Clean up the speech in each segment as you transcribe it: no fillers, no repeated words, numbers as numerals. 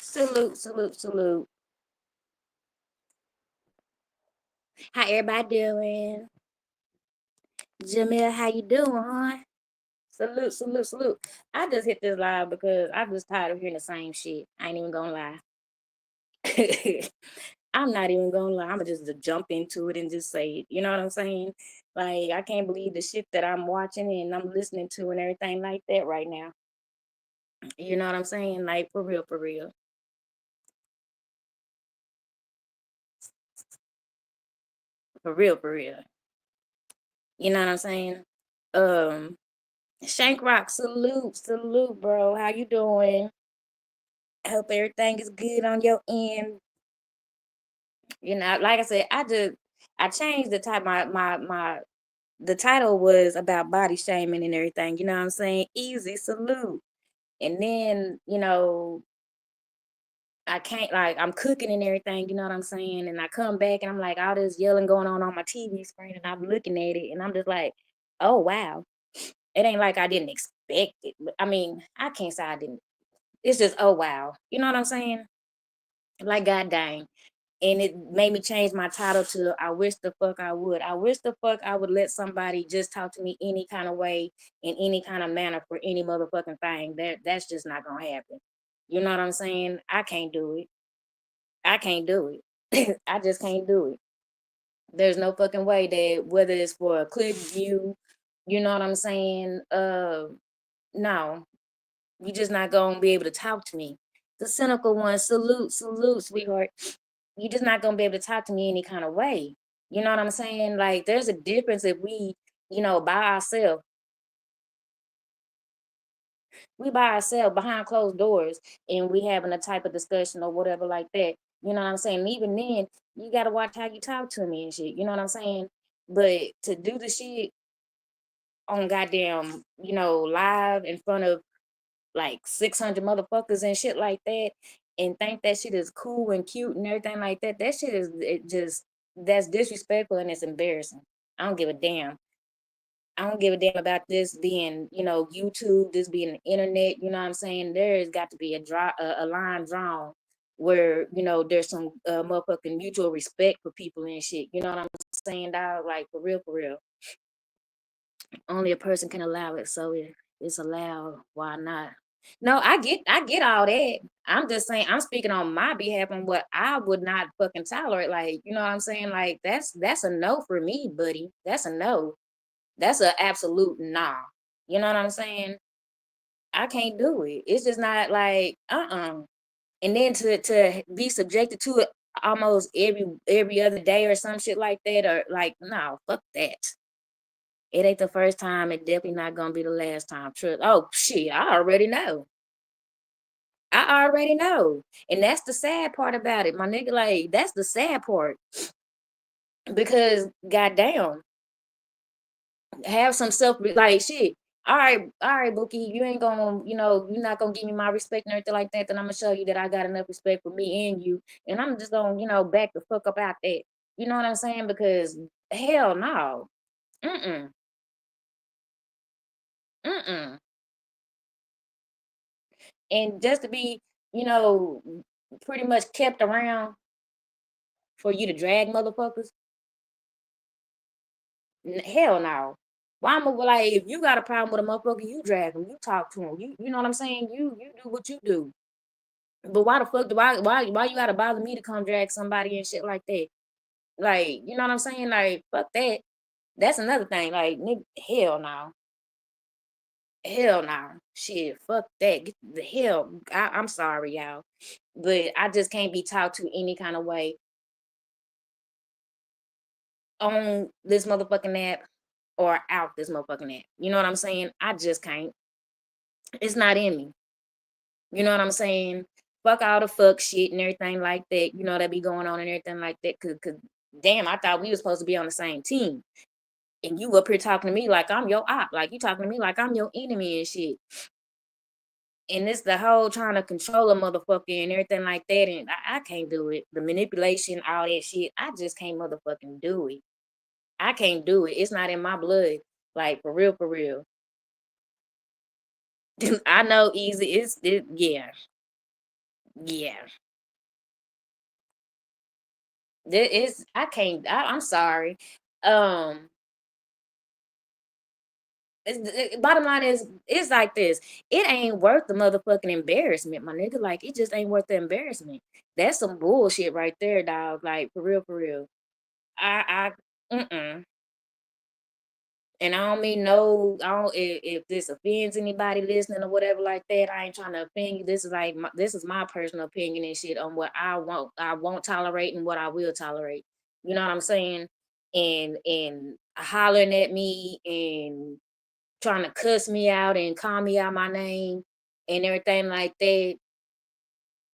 Salute, salute, salute. How everybody doing? Jamil, how you doing, huh? Salute, salute, salute. I just hit this live because I'm just tired of hearing the same shit. I ain't even gonna lie. I'm not even gonna lie. I'm gonna just jump into it and just say it. You know what I'm saying? Like, I can't believe the shit that I'm watching and I'm listening to and everything like that right now. You know what I'm saying? Like, for real, for real. For real, for real. You know what I'm saying? Um, Shank Rock, salute, salute, bro. How you doing? I hope everything is good on your end. Like I said, I changed the type my the title was about body shaming and everything, you know what I'm saying? Easy salute. And then, I can't like I'm cooking and everything, you know what I'm saying? And I come back and I'm like all this yelling going on my TV screen and I'm looking at it and I'm just like, oh wow. It ain't like I didn't expect it. But I mean, I can't say I didn't. It's just oh wow. You know what I'm saying? Like god dang. And it made me change my title to I wish the fuck I would. I wish the fuck I would let somebody just talk to me any kind of way in any kind of manner for any motherfucking thing. That's just not gonna happen. You know what I'm saying? I can't do it. I can't do it. I just can't do it. There's no fucking way that whether it's for a click view, you know what I'm saying? No, you just not gonna be able to talk to me. The cynical one, salute, salute, sweetheart. You just not gonna be able to talk to me any kind of way. You know what I'm saying? Like there's a difference if by ourselves, we by ourselves behind closed doors and we having a type of discussion or whatever like that. You know what I'm saying? And even then, you gotta watch how you talk to me and shit. You know what I'm saying? But to do the shit on goddamn, live in front of like 600 motherfuckers and shit like that and think that shit is cool and cute and everything like that. That shit is that's disrespectful and it's embarrassing. I don't give a damn. I don't give a damn about this being, YouTube, this being the internet, you know what I'm saying? There's got to be a line drawn where, there's some motherfucking mutual respect for people and shit. You know what I'm saying, dog? Like for real, for real. Only a person can allow it, so it's allowed. Why not? No, I get all that. I'm just saying I'm speaking on my behalf on what I would not fucking tolerate. Like, you know what I'm saying? Like that's a no for me, buddy. That's a no. That's an absolute nah. You know what I'm saying? I can't do it. It's just not like And then to be subjected to it almost every other day or some shit like that, or like no, fuck that. It ain't the first time. It definitely not gonna be the last time. Trust. Oh shit, I already know. I already know. And that's the sad part about it, my nigga. Like, that's the sad part. Because goddamn, have some self like shit. All right, Bookie, you ain't gonna, you're not gonna give me my respect and everything like that. Then I'm gonna show you that I got enough respect for me and you. And I'm just gonna, back the fuck up out that. You know what I'm saying? Because hell no. Mm-mm. Mm-mm. And just to be, you know, pretty much kept around for you to drag motherfuckers, hell no. Why am I like if you got a problem with a motherfucker, you drag him, you talk to him, you know what I'm saying? You do what you do. But why the fuck do why you gotta bother me to come drag somebody and shit like that? Like, you know what I'm saying? Like, fuck that. That's another thing. Like, nigga, hell no. Hell no. Shit, fuck that. Get the hell. I'm sorry, y'all. But I just can't be talked to any kind of way on this motherfucking app or out this motherfucking app. You know what I'm saying? I just can't. It's not in me. You know what I'm saying? Fuck all the fuck shit and everything like that. That be going on and everything like that. Cause damn, I thought we were supposed to be on the same team. And you up here talking to me like I'm your op. Like you talking to me like I'm your enemy and shit. And it's the whole trying to control a motherfucker and everything like that. And I can't do it. The manipulation, all that shit. I just can't motherfucking do it. I can't do it. It's not in my blood. Like for real, for real. I know easy. Yeah. Yeah. There is I can't I'm sorry. Um bottom line is it's like this. It ain't worth the motherfucking embarrassment, my nigga. Like it just ain't worth the embarrassment. That's some bullshit right there, dog. Like for real, for real. Mm-mm. And I don't mean no, I don't if this offends anybody listening or whatever like that, I ain't trying to offend you. This is like this is my personal opinion and shit on what I won't tolerate and what I will tolerate. You know what I'm saying? And hollering at me and trying to cuss me out and call me out my name and everything like that.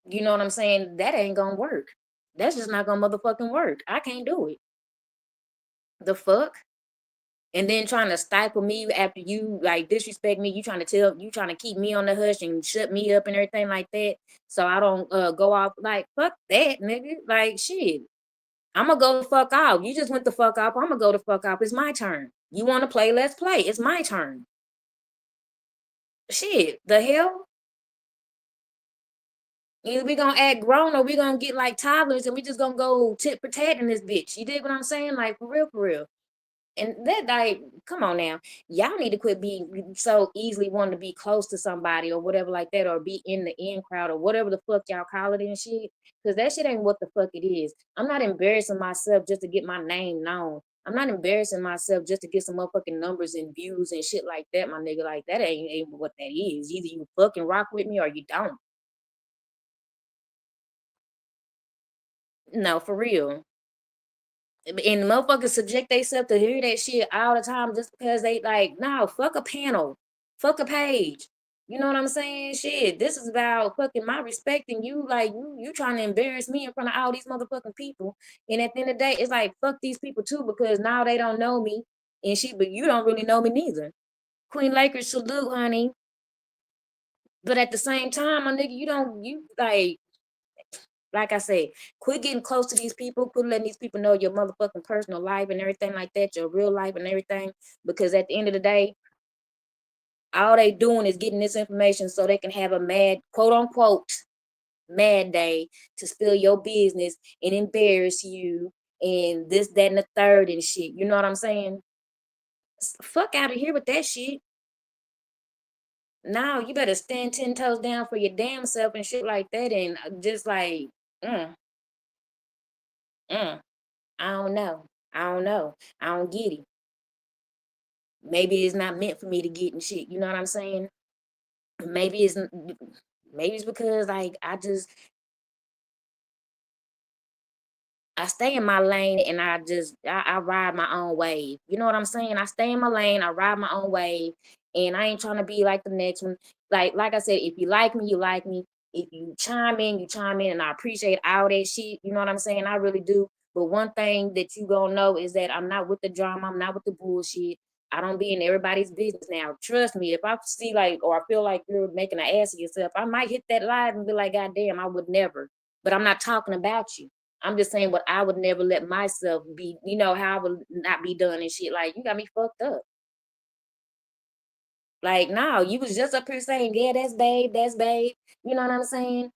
You know what I'm saying? That ain't gonna work. That's just not gonna motherfucking work. I can't do it. The fuck? And then trying to stifle me after you like disrespect me, you trying to keep me on the hush and shut me up and everything like that. So I don't go off like fuck that nigga. Like shit. I'ma go the fuck out. You just went the fuck off. I'ma go the fuck off. It's my turn. You wanna play, let's play. It's my turn. Shit. The hell? Either we gonna act grown or we gonna get like toddlers and we just gonna go tit for tat in this bitch. You dig what I'm saying? Like for real, for real. And that like, come on now. Y'all need to quit being so easily wanting to be close to somebody or whatever like that, or be in the in crowd or whatever the fuck y'all call it and shit. Cause that shit ain't what the fuck it is. I'm not embarrassing myself just to get my name known. I'm not embarrassing myself just to get some motherfucking numbers and views and shit like that, my nigga. Like that ain't what that is. Either you fucking rock with me or you don't. No, for real. And motherfuckers subject themselves to hear that shit all the time just because they like, no, fuck a panel, fuck a page. You know what I'm saying? Shit, this is about fucking my respecting you. Like you trying to embarrass me in front of all these motherfucking people. And at the end of the day, it's like fuck these people too because now they don't know me and shit, but you don't really know me neither. Queen Lakers salute, honey. But at the same time, my nigga, you like I said, quit getting close to these people. Quit letting these people know your motherfucking personal life and everything like that, your real life and everything. Because at the end of the day, all they doing is getting this information so they can have a mad, quote unquote, mad day to spill your business and embarrass you and this, that, and the third and shit. You know what I'm saying? Fuck out of here with that shit. Now you better stand 10 toes down for your damn self and shit like that. And just like, mm, mm. I don't know. I don't know. I don't get it. Maybe it's not meant for me to get and shit. You know what I'm saying? Maybe it's maybe it's because like I stay in my lane and I ride my own wave. You know what I'm saying? I stay in my lane, I ride my own wave, and I ain't trying to be like the next one. Like I said, if you like me, you like me. If you chime in, you chime in, and I appreciate all that shit. You know what I'm saying? I really do. But one thing that you gonna know is that I'm not with the drama. I'm not with the bullshit. I don't be in everybody's business now. Trust me, if I see like or I feel like you're making an ass of yourself, I might hit that live and be like, God damn, I would never. But I'm not talking about you. I'm just saying what I would never let myself be, how I would not be done and shit. Like, you got me fucked up. Like, no, you was just up here saying, yeah, that's babe, that's babe. You know what I'm saying?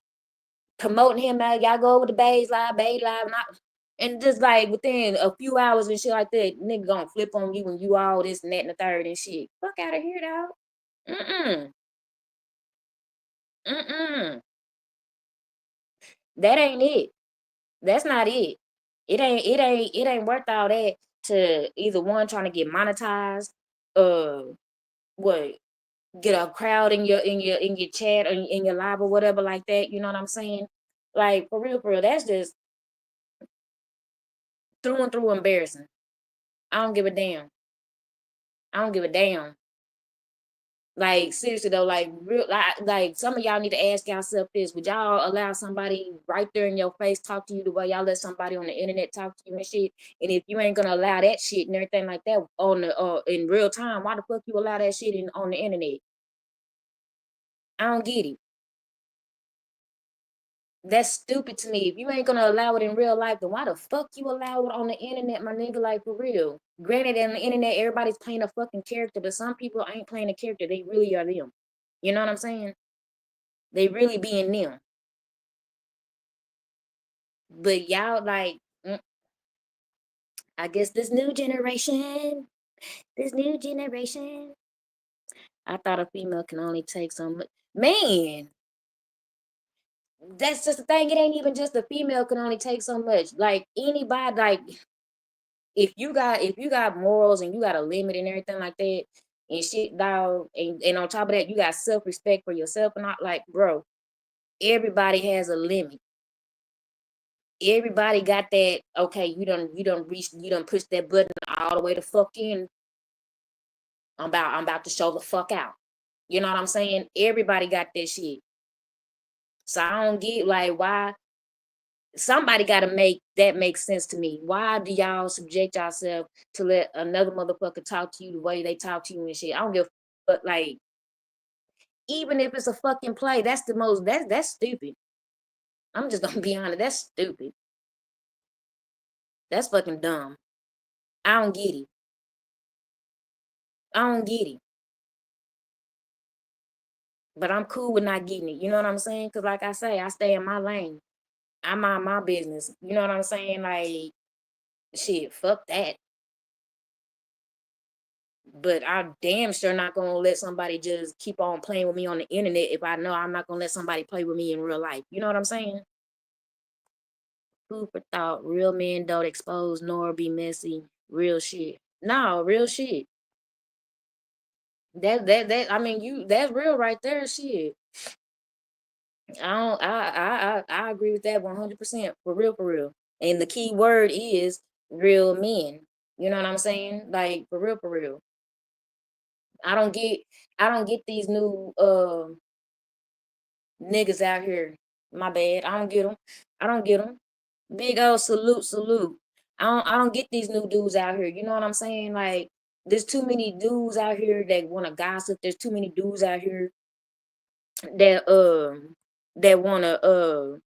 Promoting him out, y'all go over the babe live, and just like within a few hours and shit like that, nigga gonna flip on you and you all this and that and the third and shit. Fuck out of here, dog. Mm-mm. Mm-mm. That ain't it. That's not it. It ain't worth all that to either one trying to get monetized, uh what get a crowd in your chat or in your live or whatever like that. You know what I'm saying? Like for real, that's just through and through embarrassing. I don't give a damn. I don't give a damn. Like seriously though, like real like some of y'all need to ask yourself this. Would y'all allow somebody right there in your face talk to you the way y'all let somebody on the internet talk to you and shit? And if you ain't gonna allow that shit and everything like that on the in real time, why the fuck you allow that shit on the internet? I don't get it. That's stupid to me. If you ain't gonna allow it in real life, then why the fuck you allow it on the internet, my nigga? Like for real. Granted, on the internet, everybody's playing a fucking character, but some people ain't playing a character. They really are them. You know what I'm saying? They really being them. But y'all like, I guess this new generation, I thought a female can only take so much. Man, that's just the thing. It ain't even just a female can only take so much. Like anybody, like if you got morals and you got a limit and everything like that and shit, dog, and on top of that, you got self-respect for yourself and not like, bro, everybody has a limit. Everybody got that, okay, you don't reach, you don't push that button all the way to fuck in. I'm about to show the fuck out. You know what I'm saying? Everybody got that shit. So I don't get like why somebody gotta make that make sense to me. Why do y'all subject yourself to let another motherfucker talk to you the way they talk to you and shit? I don't give a but like even if it's a fucking play, that's the most that's stupid. I'm just gonna be honest, that's stupid. That's fucking dumb. I don't get it. I don't get it. But I'm cool with not getting it. You know what I'm saying? Cause like I say, I stay in my lane. I mind my business. You know what I'm saying? Like shit, fuck that. But I damn sure not gonna let somebody just keep on playing with me on the internet if I know I'm not gonna let somebody play with me in real life. You know what I'm saying? Food for thought. Real men don't expose nor be messy. Real shit. No, real shit. That I mean you that's real right there, shit. I don't I agree with that 100% for real for real. And the key word is real men. You know what I'm saying? Like for real. I don't get I don't get these new niggas out here. My bad. I don't get them. I don't get them. Big old salute. I don't get these new dudes out here. You know what I'm saying? Like there's too many dudes out here that want to gossip. There's too many dudes out here that that want to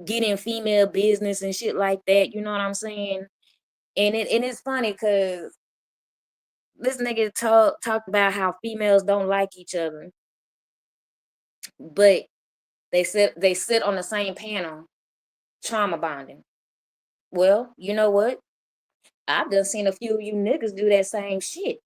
get in female business and shit like that. You know what I'm saying? And it's funny because this nigga talked about how females don't like each other, but they sit on the same panel trauma bonding. Well, you know what? I've done seen a few of you niggas do that same shit.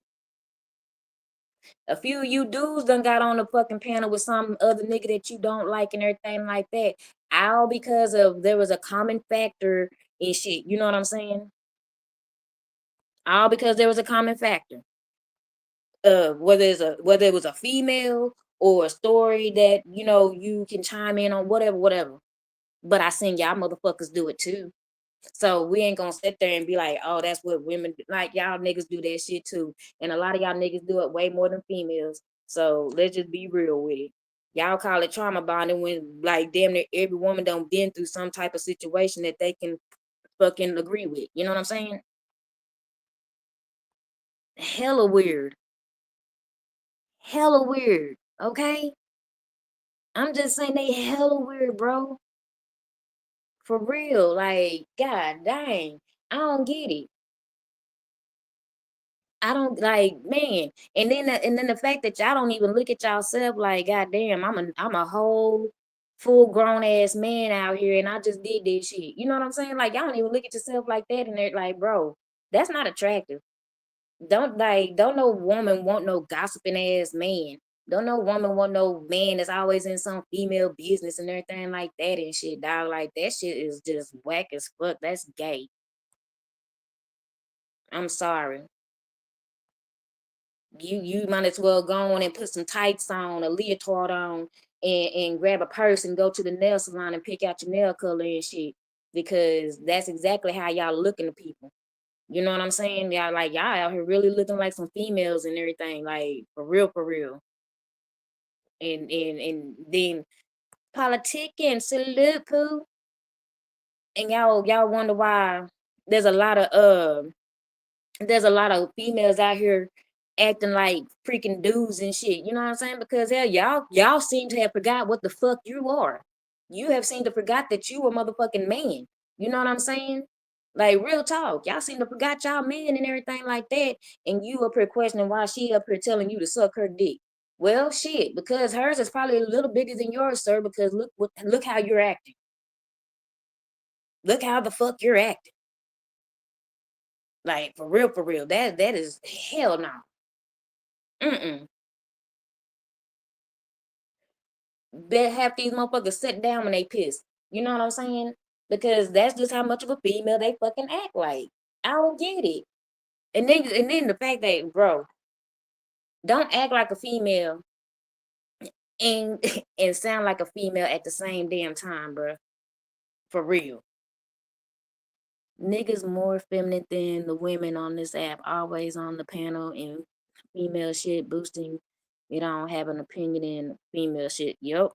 A few of you dudes done got on the fucking panel with some other nigga that you don't like and everything like that. All because of there was a common factor in shit. You know what I'm saying? All because there was a common factor. Whether it was a female or a story that you can chime in on, whatever. But I seen y'all motherfuckers do it too. So we ain't gonna sit there and be like, oh, that's what women do. Like y'all niggas do that shit too. And a lot of y'all niggas do it way more than females. So let's just be real with it. Y'all call it trauma bonding when like damn near every woman done been through some type of situation that they can fucking agree with. You know what I'm saying? Hella weird. Hella weird. Okay? I'm just saying they hella weird, bro. For real. Like, god dang. I don't get it. I don't like, man. And then the fact that y'all don't even look at y'allself like, God damn, I'm a whole full grown ass man out here and I just did this shit. You know what I'm saying? Like y'all don't even look at yourself like that and they're like, bro, that's not attractive. Don't no woman want no gossiping ass man. Don't no woman want no man that's always in some female business and everything like that and shit, dog. Like that shit is just whack as fuck. That's gay. I'm sorry. You might as well go on and put some tights on, a leotard on, and grab a purse and go to the nail salon and pick out your nail color and shit. Because that's exactly how y'all looking to people. You know what I'm saying? Y'all out here really looking like some females and everything, like for real, for real. And then politicking, salute poo. And y'all wonder why there's a lot of there's a lot of females out here acting like freaking dudes and shit. You know what I'm saying? Because hell, y'all seem to have forgot what the fuck you are. You have seemed to forgot that you a motherfucking man. You know what I'm saying? Like real talk. Y'all seem to forgot y'all man and everything like that. And you up here questioning why she up here telling you to suck her dick. Well, shit, because hers is probably a little bigger than yours, sir. Because look how you're acting. Look how the fuck you're acting. Like for real, for real. That is hell no. Mm-mm. They have these motherfuckers sit down when they piss. You know what I'm saying? Because that's just how much of a female they fucking act like. I don't get it. And then the fact that, bro, don't act like a female and and sound like a female at the same damn time, bro. For real. Niggas more feminine than the women on this app, always on the panel and female shit boosting. You don't have an opinion in female shit. Yup.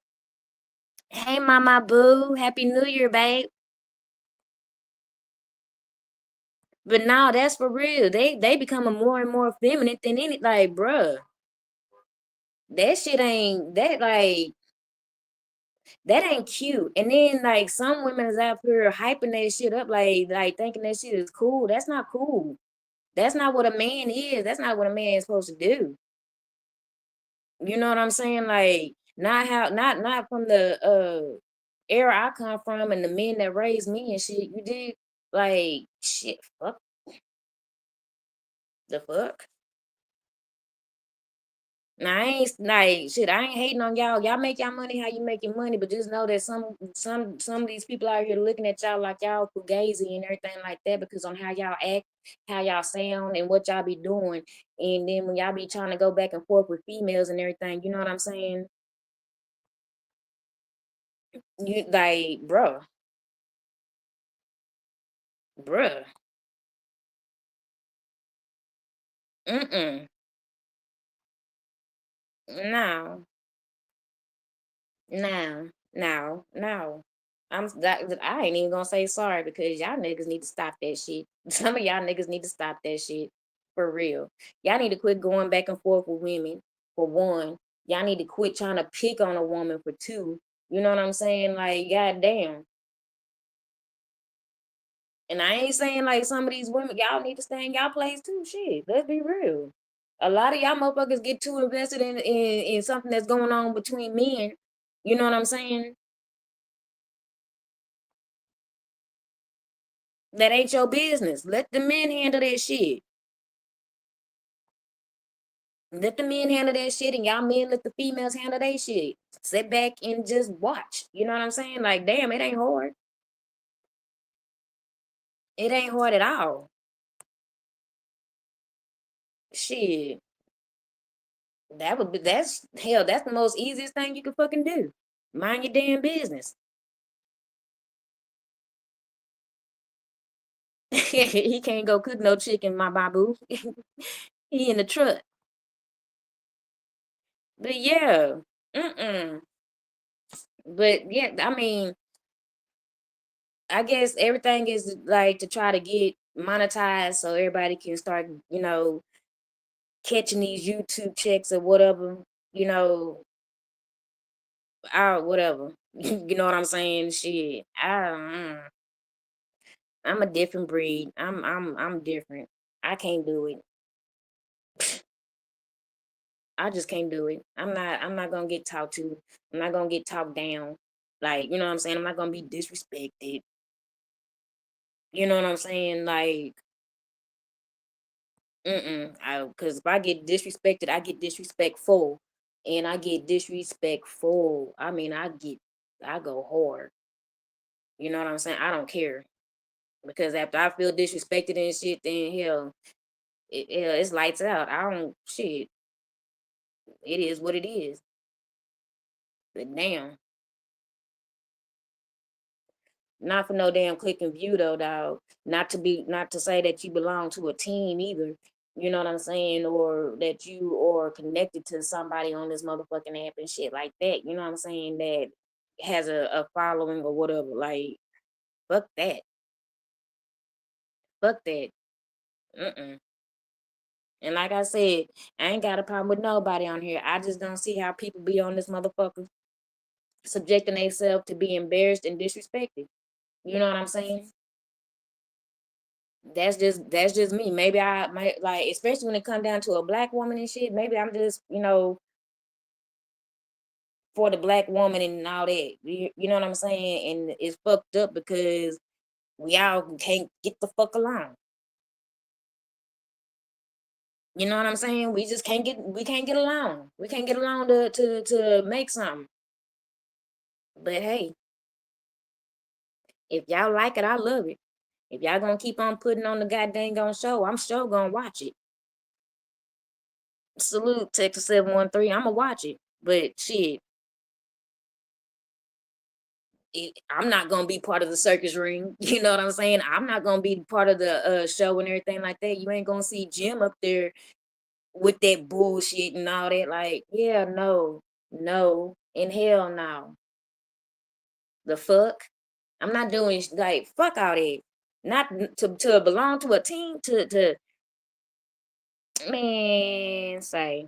Hey, mama boo. Happy New Year, babe. But now that's for real. They becoming more and more feminine than any, like, bruh. That shit ain't that like that ain't cute. And then like some women is out here hyping that shit up, like thinking that shit is cool. That's not cool. That's not what a man is. That's not what a man is supposed to do. You know what I'm saying? Like not how not from the era I come from and the men that raised me and shit. You did like shit. Fuck the fuck. Now I ain't like shit. I ain't hating on y'all. Y'all make y'all money how you making money, but just know that some of these people out here looking at y'all like y'all fugazi and everything like that because on how y'all act, how y'all sound, and what y'all be doing. And then when y'all be trying to go back and forth with females and everything, you know what I'm saying? You like, bruh, mm-mm, no. No, no, no. I ain't even gonna say sorry because y'all niggas need to stop that shit. Some of y'all niggas need to stop that shit for real. Y'all need to quit going back and forth with women for one. Y'all need to quit trying to pick on a woman for two. You know what I'm saying? Like, goddamn. And I ain't saying like some of these women, y'all need to stay in y'all place too. Shit, let's be real. A lot of y'all motherfuckers get too invested in something that's going on between men. You know what I'm saying? That ain't your business. Let the men handle that shit. Let the men handle that shit, and y'all men let the females handle that shit. Sit back and just watch. You know what I'm saying? Like, damn, it ain't hard. It ain't hard at all. Shit. That's hell, that's the most easiest thing you can fucking do. Mind your damn business. He can't go cook no chicken, my babu. He in the truck. But yeah. Mm-mm. But yeah, I mean, I guess everything is like to try to get monetized so everybody can start, catching these YouTube checks or whatever, you know, whatever. You know what I'm saying? Shit. I'm a different breed. I'm different. I can't do it. I just can't do it. I'm not gonna get talked to. I'm not gonna get talked down. Like, you know what I'm saying? I'm not gonna be disrespected. You know what I'm saying? Like, mm-mm. Because if I get disrespected, I get disrespectful, and I get disrespectful. I mean, I go hard. You know what I'm saying? I don't care because after I feel disrespected and shit, then hell, it's lights out. I don't shit. It is what it is. But damn, not for no damn click and view though, dog. Not to say that you belong to a team either. You know what I'm saying? Or that you are connected to somebody on this motherfucking app and shit like that. You know what I'm saying? That has a following or whatever. Like, fuck that. Fuck that. Mm-mm. And like I said, I ain't got a problem with nobody on here. I just don't see how people be on this motherfucker subjecting themselves to be embarrassed and disrespected. You know what I'm saying? That's just me. Maybe I might like, especially when it come down to a black woman and shit. Maybe I'm just for the black woman and all that. You know what I'm saying? And it's fucked up because We all can't get the fuck along. You know what I'm saying? We just can't get along. We can't get along to make something. But hey, if y'all like it, I love it. If y'all gonna keep on putting on the goddamn on show, I'm sure gonna watch it. Salute Texas 713. I'ma watch it. But shit, I'm not gonna be part of the circus ring. You know what I'm saying? I'm not gonna be part of the show and everything like that. You ain't gonna see Jim up there with that bullshit and all that. Like, yeah, no, no, and hell no. The fuck? I'm not doing like fuck all that. Not to belong to a team to man say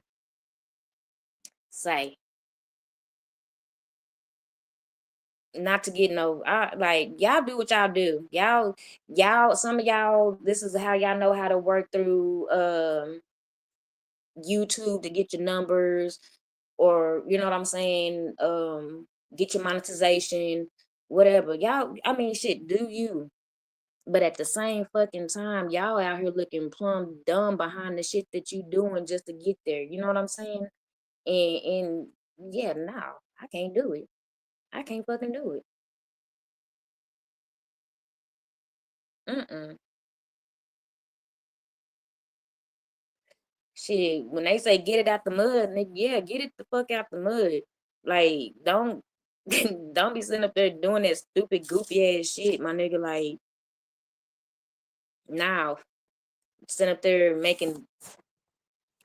not to get no like y'all do what y'all do. Y'all some of y'all this is how y'all know how to work through YouTube to get your numbers or you know what I'm saying, get your monetization, whatever. Y'all, I mean shit, do you. But at the same fucking time, y'all out here looking plumb dumb behind the shit that you doing just to get there. You know what I'm saying? And yeah, no, I can't do it. I can't fucking do it. Mm-mm. Shit, when they say get it out the mud, nigga, yeah, get it the fuck out the mud. Like, don't don't be sitting up there doing that stupid goofy ass shit, my nigga. Like, now sitting up there making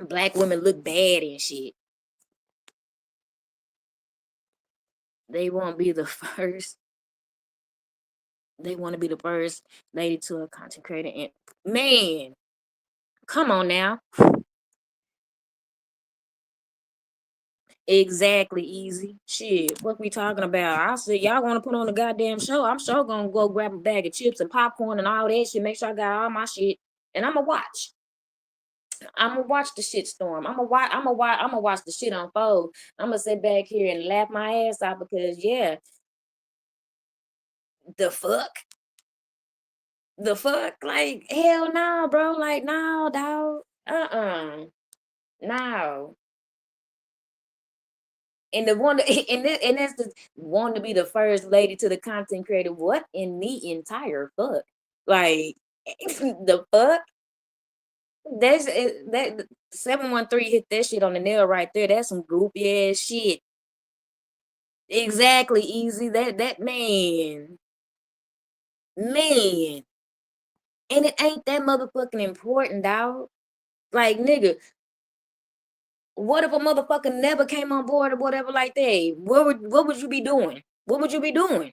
black women look bad and shit. They won't be the first. They want to be the first lady to a content creator. And man, come on now. Exactly, easy. Shit, what we talking about? I said, y'all want to put on a goddamn show. I'm sure gonna go grab a bag of chips and popcorn and all that shit. Make sure I got all my shit, and I'ma watch. I'ma watch the shit storm. I'ma watch the shit unfold. I'ma sit back here and laugh my ass off because yeah, the fuck, like hell no, bro. Like no, dog. No. And the one and that's the one to be the first lady to the content creator. What in the entire fuck? Like the fuck? That 713 hit that shit on the nail right there. That's some goofy ass shit. Exactly, easy. That man. Man. And it ain't that motherfucking important, dog. Like nigga, what if a motherfucker never came on board or whatever like that? What would you be doing? What would you be doing?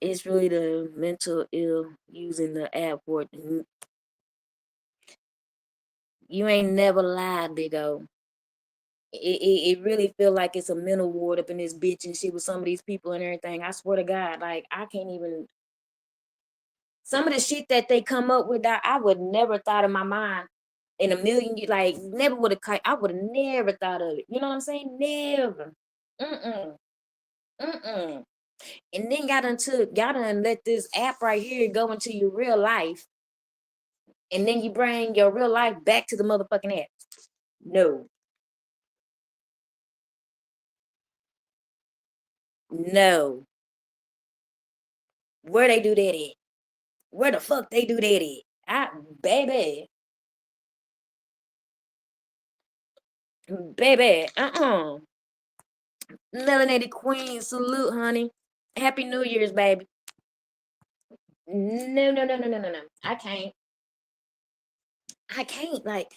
It's really the mental ill using the app for you ain't never lied, big O. It really feel like it's a mental ward up in this bitch and shit with some of these people and everything. I swear to God, like I can't even some of the shit that they come up with that I would never thought in my mind in a million like never would have I would have never thought of it. You know what I'm saying? Never. Mm-mm. Mm-mm. And then got done let this app right here go into your real life. And then you bring your real life back to the motherfucking app. No, no. Where they do that at? Where the fuck they do that at? Baby, baby, Melanated Queen, salute, honey. Happy New Year's, baby. No, no, no, no, no, no, no. I can't. I can't. Like,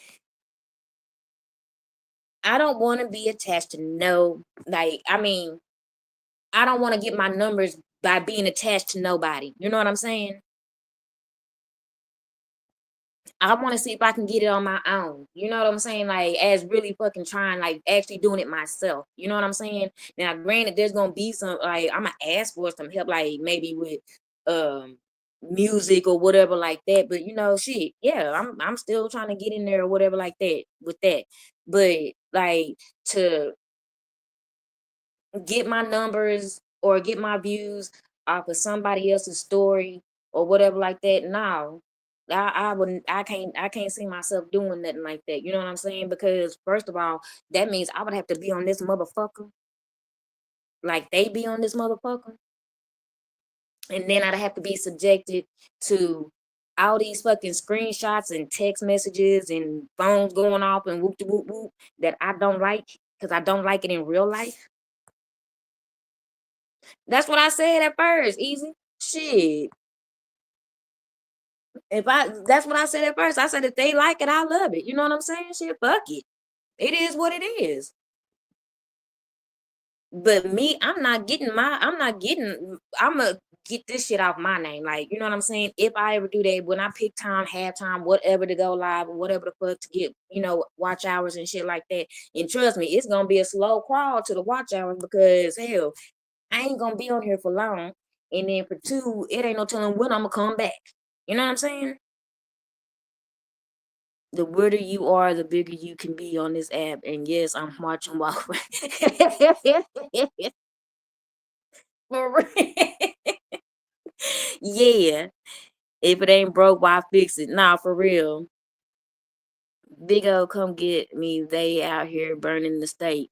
I don't want to be attached to no. Like, I mean, I don't want to get my numbers by being attached to nobody. You know what I'm saying? I want to see if I can get it on my own. You know what I'm saying? Like, as really fucking trying, like, actually doing it myself. You know what I'm saying? Now, granted, there's gonna be some like I'm gonna ask for some help, like maybe with um music or whatever like that. But you know, shit, yeah, I'm still trying to get in there or whatever like that with that. But like to get my numbers or get my views off of somebody else's story or whatever like that. No. I wouldn't I can't see myself doing nothing like that. You know what I'm saying? Because first of all, that means I would have to be on this motherfucker like they be on this motherfucker. And then I'd have to be subjected to all these fucking screenshots and text messages and phones going off and whoop de whoop whoop that I don't like because I don't like it in real life. That's what I said at first, easy. Shit. That's what I said at first. I said if they like it, I love it. You know what I'm saying? Shit, fuck it. It is what it is. But me, I'ma get this shit off my name. Like, you know what I'm saying? If I ever do that, when I pick time, halftime, whatever to go live or whatever the fuck to get, watch hours and shit like that. And trust me, it's gonna be a slow crawl to the watch hours because hell, I ain't gonna be on here for long. And then for two, it ain't no telling when I'm gonna come back. You know what I'm saying? The weirder you are, the bigger you can be on this app. And yes, I'm watching while for real. Yeah. If it ain't broke, why fix it? Nah, for real. Big O, come get me. They out here burning the state.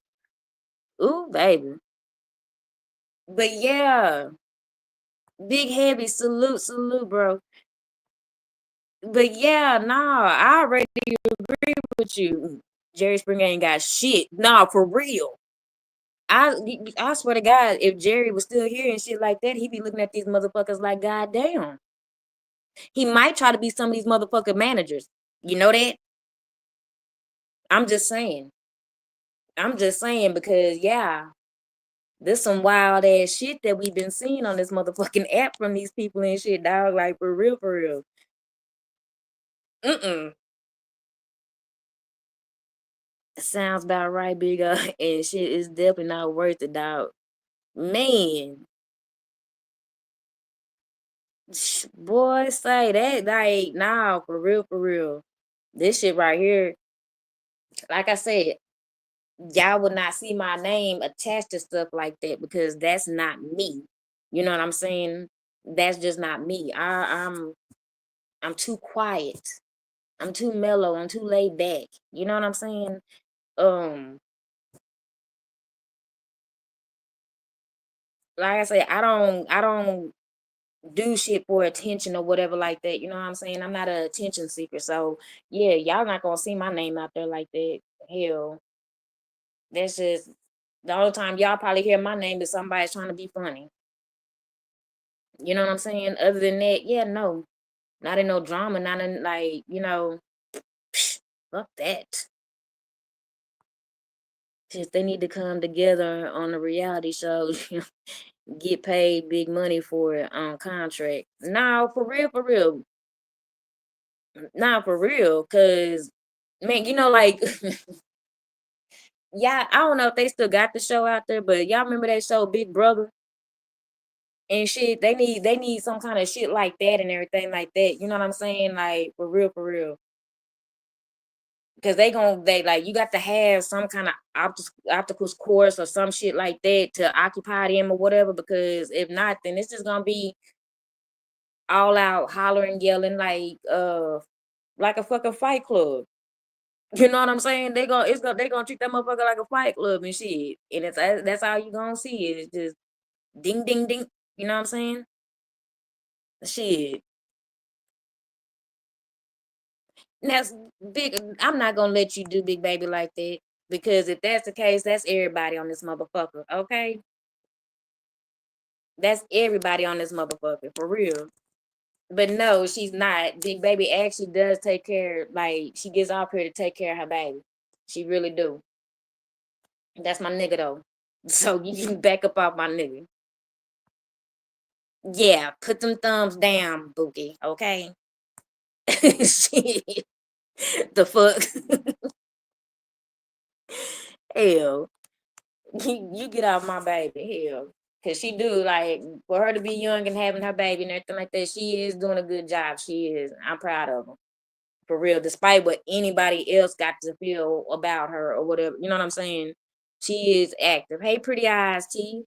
Ooh, baby. But yeah, big heavy salute, salute, bro. But yeah, nah, I already agree with you. Jerry Springer ain't got shit. Nah, for real. I swear to God, if Jerry was still here and shit like that, he'd be looking at these motherfuckers like, God damn. He might try to be some of these motherfucking managers. You know that? I'm just saying. I'm just saying because yeah, there's some wild ass shit that we've been seeing on this motherfucking app from these people and shit, dog. Like for real, for real. Mm-mm. Sounds about right, bigger and shit is definitely not worth it, dog. Man, boy, say that like nah, for real, for real. This shit right here, like I said, y'all would not see my name attached to stuff like that because that's not me. You know what I'm saying? That's just not me. I'm too quiet. I'm too mellow. I'm too laid back. You know what I'm saying? Um, like I say, I don't do shit for attention or whatever like that. You know what I'm saying? I'm not a attention seeker. So yeah, y'all not gonna see my name out there like that. Hell, that's just the only time y'all probably hear my name is somebody's trying to be funny. You know what I'm saying? Other than that, yeah, no. Not in no drama, not in like, fuck that. Since they need to come together on a reality show, get paid big money for it on contract. No, for real, for real. Nah, for real. Cause man, like yeah, I don't know if they still got the show out there, but y'all remember that show Big Brother and shit. They need some kind of shit like that and everything like that. You know what I'm saying? Like for real, for real. Because they like you got to have some kind of obstacles course or some shit like that to occupy them or whatever. Because if not, then it's just gonna be all out hollering, yelling like a fucking fight club. You know what I'm saying? They gonna treat that motherfucker like a fight club and shit. And that's how you gonna see it. It's just ding ding ding. You know what I'm saying? Shit. And that's big. I'm not gonna let you do big baby like that. Because if that's the case, that's everybody on this motherfucker. Okay? That's everybody on this motherfucker for real. But no, she's not. Big baby actually does take care. Like she gets off here to take care of her baby. She really do. That's my nigga though. So you can back up off my nigga. Yeah, put them thumbs down, Bookie. Okay. Shit. The fuck. Hell, you get off my baby. Hell, cause she do like for her to be young and having her baby and everything like that. She is doing a good job. She is. I'm proud of her. For real, despite what anybody else got to feel about her or whatever. You know what I'm saying? She is active. Hey, pretty eyes, T.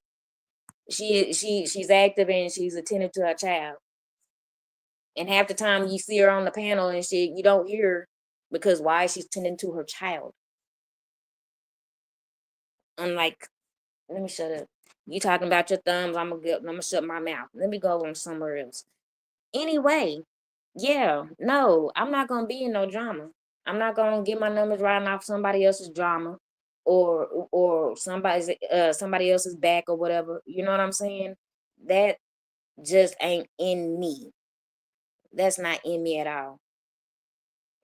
She's active and she's attending to her child. And half the time you see her on the panel and shit, you don't hear her because why? She's tending to her child. I'm like, let me shut up. You talking about your thumbs? I'm gonna shut my mouth. Let me go on somewhere else. Anyway, yeah, no, I'm not gonna be in no drama. I'm not gonna get my numbers riding off somebody else's drama or somebody else's back or whatever. You know what I'm saying? That just ain't in me. That's not in me at all.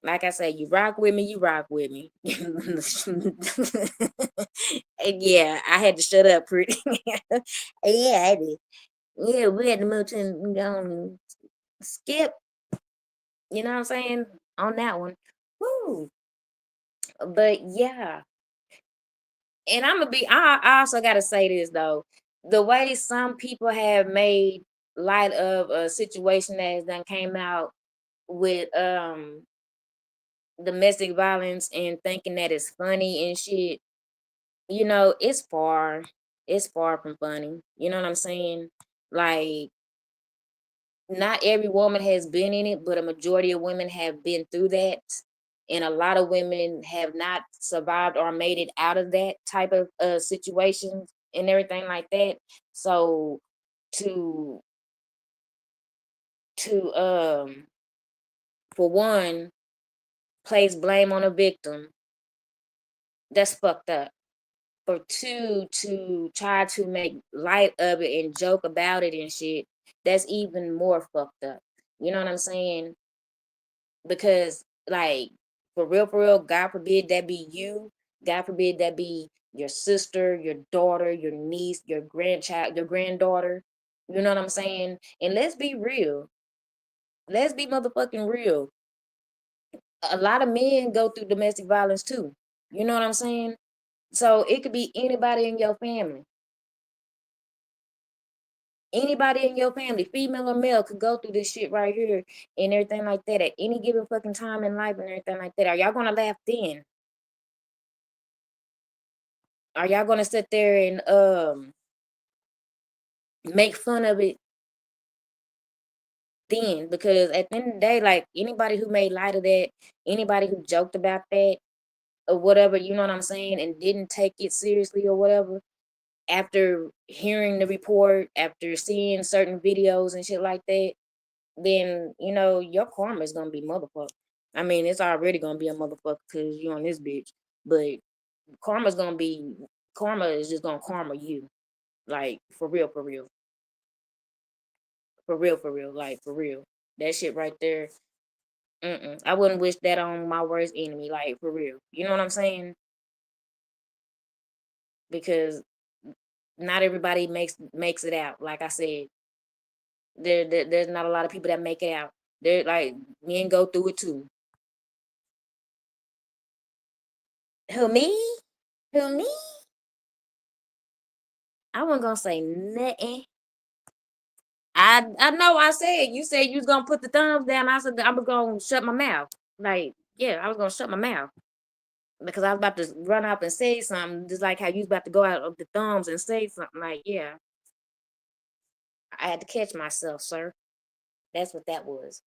Like I said, you rock with me, you rock with me. And yeah, I had to shut up pretty. Yeah, I did. Yeah, we had to move to skip, you know what I'm saying? On that one. Woo. But yeah. And I also gotta say this though. The way some people have made light of a situation that has done came out with domestic violence and thinking that it's funny and shit, it's far from funny. You know what I'm saying? Like, not every woman has been in it, but a majority of women have been through that. And a lot of women have not survived or made it out of that type of situation and everything like that. So to to for one, place blame on a victim, that's fucked up. For two, to try to make light of it and joke about it and shit, that's even more fucked up. You know what I'm saying? Because, like, for real, God forbid that be you. God forbid that be your sister, your daughter, your niece, your grandchild, your granddaughter. You know what I'm saying? And let's be real. Let's be motherfucking real. A lot of men go through domestic violence too. You know what I'm saying? So it could be anybody in your family. Anybody in your family, female or male, could go through this shit right here and everything like that at any given fucking time in life and everything like that. Are y'all gonna laugh then? Are y'all gonna sit there and make fun of it then? Because at the end of the day, like, anybody who made light of that, anybody who joked about that or whatever, you know what I'm saying, and didn't take it seriously or whatever, after hearing the report, after seeing certain videos and shit like that, then your karma is gonna be motherfucker. I mean, it's already gonna be a motherfucker because you on this bitch. But karma is just gonna karma you. Like, for real, for real. For real, for real. Like, for real. That shit right there. I wouldn't wish that on my worst enemy, like, for real. You know what I'm saying? Because not everybody makes it out. Like I said, there's not a lot of people that make it out. They're like, men go through it too. Who, me? Who, me? I wasn't gonna say nothing. I know I said, you said you was gonna put the thumbs down. I said I was gonna shut my mouth. Like, yeah, I was gonna shut my mouth because I was about to run up and say something, just like how you was about to go out of the thumbs and say something. Like, yeah, I had to catch myself, sir. That's what that was.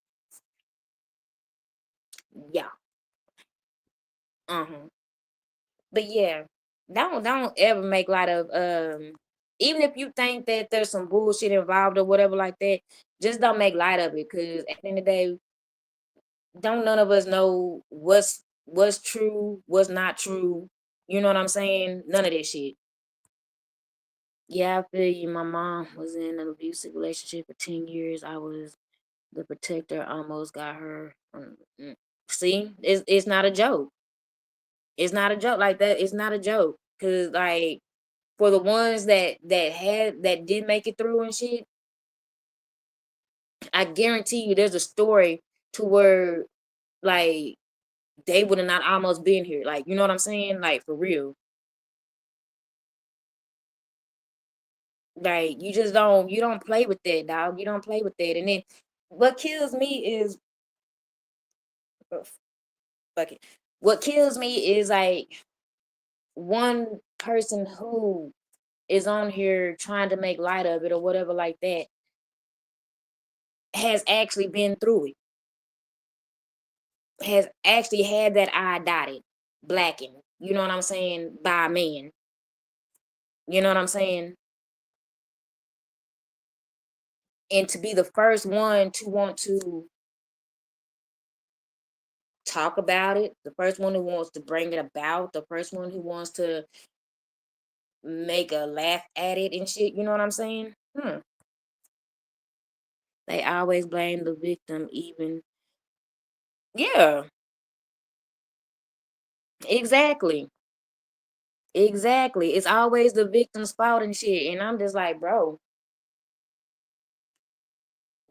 Yeah. Uh-huh. But yeah, don't ever make light of even if you think that there's some bullshit involved or whatever like that, just don't make light of it because at the end of the day, don't none of us know what's true, what's not true. You know what I'm saying? None of that shit. Yeah, I feel you. My mom was in an abusive relationship for 10 years. I was the protector, almost got her. See, it's not a joke. It's not a joke like that. It's not a joke. Cause, like, for the ones that did make it through and shit, I guarantee you there's a story to where, like, they would have not almost been here. Like, you know what I'm saying? Like, for real. Like, you don't play with that, dog. You don't play with that. And then what kills me is oh, fuck it. What kills me is, like, one person who is on here trying to make light of it or whatever like that has actually been through it, has actually had that eye dotted, blackened, you know what I'm saying, by a man. You know what I'm saying? And to be the first one to want to talk about it, the first one who wants to bring it about, the first one who wants to make a laugh at it and shit, you know what I'm saying? They always blame the victim, even. Yeah, exactly. Exactly. It's always the victim's fault and shit. And I'm just like, bro,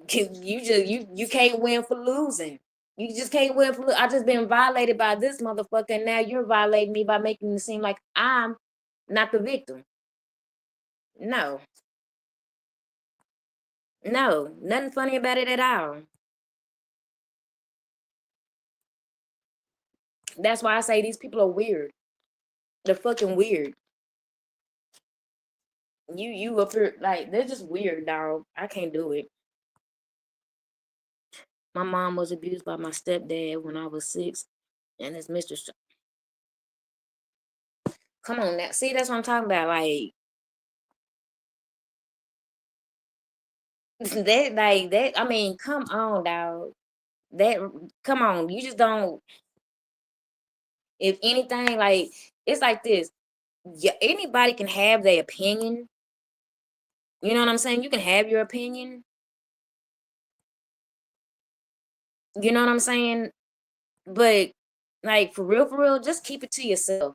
you can't win for losing. You just can't win for I just been violated by this motherfucker, and now you're violating me by making it seem like I'm not the victim. No, no, nothing funny about it at all. That's why I say these people are weird. They're fucking weird. You up here like they're just weird, dog. I can't do it. My mom was abused by my stepdad when I was 6, and his mistress. Come on now, see that's what I'm talking about. Like that, like that. I mean, come on, dog. That come on. You just don't. If anything, like it's like this. Yeah, anybody can have their opinion. You know what I'm saying? You can have your opinion. You know what I'm saying? But like for real, just keep it to yourself.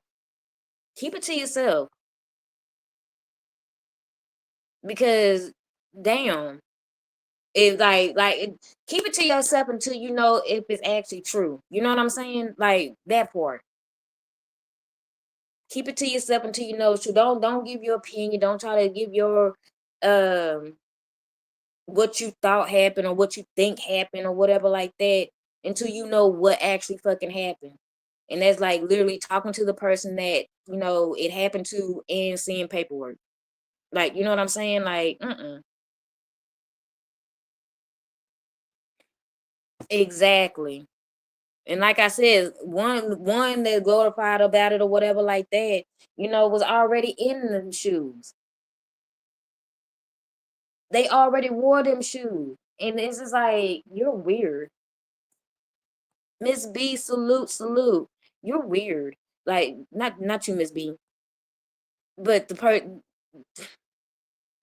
Keep it to yourself because damn, if keep it to yourself until you know if it's actually true. You know what I'm saying? Like that part. Keep it to yourself until you know it's true. Don't give your opinion. Don't try to give your um what you thought happened or what you think happened or whatever like that until you know what actually fucking happened. And that's like literally talking to the person that, it happened to and seeing paperwork. Like, you know what I'm saying? Like, exactly. And like I said, one that glorified about it or whatever like that, was already in them shoes. They already wore them shoes. And it's just like, you're weird. Miss B, salute, salute. You're weird. Like, not you, Miss B, but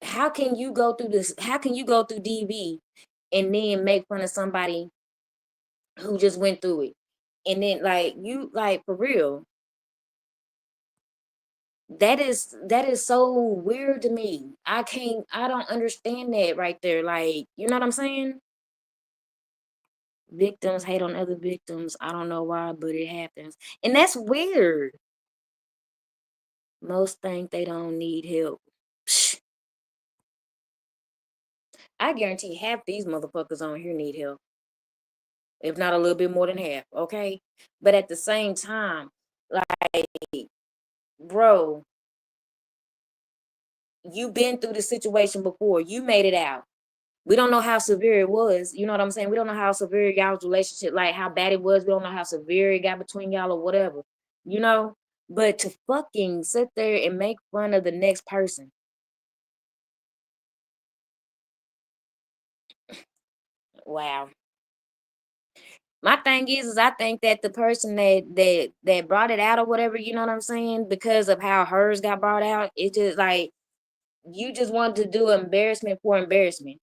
how can you go through this? How can you go through DV and then make fun of somebody who just went through it? And then like you like for real. That is so weird to me. I don't understand that right there. Like, you know what I'm saying? Victims hate on other victims. I don't know why, but it happens. And that's weird. Most think they don't need help. Psh, I guarantee half these motherfuckers on here need help, if not a little bit more than half, okay? But at the same time, like, bro, you've been through the situation before. You made it out. We don't know how severe it was. You know what I'm saying? We don't know how severe y'all's relationship, like how bad it was. We don't know how severe it got between y'all or whatever, you know? But to fucking sit there and make fun of the next person. Wow. My thing is I think that the person that brought it out or whatever, you know what I'm saying, because of how hers got brought out, it just like you just wanted to do embarrassment for embarrassment.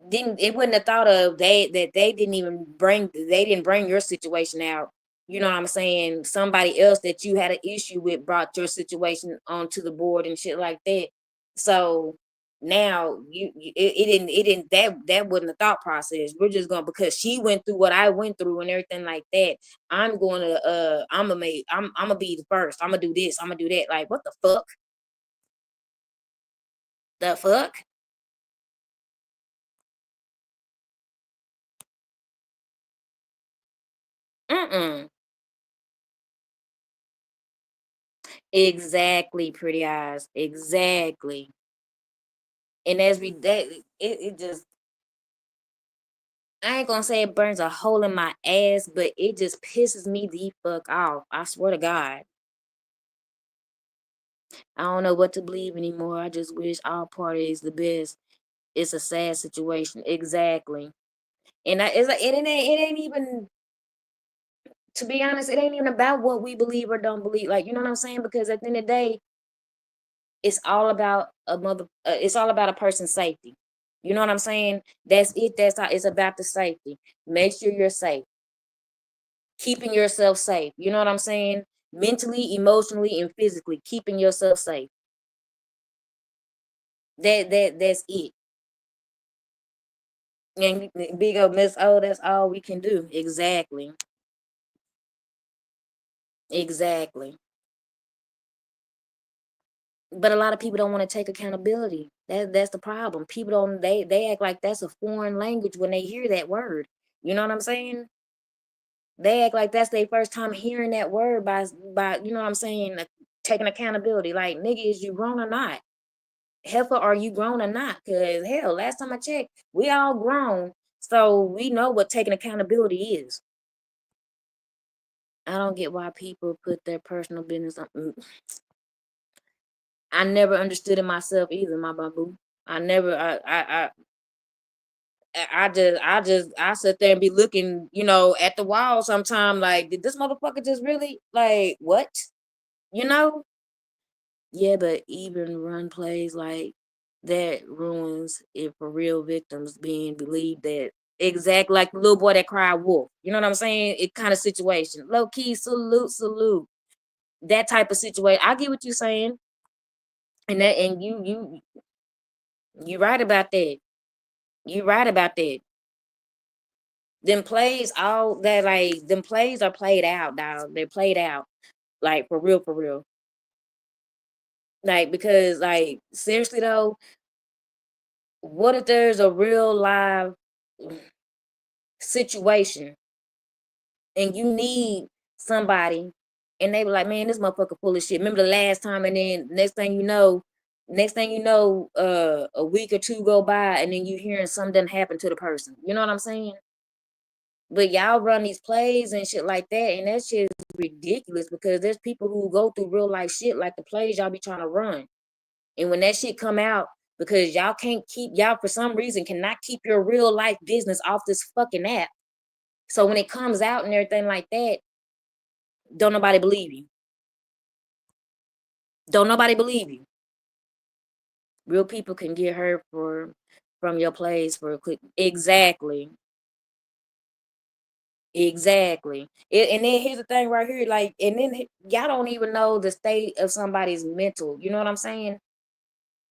Didn't it wouldn't have thought of they didn't bring your situation out. You know what I'm saying? Somebody else that you had an issue with brought your situation onto the board and shit like that. So now it didn't that wasn't the thought process. We're just going because she went through what I went through and everything like that. I'm going to I'm gonna be the first. I'm gonna do this. I'm gonna do that. Like what the fuck? The fuck? Mm-mm. Exactly, pretty eyes. Exactly. And as we that it just I ain't gonna say it burns a hole in my ass, but it just pisses me the fuck off. I swear to God. I don't know what to believe anymore. I just wish all parties the best. It's a sad situation. Exactly. And it's like it ain't even, to be honest, it ain't even about what we believe or don't believe. Like, you know what I'm saying? Because at the end of the day, it's all about it's all about a person's safety. You know what I'm saying? That's it. That's how it's about the safety. Make sure you're safe. Keeping yourself safe. You know what I'm saying? Mentally, emotionally, and physically, keeping yourself safe. That's it. And big old Miss O, that's all we can do. Exactly. Exactly. But a lot of people don't want to take accountability. That's the problem. People don't they act like that's a foreign language when they hear that word. You know what I'm saying? They act like that's their first time hearing that word by you know what I'm saying, taking accountability. Like, nigga, is you grown or not? Heifer, are you grown or not? Cause hell, last time I checked, we all grown. So we know what taking accountability is. I don't get why people put their personal business on. I never understood it myself either, my babu. I never I sit there and be looking, at the wall sometime like, did this motherfucker just really like what? You know? Yeah, but even run plays like that ruins it for real victims being believed that exactly like the little boy that cried wolf. You know what I'm saying? It kind of situation. Low key, salute. That type of situation. I get what you're saying. And you right about that. You right about that. Them plays, all that, like, them plays are played out, dog. They're played out. Like, for real, for real. Like, because, like, seriously though, what if there's a real live situation and you need somebody and they were like, man, this motherfucker full of shit. Remember the last time, and then next thing you know, a week or two go by and then you hearing something done happen to the person. You know what I'm saying? But y'all run these plays and shit like that, and that shit is ridiculous because there's people who go through real life shit like the plays y'all be trying to run. And when that shit come out, because y'all can't keep y'all for some reason cannot keep your real life business off this fucking app. So when it comes out and everything like that, don't nobody believe you. Don't nobody believe you. Real people can get hurt from your plays for a quick. Exactly. Exactly. And then here's the thing right here, like, and then y'all don't even know the state of somebody's mental. You know what I'm saying?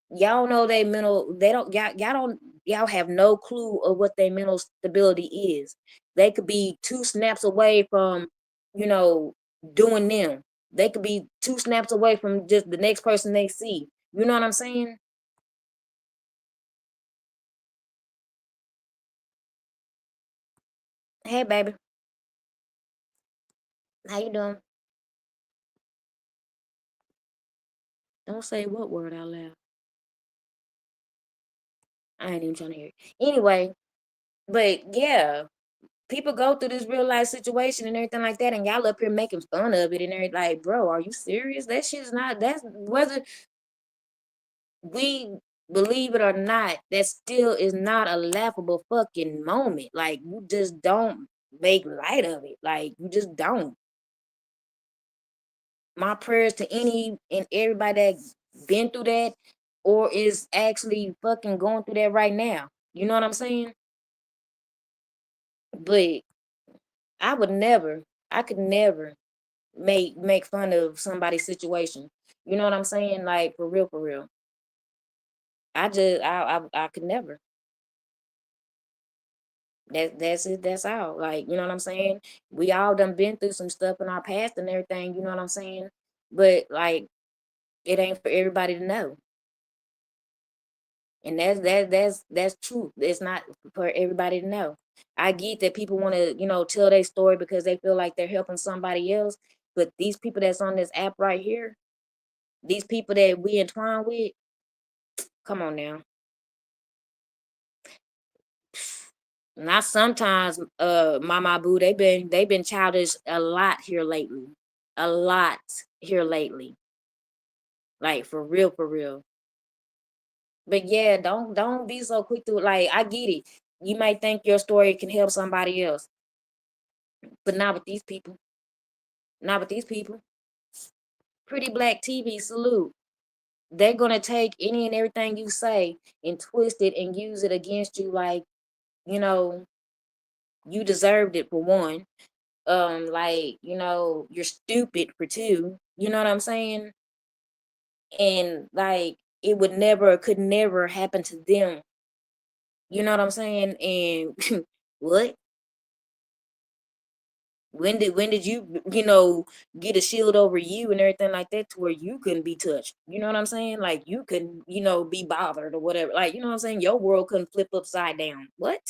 Y'all know they mental. They don't. Y'all don't. Y'all have no clue of what their mental stability is. They could be two snaps away from, you know, doing them. They could be two snaps away from just the next person they see. You know what I'm saying? Hey, baby, how you doing? Don't say what word out loud. I ain't even trying to hear it. Anyway, but yeah, people go through this real life situation and everything like that, and y'all up here making fun of it and everything. Like, bro, are you serious? That shit's not. That's whether we believe it or not. That still is not a laughable fucking moment. Like, you just don't make light of it. Like, you just don't. My prayers to any and everybody that been through that or is actually fucking going through that right now. You know what I'm saying? But I would never, I could never make fun of somebody's situation. You know what I'm saying? Like, for real, for real. I just I could never. That's it, that's all. Like, you know what I'm saying? We all done been through some stuff in our past and everything, you know what I'm saying? But like, it ain't for everybody to know. And that's true. It's not for everybody to know. I get that people want to, tell their story because they feel like they're helping somebody else. But these people that's on this app right here, These people that we entwine with, come on now. Not sometimes, Mama Boo, they been childish a lot here lately. A lot here lately. Like for real, for real. But yeah, don't be so quick to like I get it. You might think your story can help somebody else, but not with these people. Not with these people. Pretty Black TV, salute. They're gonna take any and everything you say and twist it and use it against you like, you know, you deserved it for one. Like, you're stupid for two. You know what I'm saying? And like it would never could never happen to them. You know what I'm saying? And what? When did you get a shield over you and everything like that to where you couldn't be touched? You know what I'm saying? Like you couldn't, be bothered or whatever. Like, you know what I'm saying? Your world couldn't flip upside down. What?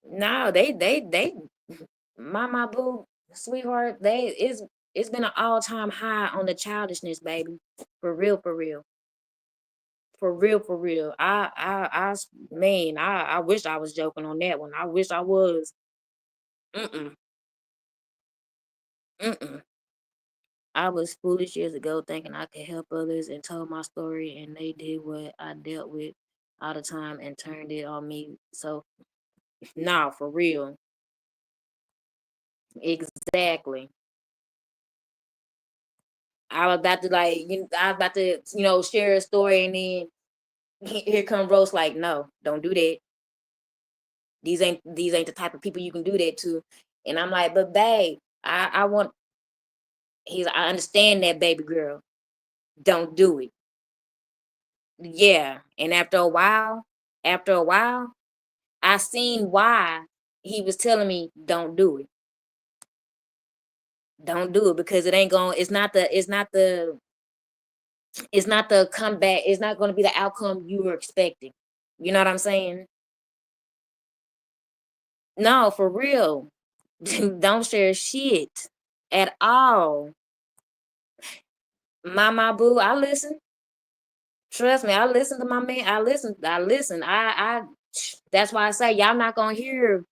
No, they my boo, sweetheart, it's been an all-time high on the childishness, baby. For real, for real. For real, for real. Man, I wish I was joking on that one. I wish I was. Mm-mm. Mm-mm. I was foolish years ago thinking I could help others and told my story and they did what I dealt with all the time and turned it on me. So nah, for real. Exactly. I was about to like I was about to, share a story and then here come Rose like, no, don't do that. These ain't the type of people you can do that to. And I'm like, but babe, I want I understand that, baby girl. Don't do it. Yeah. And after a while, I seen why he was telling me don't do it. Don't do it because it ain't going it's not the comeback, it's not gonna be the outcome you were expecting. You know what I'm saying? No, for real. Don't share shit at all. My boo, I listen. Trust me, I listen to my man. I listen. I that's why I say y'all gonna hear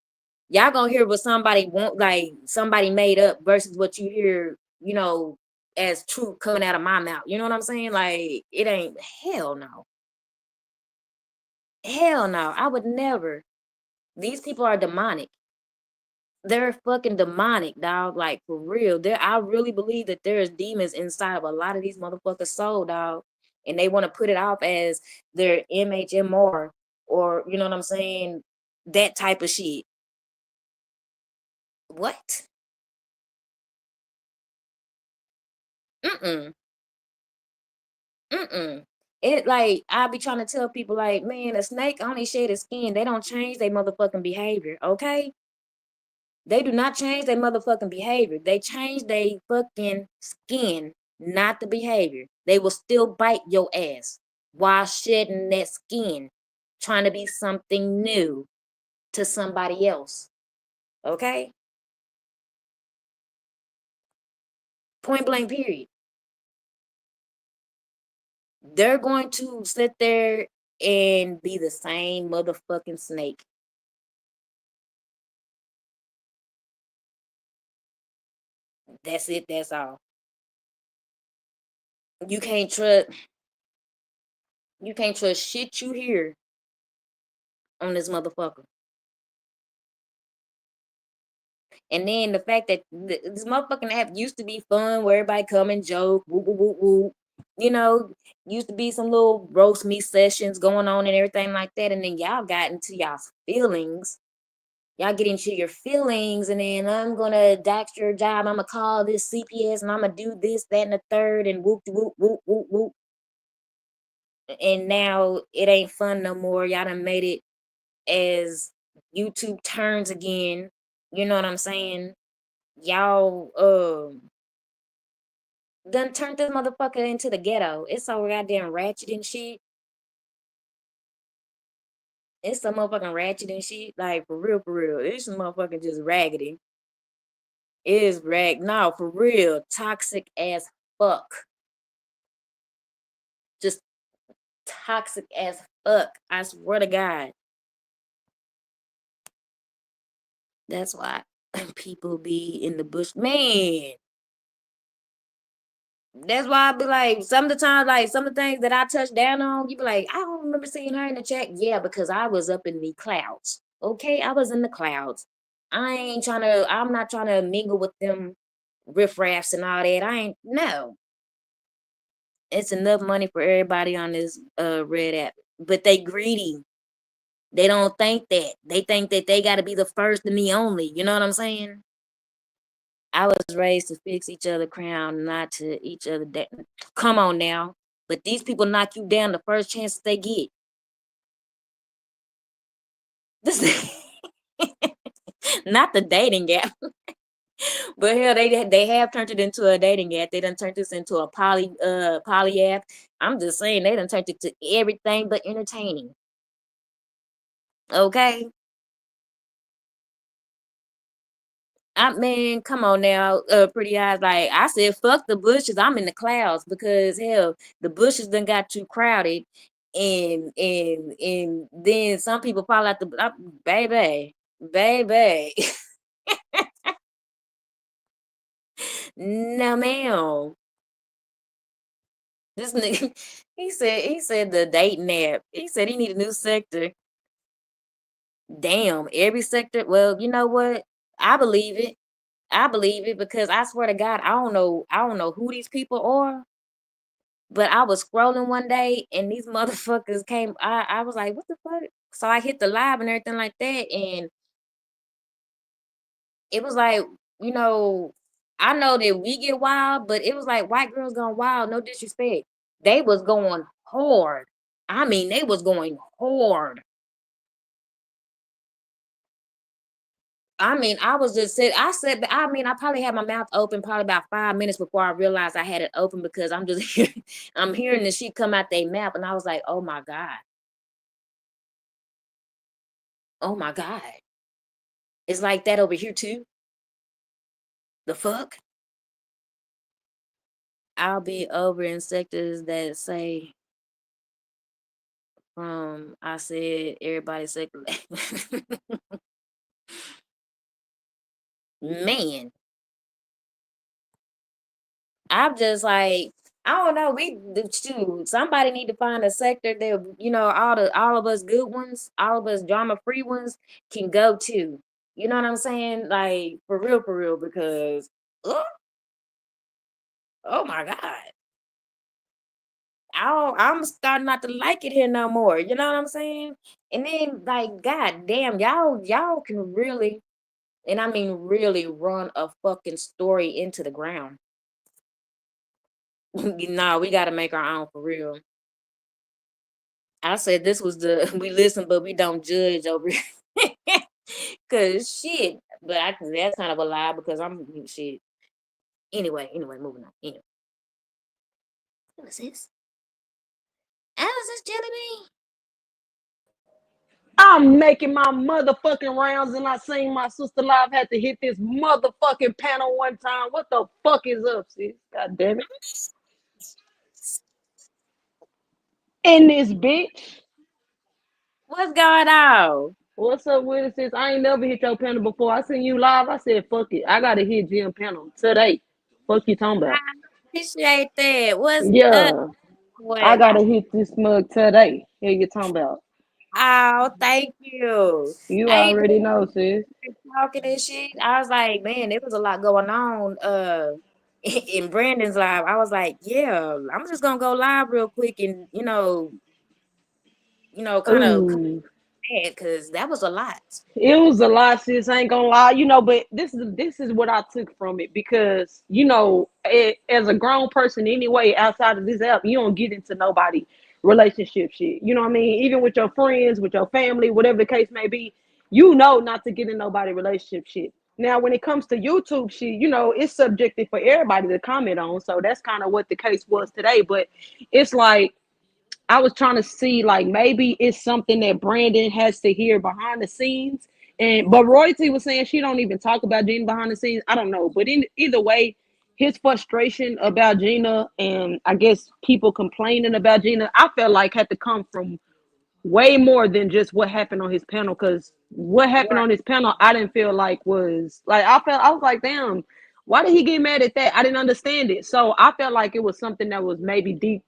what somebody want, like somebody made up versus what you hear, as truth coming out of my mouth. You know what I'm saying? Like it ain't hell no. Hell no. I would never. These people are demonic. They're fucking demonic, dog. Like for real. I really believe that there's demons inside of a lot of these motherfuckers' soul, dog. And they want to put it off as their MHMR or you know what I'm saying? That type of shit. What? Mm-mm. Mm-mm. It like I be trying to tell people like, man, a snake only shed its skin. They don't change their motherfucking behavior, okay? They do not change their motherfucking behavior. They change their fucking skin, not the behavior. They will still bite your ass while shedding that skin, trying to be something new to somebody else. Okay? Point blank, period. They're going to sit there and be the same motherfucking snake. That's it, that's all. You can't trust you can't trust shit you hear on this motherfucker. And then the fact that this motherfucking app used to be fun where everybody come and joke, whoop, whoop, whoop, whoop. You know, used to be some little roast me sessions going on and everything like that. And then y'all got into y'all's feelings. Y'all get into your feelings, and then I'm gonna dox your job. I'm gonna call this CPS, and I'm gonna do this, that, and the third, and whoop, whoop, whoop, whoop, whoop. And now it ain't fun no more. Y'all done made it as YouTube turns again. You know what I'm saying? Y'all done turned this motherfucker into the ghetto. It's so goddamn ratchet and shit. It's so motherfucking ratchet and shit. Like for real, for real. It's motherfucking just raggedy. It is rag no, for real. Toxic as fuck. Just toxic as fuck. I swear to God. That's why people be in the bush. Man, that's why I be like, some of the times, like some of the things that I touch down on, you be like, I don't remember seeing her in the chat. Yeah, because I was up in the clouds. Okay, I was in the clouds. I'm not trying to mingle with them riffraffs and all that. I ain't, no. It's enough money for everybody on this red app. But they greedy. They don't think that. They think that they gotta be the first and the only. You know what I'm saying? I was raised to fix each other crown, not to each other. Come on now. But these people knock you down the first chance they get. This not the dating app. But hell, they have turned it into a dating app. They done turned this into a poly app. I'm just saying they done turned it to everything but entertaining. Okay. Man, come on now, pretty eyes. Like I said, fuck the bushes. I'm in the clouds because hell, the bushes done got too crowded, and then some people fall out the baby, baby. No, ma'am. This nigga, he said the dating app. He said he need a new sector. Damn, every sector. Well, you know what? I believe it. I believe it because I swear to God, I don't know who these people are. But I was scrolling one day and these motherfuckers came. I was like, what the fuck? So I hit the live and everything like that. And it was like, you know, I know that we get wild, but it was like white girls going wild, no disrespect. They was going hard. I mean, they was going hard. I mean, I was just said I said I mean, I probably had my mouth open probably about 5 minutes before I realized I had it open because I'm just I'm hearing the shit come out their mouth and I was like, oh my God. Oh my God. It's like that over here too. The fuck? I'll be over in sectors that say I said everybody sector. Man, I'm just like, I don't know. Shoot, somebody need to find a sector that all of us good ones, all of us drama free ones can go to. You know what I'm saying? Like for real, because oh, oh my God. I'm starting not to like it here no more. You know what I'm saying? And then like, god damn, y'all can really, and I mean really run a fucking story into the ground. No, we gotta make our own for real. I said this was the we listen but we don't judge over here. Cause shit. But that's kind of a lie because I'm shit. Anyway, moving on. Anyway. What was this? Was this Jelly Bean? I'm making my motherfucking rounds and I seen my sister live had to hit this motherfucking panel one time. What the fuck is up, sis? God damn it. In this bitch. What's going on? What's up with it, sis? I ain't never hit your panel before. I seen you live. I said, fuck it. I gotta hit Jim panel today. Fuck you talking I about. appreciate that. What's up, Yeah. I boy? gotta hit this mug today. Here you talking about. Oh, thank you. You I ain't already know, sis. been talking and shit. I was like, man, there was a lot going on in Brandon's live. I was like, yeah, I'm just gonna go live real quick and kind of Ooh. because that was a lot. It was a lot, sis. I ain't gonna lie, but this is what I took from it because as a grown person anyway, outside of this app, you don't get into nobody relationship shit. You know what I mean? Even with your friends, with your family, whatever the case may be, not to get in nobody relationship shit. Now, when it comes to YouTube shit, it's subjective for everybody to comment on. So that's kind of what the case was today. But it's like I was trying to see like maybe it's something that Brandon has to hear behind the scenes. But Royalty was saying she don't even talk about Jean behind the scenes. I don't know. But either way, his frustration about Gina and I guess people complaining about Gina, I felt like had to come from way more than just what happened on his panel. Because what happened Right. on his panel, I didn't feel like was like I was like, damn, why did he get mad at that? I didn't understand it. So I felt like it was something that was maybe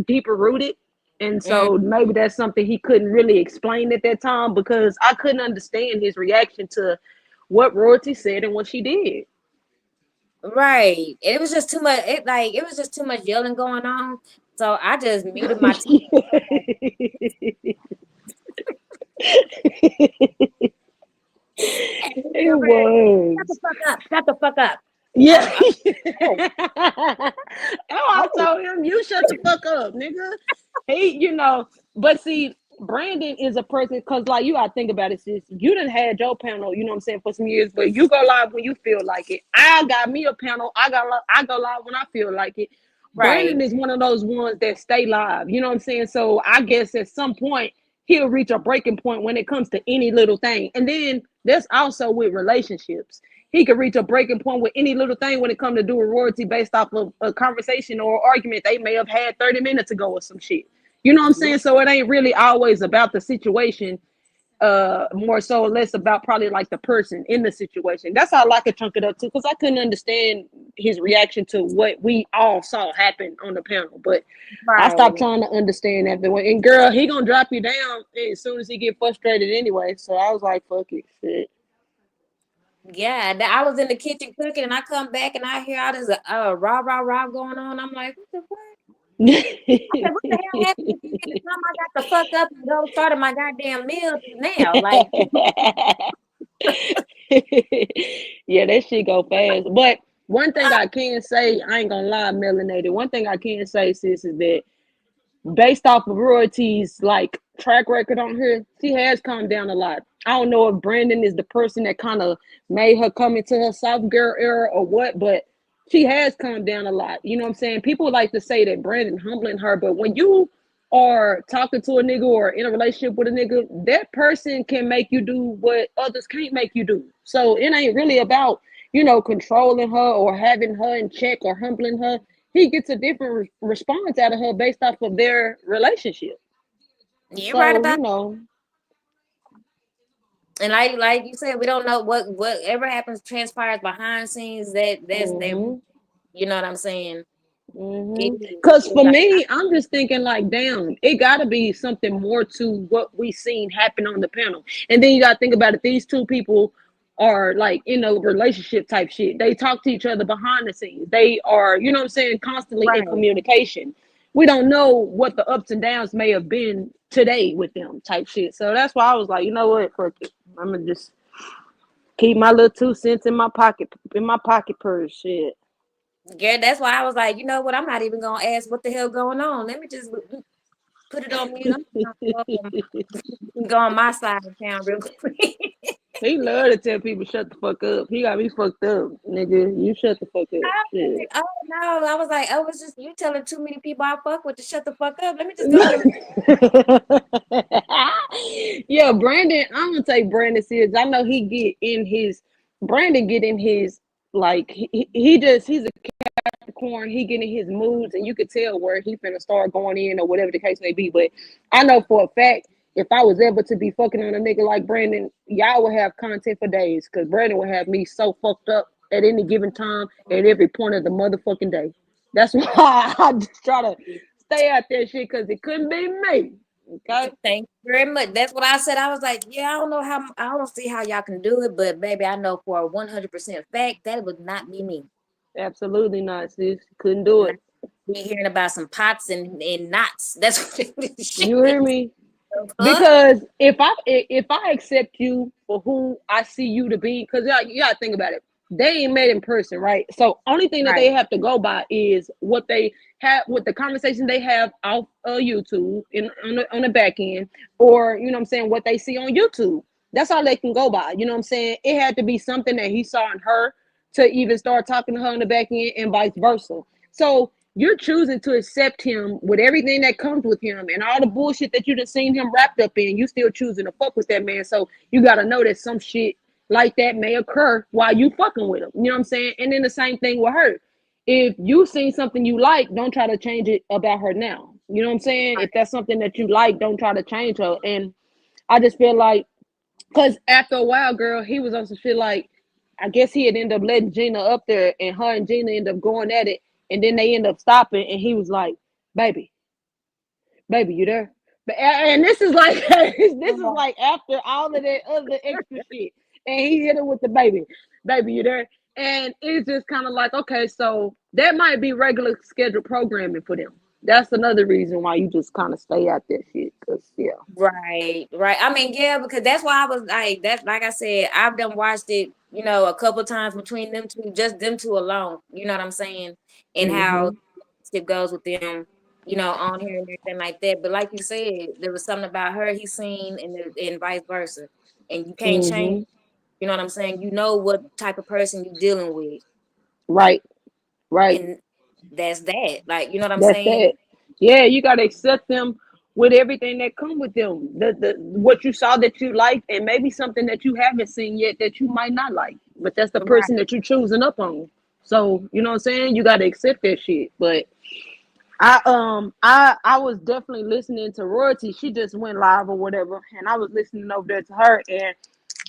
deeper rooted. And Mm, so maybe that's something he couldn't really explain at that time because I couldn't understand his reaction to what Royalty said and what she did. right. It was just too much. It was just too much yelling going on. So I just muted my TV. And he It over there, shut the was. fuck up. Shut the fuck up. Yeah. Oh, Oh, I oh, told him, you shut the fuck up, nigga. But see, Brandon is a person, because, like, you gotta think about it, sis. You done had your panel, you know what I'm saying, for some years, but you go live when you feel like it. I got me a panel. I go live when I feel like it. right. Brandon is one of those ones that stay live, you know what I'm saying? So I guess at some point, he'll reach a breaking point when it comes to any little thing. And then that's also with relationships. He could reach a breaking point with any little thing when it comes to doing Royalty based off of a conversation or argument they may have had 30 minutes ago or some shit. You know what I'm Yeah. saying? So it ain't really always about the situation, more so less about probably like the person in the situation. That's how I could chunk it up too, because I couldn't understand his reaction to what we all saw happen on the panel. But I stopped Right. trying to understand after one. And girl, he gonna drop you down as soon as he get frustrated anyway. So I was like, fuck it, shit. Yeah. I was in the kitchen cooking and I come back and I hear all this rah rah rah going on. I'm like, what the fuck? I said, what the hell happened to me? The time I got the fuck up and go started my goddamn meal to now. Like, Yeah, that shit go fast. But one thing I can say, I ain't gonna lie, melanated. One thing I can say, sis, is that based off of Royalty's like track record on her, she has calmed down a lot. I don't know if Brandon is the person that kind of made her come into her soft girl era or what, but she has calmed down a lot. You know what I'm saying? People like to say that Brandon humbling her, but when you are talking to a nigga or in a relationship with a nigga, that person can make you do what others can't make you do. So it ain't really about, controlling her or having her in check or humbling her. He gets a different response out of her based off of their relationship. you're right So, about. And like you said, we don't know whatever happens transpires behind scenes. That's that. hmm You know what I'm saying? It, Cause it's for like, me, I'm just thinking like, damn, it gotta be something more to what we seen happen on the panel. And then you gotta think about it. These two people are like in a relationship type shit. They talk to each other behind the scenes. They are, you know what I'm saying, constantly in right. communication. We don't know what the ups and downs may have been today with them type shit. So that's why I was like, you know what, fuck it. I'm gonna just keep my little 2 cents in my pocket purse. Shit. Yeah, that's why I was like, you know what? I'm not even gonna ask what the hell going on. Let me just put it on mute. I'm just gonna go on my side of town real quick. He love to tell people shut the fuck up. He got me fucked up, nigga. You shut the fuck up. I was Shit. like, oh no, I was like, oh, it's just you telling too many people I fuck with to shut the fuck up. Let me just go on. Yeah, Brandon. I'm gonna take Brandon serious. I know he get in his Brandon get in his like he's a Capricorn. He get in his moods, and you could tell where he finna start going in or whatever the case may be. But I know for a fact, if I was ever to be fucking on a nigga like Brandon, y'all would have content for days, because Brandon would have me so fucked up at any given time at every point of the motherfucking day. That's why I just try to stay out there shit, because it couldn't be me. Okay. Thank you very much. That's what I said. I was like, yeah, I don't see how y'all can do it, but baby, I know for a 100% fact that would not be me. Absolutely not, sis. Couldn't do And I it. be hearing about some pots and knots. That's what shit. You hear me? Huh? Because if I accept you for who I see you to be, because you gotta think about it, they ain't met in person, right? So only thing that Right. they have to go by is what they have with the conversation they have off YouTube on the back end, or you know what I'm saying, what they see on YouTube. That's all they can go by. You know what I'm saying? It had to be something that he saw in her to even start talking to her on the back end, and vice versa. So you're choosing to accept him with everything that comes with him and all the bullshit that you done seen him wrapped up in. You still choosing to fuck with that man. So you gotta know that some shit like that may occur while you fucking with him. You know what I'm saying? And then the same thing with her. if you seen something you like, don't try to change it about her now. You know what I'm saying? If that's something that you like, don't try to change her. And I just feel like, because after a while, girl, he was on some shit like, I guess he had ended up letting Gina up there, and her and Gina ended up going at it, and then they end up stopping, and he was like, "Baby, baby, you there?" But and this is like this is Uh-huh. like after all of that other extra shit, and he hit her with the baby, baby, you there? And it's just kind of like, okay, so that might be regular scheduled programming for them. That's another reason why you just kind of stay out that shit, cause yeah. Right, right. I mean, yeah, because that's why I was like that. Like I said, I've done watched it, a couple times between them two, just them two alone. You know what I'm saying? And how Mhm. it goes with them, on here and everything like that. But like you said, there was something about her he seen, and vice versa. And you can't change. Mhm. You know what I'm saying? You know what type of person you're dealing with, Right. Right. and that's that. Like, you know what I'm That's saying? that. Yeah, you gotta accept them with everything that come with them. The what you saw that you liked, and maybe something that you haven't seen yet that you might not like. But that's the Right. person that you're choosing up on. So you know what I'm saying? You gotta accept that shit. But I was definitely listening to Royalty. She just went live or whatever, and I was listening over there to her, and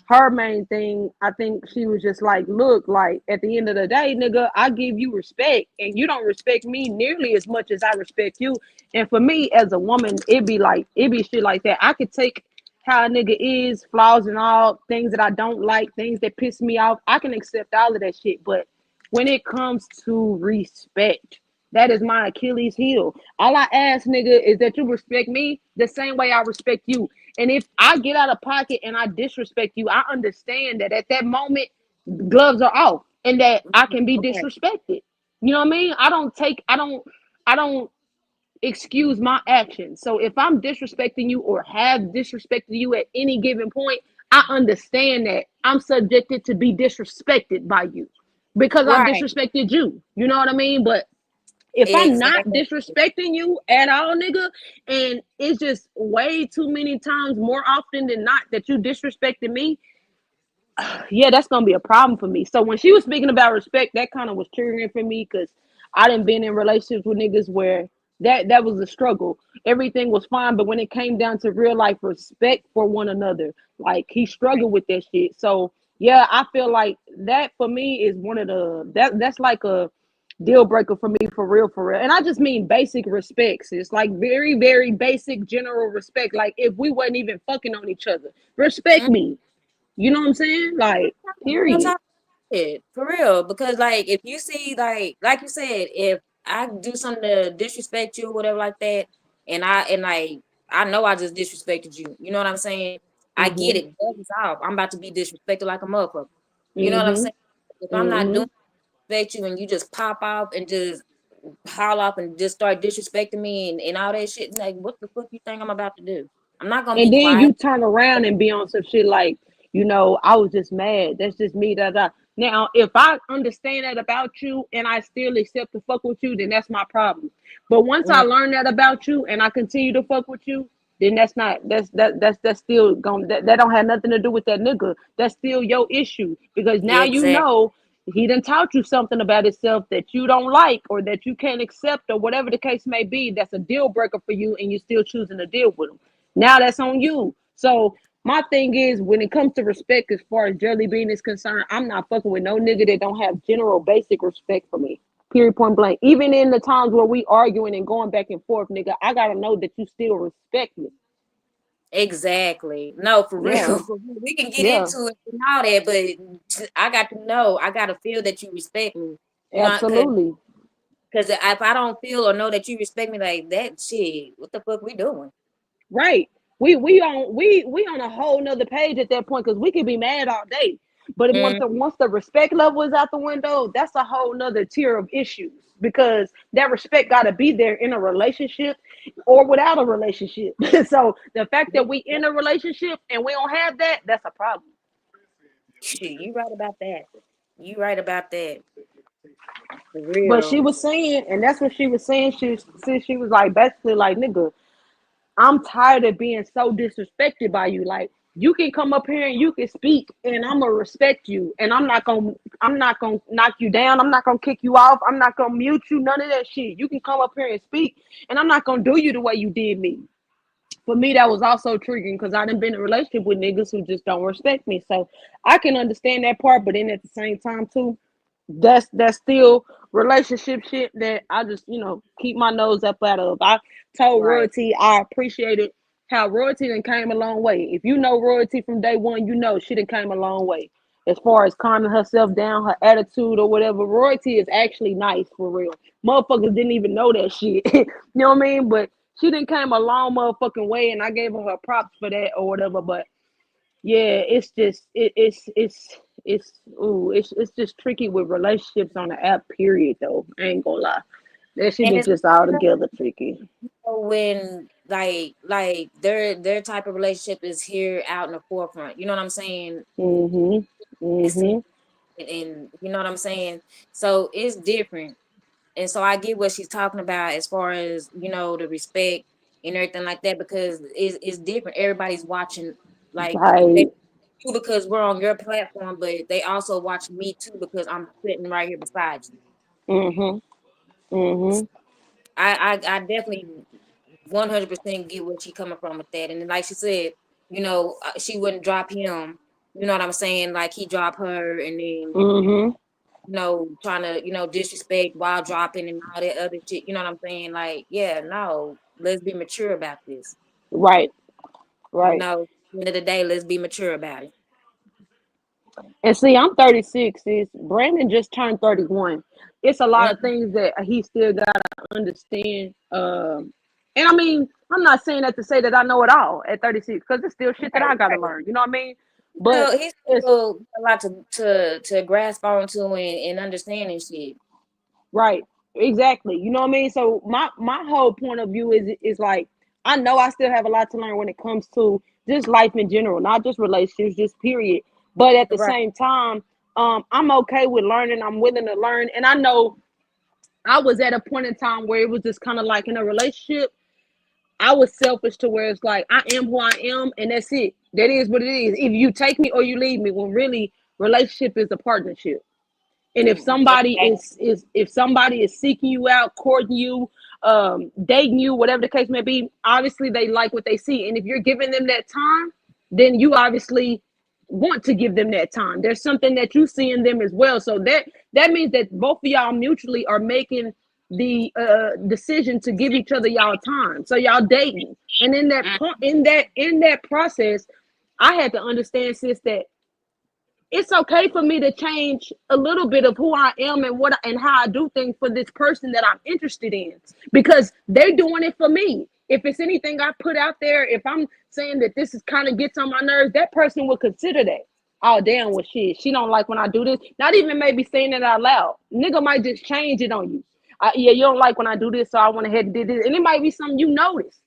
her main thing, I think she was just like, look, like at the end of the day, nigga, I give you respect and you don't respect me nearly as much as I respect you. And for me as a woman, it be shit like that. I could take how a nigga is, flaws and all, things that I don't like, things that piss me off. I can accept all of that shit. But when it comes to respect, that is my Achilles heel. All I ask, nigga, is that you respect me the same way I respect you. And if I get out of pocket and I disrespect you, I understand that at that moment, gloves are off and that I can be Okay. disrespected. You know what I mean? I don't excuse my actions. So if I'm disrespecting you or have disrespected you at any given point, I understand that I'm subjected to be disrespected by you because I've Right. disrespected you. You know what I mean? But if I'm not Exactly. disrespecting you at all, nigga, and it's just way too many times more often than not that you disrespected me, yeah, that's gonna be a problem for me. So when she was speaking about respect, that kind of was triggering for me because I didn't been in relationships with niggas where that was a struggle. Everything was fine, but when it came down to real life respect for one another, like he struggled with that shit. So yeah, I feel like that for me is one of the that's like a deal breaker for me for real, for real. And I just mean basic respects. It's like very, very basic general respect. Like if we wasn't even fucking on each other, respect Mhm. me. You know what I'm saying? Like, Real period. talk shit, for real. Because like if you see like you said, if I do something to disrespect you or whatever like that, and like I know I just disrespected you. You know what I'm saying? I get Mhm. it. Gloves off. I'm about to be disrespected like a motherfucker. You know what I'm saying? Mhm. If I'm not doing Mhm. respect you and you just pop off and just howl off and just start disrespecting me and all that shit, like what the fuck you think I'm about to do? I'm not gonna And be then quiet. you turn around and be on some shit like, I was just mad. That's just me. Da, da. Now, if I understand that about you and I still accept to fuck with you, then that's my problem. But once I Mm, learn that about you and I continue to fuck with you, then that's not that's still going that don't have nothing to do with that nigga. That's still your issue because now you exactly. know he done taught you something about himself that you don't like or that you can't accept or whatever the case may be. That's a deal breaker for you, and you're still choosing to deal with him. Now that's on you. So my thing is, when it comes to respect, as far as Jelly Bean is concerned, I'm not fucking with no nigga that don't have general basic respect for me. Period, point blank. Even in the times where we arguing and going back and forth, nigga, I gotta know that you still respect me. Exactly. No, for Yeah, real. We can get yeah, into it and all that, but I got to know, I got to feel that you respect me. You know, absolutely. because if I don't feel or know that you respect me like that, shit, what the fuck we doing? Right. We on a whole nother page at that point because we could be mad all day. But Mm, once the respect level is out the window, that's a whole nother tier of issues because that respect gotta be there in a relationship or without a relationship. So the fact that we in a relationship and we don't have that, that's a problem. shit, you right about that. You right about that. For But she real. was saying, and that's what she was saying. She was like basically like, nigga, I'm tired of being so disrespected by you. Like You can come up here and you can speak, and I'm gonna respect you, and I'm not gonna knock you down. I'm not gonna kick you off. I'm not gonna mute you. None of that shit. You can come up here and speak, and I'm not gonna do you the way you did me. For me, that was also triggering because I done been in a relationship with niggas who just don't respect me. So I can understand that part, but then at the same time too, that's still relationship shit that I just keep my nose up out of. I told Right. Royalty I appreciated how Royalty done came a long way. If you know Royalty from day one, you know she done came a long way. As far as calming herself down, her attitude or whatever, Royalty is actually nice for real. Motherfuckers didn't even know that shit. You know what I mean? But she done came a long motherfucking way, and I gave her props for that or whatever. But yeah, it's just it's just tricky with relationships on the app. Period. Though I ain't gonna lie, that shit And is it's just altogether tricky. when like their type of relationship is here out in the forefront. You know what I'm saying? Mhm. It's, Mhm. and you know what I'm saying? So it's different. And so I get what she's talking about as far as, the respect and everything like that, because it's different. Everybody's watching, like they Right. you because we're on your platform, but they also watch me too because I'm sitting right here beside you. Mhm. Mhm. I definitely 100% get where she coming from with that. And like she said, she wouldn't drop him. You know what I'm saying? Like he dropped her, and then Mhm. trying to disrespect while dropping and all that other shit. You know what I'm saying? Like, yeah, no, let's be mature about this. Right. Right. At the end of the day, let's be mature about it. And see, I'm 36. Is Brandon just turned 31. It's a lot of Mm, things that he still gotta understand. And I mean, I'm not saying that to say that I know it all at 36, because it's still shit that right, I gotta right. learn. You know what I mean? But He's it's still a lot to grasp onto and understanding shit. right, exactly. You know what I mean? So my whole point of view is like, I know I still have a lot to learn when it comes to just life in general, not just relationships, just period. But at the Right. same time, I'm okay with learning. I'm willing to learn, and I know I was at a point in time where it was just kind of like in a relationship, I was selfish to where it's like I am who I am, and that's it. That is what it is. If you take me or you leave me, when really relationship is a partnership. And if somebody Exactly. is if somebody is seeking you out, courting you, dating you, whatever the case may be, obviously they like what they see. And if you're giving them that time, then you obviously want to give them that time. There's something that you see in them as well. So that means that both of y'all mutually are making the decision to give each other y'all time. So y'all dating. And in that Mm, point, in that process, I had to understand, sis, that it's okay for me to change a little bit of who I am and and how I do things for this person that I'm interested in, because they're doing it for me. If it's anything I put out there, if I'm saying that this is kind of gets on my nerves, that person will consider that. Oh damn, well shit, she don't like when I do this. Not even maybe saying it out loud. Nigga might just change it on you. Yeah, you don't like when I do this, so I went ahead and did this, and it might be something you notice.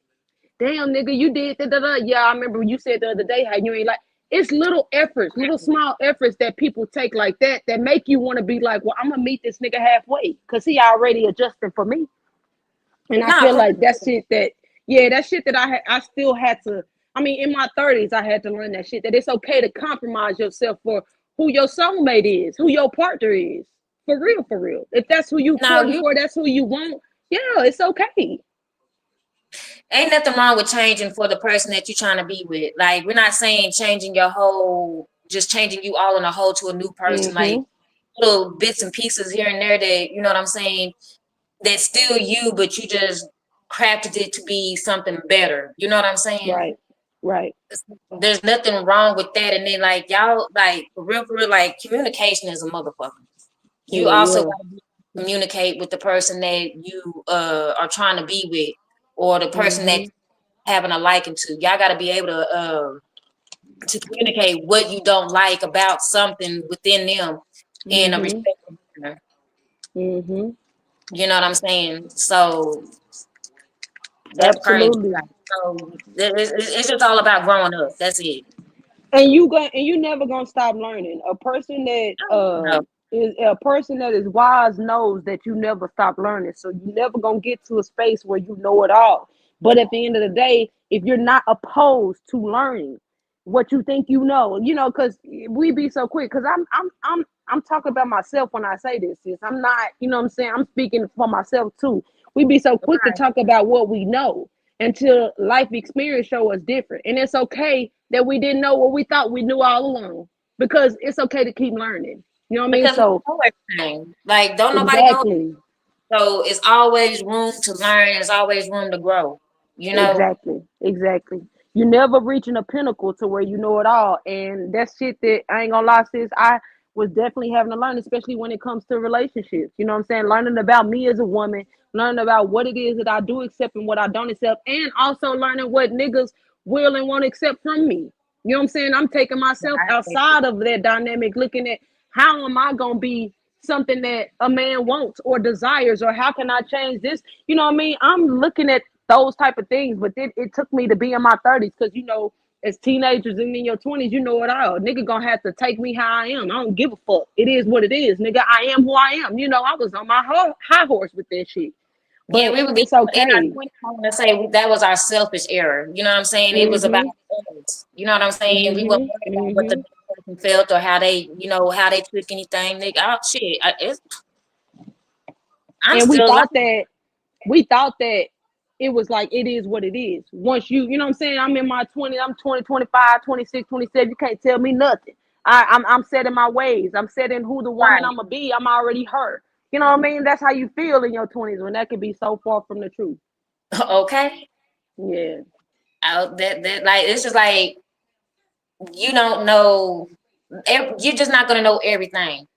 Damn, nigga, you did da da da. Yeah, I remember you said the other day how you ain't like. It's little efforts, little small efforts that people take like that make you want to be like, well, I'm gonna meet this nigga halfway because he already adjusting for me. And I nah, feel for like that real. shit that yeah, that shit that I still had to. I mean, in my 30s, I had to learn that shit, that it's okay to compromise yourself for who your soulmate is, who your partner is. For real, for real. If that's who you Now courting you for, that's who you want. Yeah, it's okay. ain't nothing wrong with changing for the person that you're trying to be with. Like, we're not saying changing your whole, just changing you all in a whole to a new person. Like Mm-hmm. little bits and pieces here and there that, you know what I'm saying, that's still you, but you just crafted it to be something better. You know what I'm saying? Right. Right. There's nothing wrong with that. And then like y'all, like for real, like communication is a motherfucker. You Yeah, also yeah. got to communicate with the person that you are trying to be with, or the person that Mm-hmm. you're having a liking to. Y'all got to be able to communicate what you don't like about something within them in a Mm-hmm. respectful manner. Mm-hmm. You know what I'm saying? So that's crazy. Absolutely. Like, so it's just all about growing up. That's it. And you never gonna stop learning. A person that No, is a person that is wise knows that you never stop learning. So you never gonna get to a space where you know it all. But at the end of the day, if you're not opposed to learning, what you think you know, because we be so quick. Because I'm talking about myself when I say this. Sis. I'm not, what I'm saying. I'm speaking for myself too. We be so quick to Right. talk about what we know until life experience show us different, and it's okay that we didn't know what we thought we knew all along. Because it's okay to keep learning. You know what I mean? Because we So don't know everything. Like, don't nobody know. exactly. So it's always room to learn. It's always room to grow. You know. Exactly, exactly. You never reaching a pinnacle to where you know it all, and that's shit that I ain't gonna lie, sis. I was definitely having to learn, especially when it comes to relationships. You know what I'm saying? Learning about me as a woman, learning about what it is that I do accept and what I don't accept, and also learning what niggas will and won't accept from me. You know what I'm saying? I'm taking myself outside of that dynamic, looking at how am I gonna be something that a man wants or desires, or how can I change this? You know what I mean? I'm looking at those type of things, but it took me to be in my 30s because as teenagers and in your 20s, you know it all. Nigga gonna have to take me how I am. I don't give a fuck. It is what it is, nigga. I am who I am. I was on my high horse with that shit, Yeah, but we would be it's in our okay. 20s. I want to say that was our selfish error. You know what I'm saying? It was about Mhm. us. You know what I'm saying? We weren't Mhm. worried about what the Mhm. other person felt or how they, how they took anything. Nigga, oh shit, I'm And we still thought learning. that we thought that it was like it is what it is. Once you know what I'm saying? I'm in my 20s, I'm 20, 25, 26, 27. You can't tell me nothing. I'm set in my ways. I'm set in who the woman Right. I'm gonna be. I'm already her. You know what I mean? That's how you feel in your 20s when that could be so far from the truth. Okay. Yeah, That like it's just like you don't know. You're just not gonna know everything.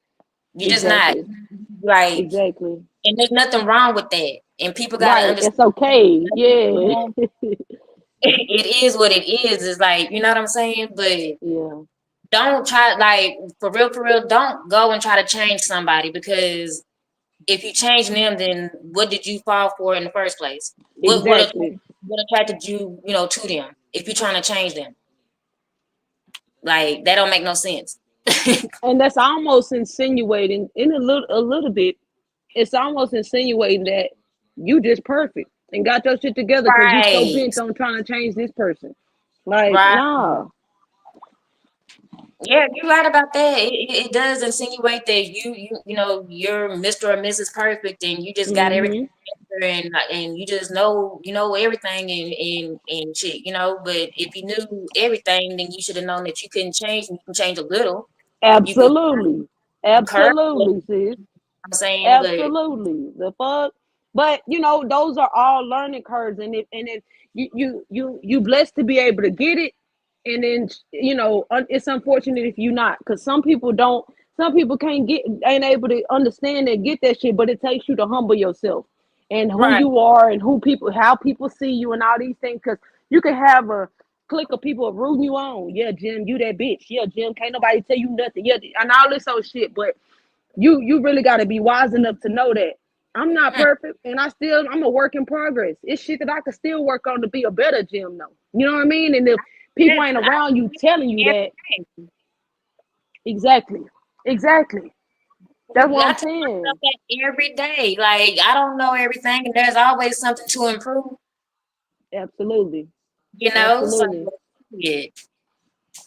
You're just not. exactly. Like, Exactly. and there's nothing wrong with that. And people gotta Right. understand It's okay. Yeah. it is what it is. It's like, you know what I'm saying? But Yeah. don't try, like, for real, don't go and try to change somebody, because if you change them, then what did you fall for in the first place? Exactly. What attracted you, to them if you're trying to change them? Like, that don't make no sense. And that's almost insinuating in a little bit. It's almost insinuating that you just perfect and got your shit together because you so Right. bent on trying to change this person. Like, Right. nah. Yeah, you're right about that. It does insinuate that you're Mr. or Mrs. Perfect, and you just got everything Mm-hmm. together, and you just know everything, and shit. But if you knew everything, then you should have known that you couldn't change, and you can change a little. You can Absolutely. curve it, Absolutely, sis. I'm saying, but Absolutely. The fuck. But those are all learning curves, and if you blessed to be able to get it, and then it's unfortunate if you not, because some people don't. Some people ain't able to understand and get that shit, but it takes you to humble yourself and who right, you are and how people see you and all these things. Because you can have a clique of people rooting you on. Yeah, Jim, you that bitch. Yeah, Jim, can't nobody tell you nothing. Yeah, and all this old shit, but you really got to be wise enough to know that I'm not mm, perfect, and I'm a work in progress. It's shit that I could still work on to be a better Jim though. You know what I mean? And if people ain't I around you telling you that, everything. exactly, exactly. That's what I I'm tell myself saying. that every day. Like, I don't know everything, and there's always something to improve. Absolutely, So absolutely. yeah.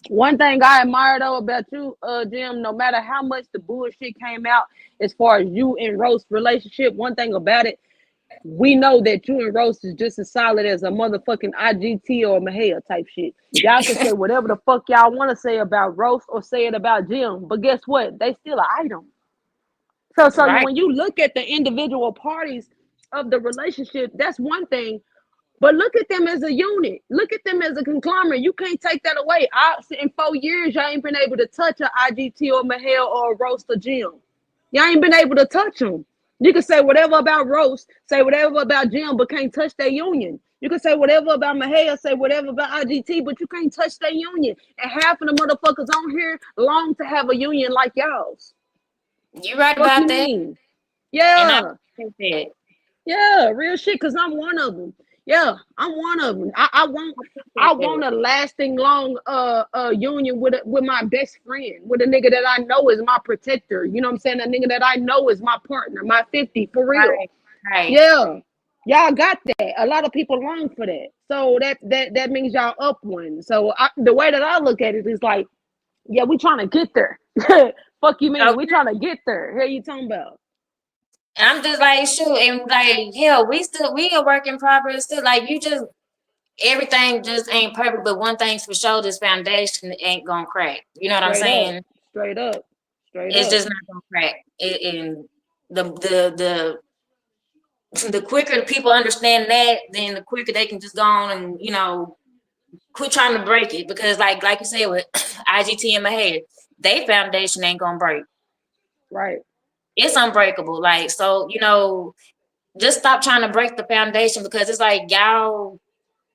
One thing I admire though about you, Jim, no matter how much the bullshit came out as far as you and Roast relationship, one thing about it, we know that you and Roast is just as solid as a motherfucking IGT or Mahia type shit. Y'all can say whatever the fuck y'all want to say about Roast or say it about Jim, but guess what? They still an item. So Right. when you look at the individual parties of the relationship, that's one thing. But look at them as a unit. Look at them as a conglomerate. You can't take that away. In 4 years, y'all ain't been able to touch a IGT or Mahel or a Roast or Jim. Y'all ain't been able to touch them. You can say whatever about Roast, say whatever about Jim, but can't touch their union. You can say whatever about Mahel, say whatever about IGT, but you can't touch their union. And half of the motherfuckers on here long to have a union like y'all's. You right Fuck about you that, mean? and I Yeah. appreciate Yeah, real shit. Cause I'm one of them. Yeah, I'm one of them. I want that. a lasting, long, union with my best friend, with a nigga that I know is my protector. You know what I'm saying? A nigga that I know is my partner, my 50 for real. Right, right. Yeah. Y'all got that. A lot of people long for that. So that means y'all up one. So the way that I look at it is like, yeah, we trying to get there. Fuck you, man. We Okay. trying to get there. Here you talking about? And I'm just like, shoot, and like, hell, we a work in progress still. Like, you just, everything just ain't perfect, but one thing's for sure, this foundation ain't gonna crack. You know what I'm Straight up, saying? straight up, straight It's up. just not gonna crack. And the quicker people understand that, then the quicker they can just go on and, quit trying to break it. Because like you said with IGT and Mahair, they foundation ain't gonna break. Right. It's unbreakable. Like, so, just stop trying to break the foundation, because it's like y'all,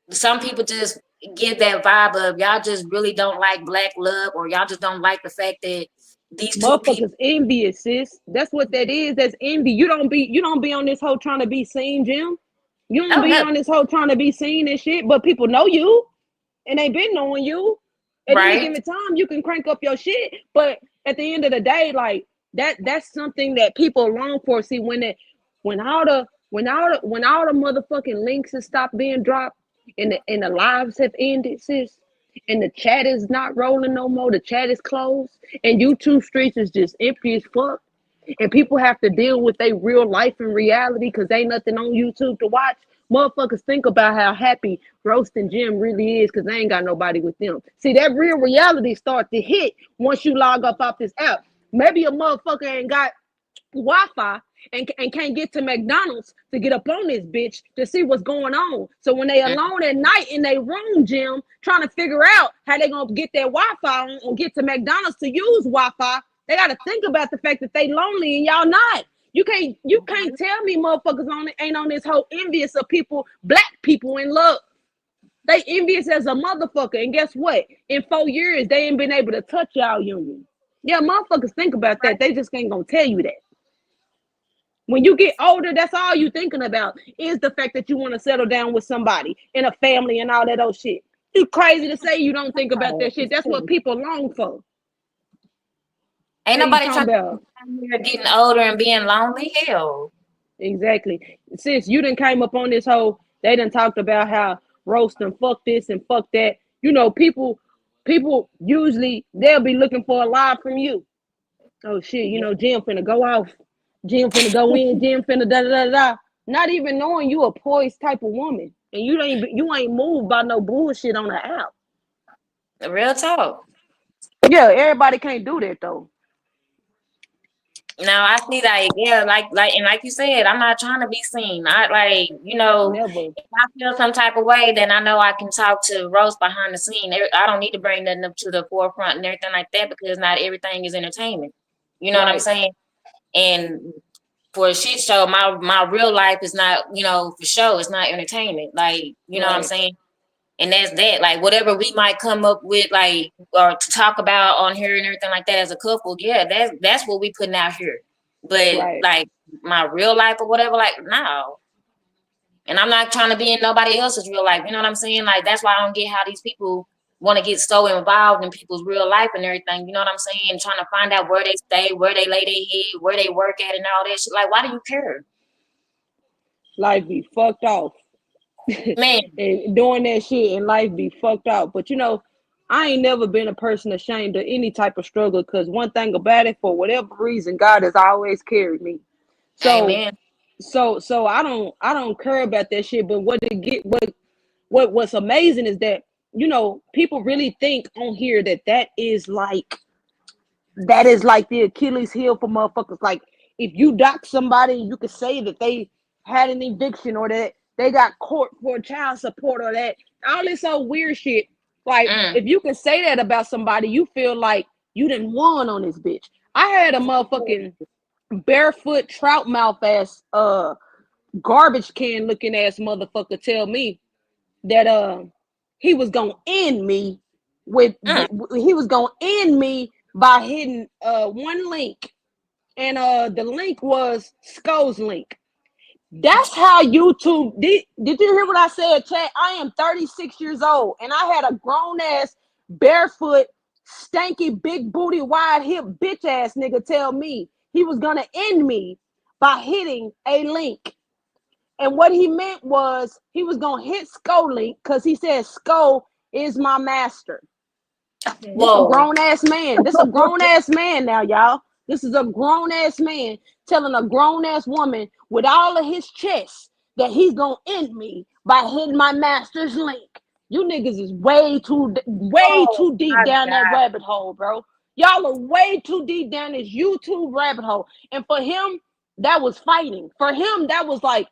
some people just give that vibe of y'all just really don't like black love, or y'all just don't like the fact that these two people. Motherfuckers envious, sis. That's what that is. That's envy. You don't be on this hoe trying to be seen, Jim. You don't Oh be no. on this hoe trying to be seen and shit, but people know you and they been knowing you. At any Right. given time, you can crank up your shit. But at the end of the day, like that's something that people long for. See, when all the motherfucking links have stopped being dropped and the lives have ended, sis, and the chat is not rolling no more, the chat is closed, and YouTube streets is just empty as fuck. And people have to deal with their real life and reality because ain't nothing on YouTube to watch. Motherfuckers think about how happy Roasting Jim really is because they ain't got nobody with them. See, that real reality start to hit once you log off this app. Maybe a motherfucker ain't got Wi-Fi and can't get to McDonald's to get up on this bitch to see what's going on. So when they alone at night in their room, Jim, trying to figure out how they gonna get their Wi-Fi on or get to McDonald's to use Wi-Fi, they gotta think about the fact that they lonely and y'all not. You can't tell me motherfuckers ain't on this whole envious of people, black people in love. They envious as a motherfucker. And guess what? In 4 years, they ain't been able to touch y'all union. Yeah, motherfuckers think about that. They just ain't gonna tell you that. When you get older, that's all you thinking about is the fact that you want to settle down with somebody in a family and all that old shit. You crazy to say you don't think about that shit. That's what people long for. Ain't Hey, you nobody talking trying about to getting older and being lonely. Hell. exactly. Since you done came up on this whole, they done talked about how roast and fuck this and fuck that. People usually they'll be looking for a lie from you. Oh shit, Yeah. Jim finna go off. Jim finna go in. Jim finna da da da da. Not even knowing you a poised type of woman, and you ain't moved by no bullshit on the app. Real talk. Yeah, everybody can't do that though. Now I see, like, yeah, and like you said, I'm not trying to be seen. I like, Never. if I feel some type of way, then I know I can talk to Rose behind the scene. I don't need to bring nothing up to the forefront and everything like that, because not everything is entertainment. You know what I'm Right. saying? And for a shit show, my real life is not, for show. It's not entertainment. Like, you know what I'm Right. saying? And that's that. Like, whatever we might come up with, like, or to talk about on here and everything like that as a couple, yeah, that's what we putting out here. But Right. like my real life or whatever, like, no. And I'm not trying to be in nobody else's real life. You know what I'm saying? Like, that's why I don't get how these people want to get so involved in people's real life and everything. You know what I'm saying? Trying to find out where they stay, where they lay their head, where they work at, and all that shit. Like, why do you care, Life be fucked off. man? And doing that shit and life be fucked off. But I ain't never been a person ashamed of any type of struggle because one thing about it, for whatever reason, God has always carried me. So Amen. so I don't care about that shit. But what's amazing is that people really think on here that is like the Achilles heel for motherfuckers. Like if you dock somebody, you could say that they had an eviction or that they got court for child support or that all this old weird shit. Like Mm. if you can say that about somebody, you feel like you didn't won on this bitch. I had a motherfucking barefoot trout mouth ass garbage can looking ass motherfucker tell me that he was gonna end me with Mm. he was gonna end me by hitting one link, and the link was Sco's link. That's how YouTube did you hear what I said, chat? I am 36 years old and I had a grown ass barefoot stanky big booty wide hip bitch ass nigga tell me he was gonna end me by hitting a link. And what he meant was he was gonna hit Skolink because he said Sko is my master. This a Whoa. grown ass man. This a grown ass man now, y'all. This is a grown ass man telling a grown ass woman with all of his chest that he's gonna end me by hitting my master's link. You niggas is way Oh too deep my down that God. rabbit hole, bro. Y'all are way too deep down this YouTube rabbit hole. And for him, that was fighting. For him, that was like,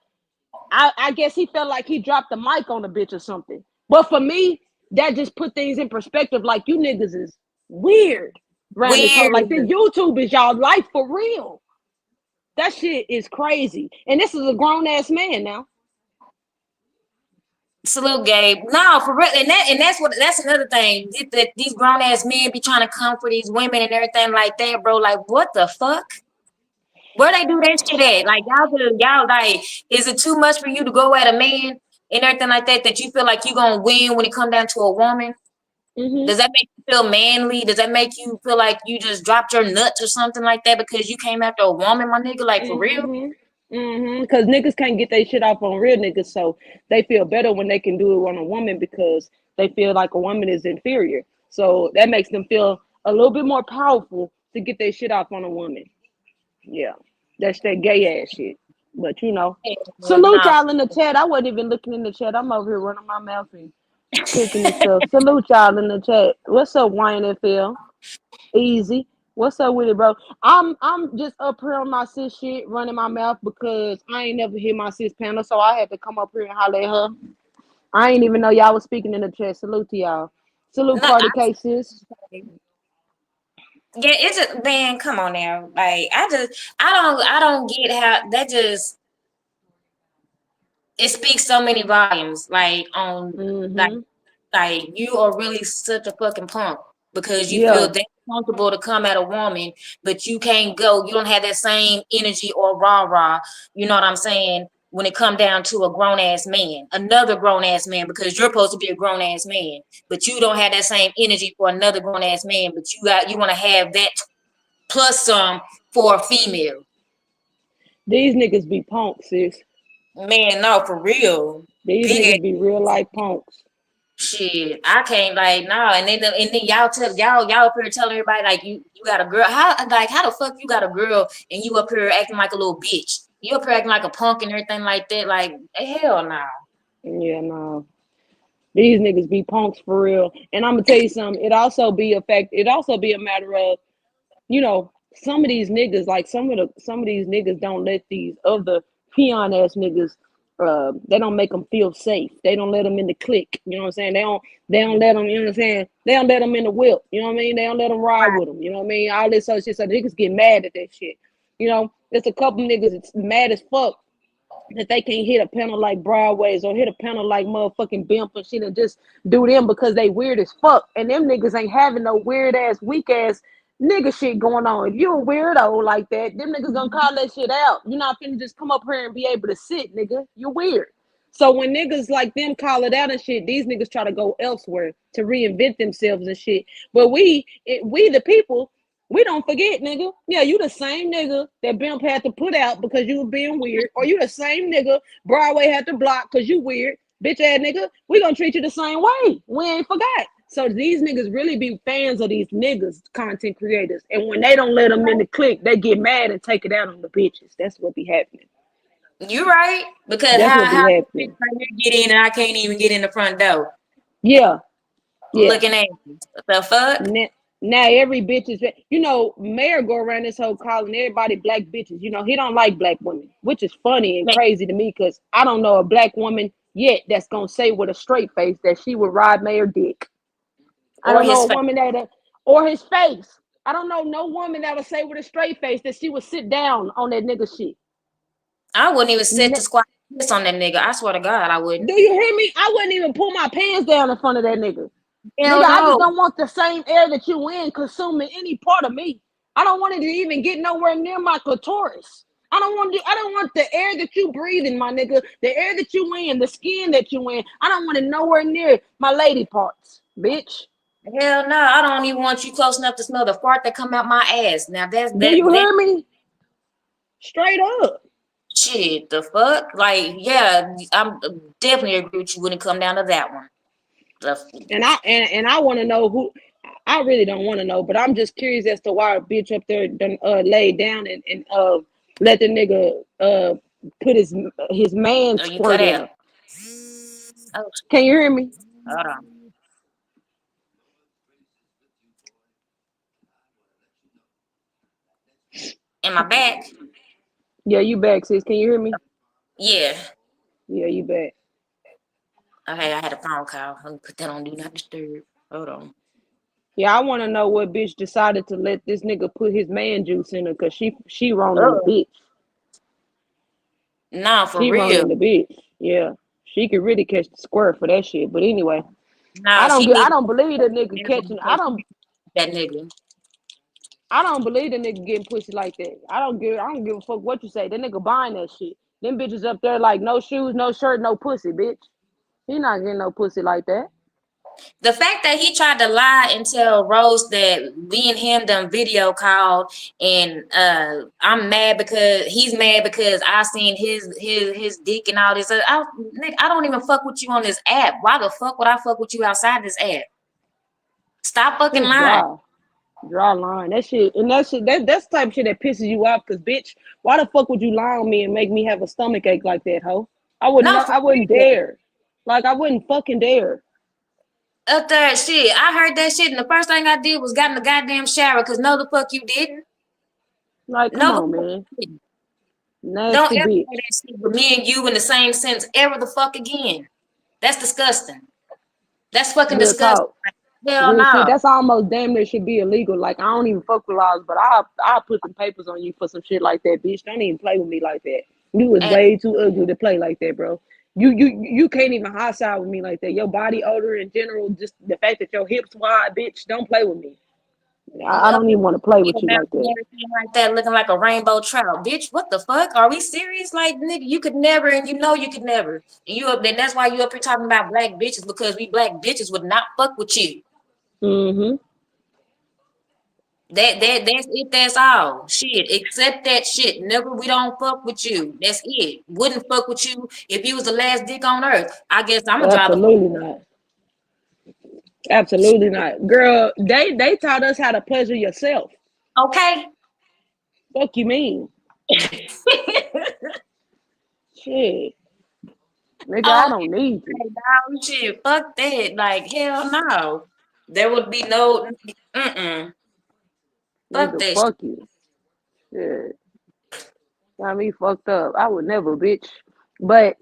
I guess he felt like he dropped the mic on a bitch or something. But for me, that just put things in perspective. Like, you niggas is weird around this whole. Like, this Weird. YouTube is y'all life for real. That shit is crazy. And this is a grown ass man now. Salute, Gabe. No, for real, that's another thing. That these grown ass men be trying to come for these women and everything like that, bro. Like, what the fuck? Where they do that shit at? Like, y'all like, is it too much for you to go at a man and everything like that? That you feel like you gonna win when it come down to a woman? Mm-hmm. Does that make you feel manly? Does that make you feel like you just dropped your nuts or something like that because you came after a woman, my nigga? Like, for real? Mm-hmm. Mm-hmm. Because niggas can't get their shit off on real niggas, so they feel better when they can do it on a woman because they feel like a woman is inferior. So that makes them feel a little bit more powerful to get their shit off on a woman. Yeah, that's that gay ass shit. But you know, salute Nah, y'all in the chat. I wasn't even looking in the chat. I'm over here running my mouth and cooking and stuff. Salute y'all in the chat. What's up, YNFL? Easy. What's up with it, bro? I'm just up here on my sis shit, running my mouth because I ain't never hear my sis panel, so I had to come up here and holler at her. I ain't even know y'all was speaking in the chat. Salute to y'all. Salute nah, Cardi K, sis. yeah, it's just, man, come on now. Like, I don't get how that just, it speaks so many volumes. Like, on, like, Mm-hmm. like you are really such a fucking punk because you feel Yeah. that comfortable to come at a woman, but you can't go. You don't have that same energy or rah rah. You know what I'm saying? When it come down to a grown ass man, another grown ass man, because you're supposed to be a grown ass man, but you don't have that same energy for another grown ass man, but you want to have that plus some for a female. These niggas be punks, sis. Man, no, for real. These Big niggas be real life punks. shit, I can't like no, and then y'all up here telling everybody like you got a girl. How the fuck you got a girl and you up here acting like a little bitch? You up here acting like a punk and everything like that? Like hell no. Yeah, no. These niggas be punks for real. And I'm gonna tell you something. It also be a matter of, you know, some of these niggas, like some of these niggas don't let these other peon ass niggas, they don't make them feel safe. They don't let them in the clique. You know what I'm saying? They don't let them. You know what I'm saying? They don't let them in the whip. You know what I mean? They don't let them ride with them. You know what I mean? All this other shit. So niggas get mad at that shit. You know, there's a couple niggas that's mad as fuck that they can't hit a panel like Broadways or hit a panel like motherfucking Bimp and shit and just do them because they weird as fuck. And them niggas ain't having no weird ass, weak ass nigga shit going on. If you a weirdo like that, them niggas gonna call that shit out. You're not finna just come up here and be able to sit, nigga. You're weird. So when niggas like them call it out and shit, these niggas try to go elsewhere to reinvent themselves and shit. But we the people, we don't forget, nigga. Yeah, you the same nigga that Bimp had to put out because you were being weird, or you the same nigga Broadway had to block because you weird, bitch ass nigga. We gonna treat you the same way. We ain't forgot. So these niggas really be fans of these niggas, content creators, and when they don't let them in the clique, they get mad and take it out on the bitches. That's what be happening. You right because That's what how be bitch happening. right here get in and I can't even get in the front door Yeah, yeah. looking at you. The fuck? Now every bitch is, you know, Mayor go around this whole calling everybody black bitches. You know, he don't like black women, which is funny and Man, crazy to me because I don't know a black woman yet that's gonna say with a straight face that she would ride Mayor dick. I or don't know his a face. woman or his face. I don't know no woman that would say with a straight face that she would sit down on that nigga shit. I wouldn't even sit to Ne- squat piss on that nigga. I swear to God, I wouldn't. Do you hear me? I wouldn't even pull my pants down in front of that nigga. Nigga, Hell I just no. don't want the same air that you in consuming any part of me. I don't want it to even get nowhere near my clitoris. I don't want the air that you breathing, my nigga. The air that you in, the skin that you in. I don't want it nowhere near my lady parts, bitch. Hell no. I don't even want you close enough to smell the fart that come out my ass. Now that's Do that you that hear me? Straight up. shit, the fuck? Like, yeah, I'm definitely agree with you when it come down to that one. And I want to know who. I really don't want to know, but I'm just curious as to why a bitch up there done laid down and let the nigga put his man Oh, you squirt cut in out. her. Oh, Can you hear me? hold on. Am I back? Yeah, you back, sis. Can you hear me? Yeah. Yeah, you back. Okay, I had a phone call. Let me put that on Do Not Disturb. Hold on. Yeah, I want to know what bitch decided to let this nigga put his man juice in her because she rolling the Oh, bitch. nah, for She running the real. bitch. Yeah, she could really catch the squirt for that shit. But anyway, Nah, she I need don't believe the nigga catching. because that nigga. I don't believe the nigga getting pussy like that. I don't give a fuck what you say. That nigga buying that shit. Them bitches up there like no shoes, no shirt, no pussy, bitch. He not getting no pussy like that. The fact that he tried to lie and tell Rose that we and him done video called, and I'm mad because he's mad because I seen his dick and all this. Nigga, I don't even fuck with you on this app. Why the fuck would I fuck with you outside this app? Stop fucking Just lying. draw a line. That shit and that shit that's the type of shit that pisses you off. Cause bitch, why the fuck would you lie on me and make me have a stomach ache like that, ho? No, for I wouldn't real. dare. Like I wouldn't fucking dare. Up there, shit. I heard that shit, and the first thing I did was got in the goddamn shower. Cause no, the fuck you didn't. Like, come No, the on, fuck man. you didn't. Don't Nasty ever bitch. say that shit with me and you in the same sense ever the fuck again. That's disgusting. That's fucking Real disgusting. talk. Hell Real shit. no. That's almost damn near should be illegal. Like I don't even fuck with laws, but I'll put some papers on you for some shit like that, bitch. Don't even play with me like that. You was And way too ugly to play like that, bro. You can't even high side with me like that. Your body odor in general, just the fact that your hips wide, bitch, don't play with me. I up don't even want to play here with you and like that. everything like that, looking like a rainbow trout. Bitch, what the fuck? Are we serious? Like, nigga, you could never, and you know you could never. And you up there, that's why you up here talking about black bitches, because we black bitches would not fuck with you. Mm-hmm. That's it, that's all. Shit. Accept that shit. Never we don't fuck with you. That's it. Wouldn't fuck with you if you was the last dick on earth. I guess I'm gonna drive the fuck. Absolutely not. Absolutely not. Girl, they taught us how to pleasure yourself. Okay. Fuck you mean? Shit. Nigga, I Oh, don't need you. no, shit, fuck that. Like, hell no. There would be no, fuck Nigga, that shit. fuck you. Shit. Got me fucked up. I would never, bitch. But,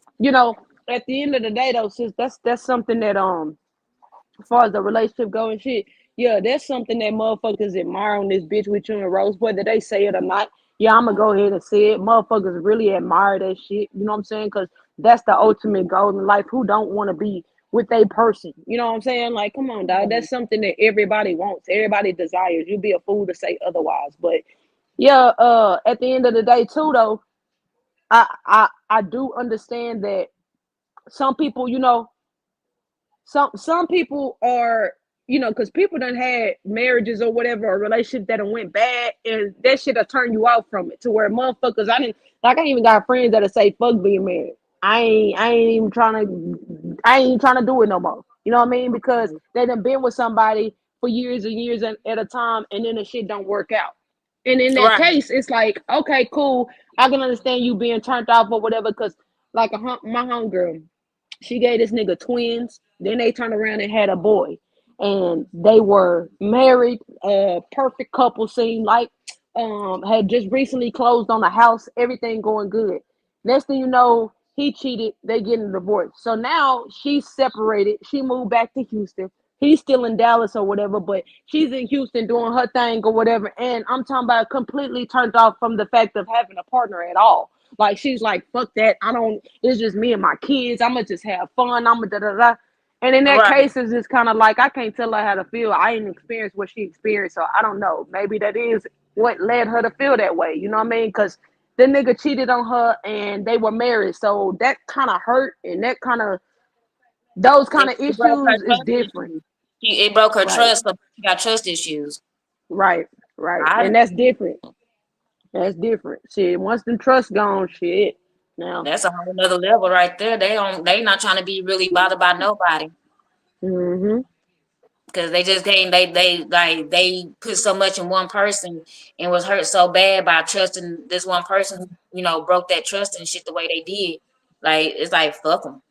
at the end of the day though, sis, that's something that as far as the relationship go and shit, yeah, that's something that motherfuckers admire on this bitch with you and Rose, whether they say it or not. Yeah, I'm gonna go ahead and say it. Motherfuckers really admire that shit. You know what I'm saying? Because that's the ultimate goal in life. Who don't want to be with a person? You know what I'm saying? Like, come on, dog. That's something that everybody wants. Everybody desires. You'd be a fool to say otherwise. But yeah, at the end of the day, too, though, I do understand that some people, some people are, because people done had marriages or whatever, or relationship that done went bad, and that shit'll turn you out from it to where motherfuckers, I even got friends that'll say fuck being married. I ain't even trying to do it no more. You know what I mean? Because they done been with somebody for years and years at a time, and then the shit don't work out. And in that Right. case, it's like, okay, cool. I can understand you being turned off or whatever, because like my homegirl, she gave this nigga twins. Then they turned around and had a boy. And they were married, perfect couple, seemed like. Had just recently closed on a house, everything going good. Next thing you know, he cheated, they getting a divorce. So now she's separated. She moved back to Houston. He's still in Dallas or whatever, but she's in Houston doing her thing or whatever. And I'm talking about completely turned off from the fact of having a partner at all. Like she's like, fuck that. I don't. It's just me and my kids. I'ma just have fun. I'ma da da da. And in that Right. case, it's just kind of like I can't tell her how to feel. I didn't experience what she experienced, so I don't know. Maybe that is what led her to feel that way. You know what I mean? Because the nigga cheated on her and they were married, so that kind of hurt, and that kind of those kind It, of it broke her issues is trust different. issues. It broke her Right, trust, so she got trust issues. right, right, I and that's different. That's different. Shit, once the trust gone, shit. Now. That's a whole nother level right there. They not trying to be really bothered by nobody. Mm-hmm. Because they just came, they put so much in one person and was hurt so bad by trusting this one person who, broke that trust and shit the way they did. Like, it's like, fuck them.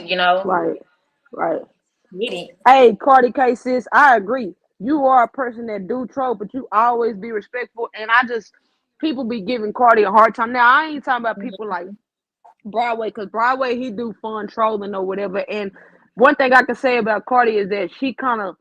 you know? Right. Right. Get it. Hey, Cardi K, sis, I agree. You are a person that do troll, but you always be respectful. And people be giving Cardi a hard time. Now, I ain't talking about people like Broadway, because Broadway, he do fun trolling or whatever. And one thing I can say about Cardi is that she kind of,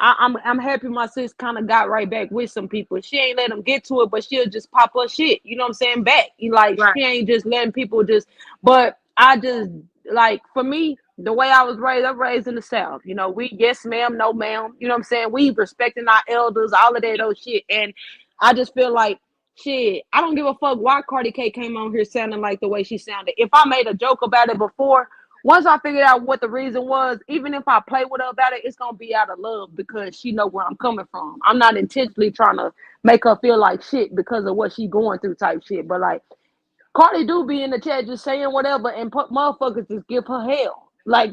I'm happy my sis kind of got right back with some people. She ain't let them get to it, but she'll just pop her shit. You know what I'm saying? Back. Like Right. she ain't just letting people just. But I just like for me the way I was raised. I'm raised in the South. You know, we yes ma'am, no ma'am. You know what I'm saying? We respecting our elders, all of that old shit. And I just feel like shit. I don't give a fuck why Cardi K came on here sounding like the way she sounded. If I made a joke about it before. Once I figured out what the reason was, even if I play with her about it, it's gonna be out of love because she know where I'm coming from. I'm not intentionally trying to make her feel like shit because of what she going through type shit. But like Cardi do be in the chat just saying whatever and motherfuckers just give her hell. Like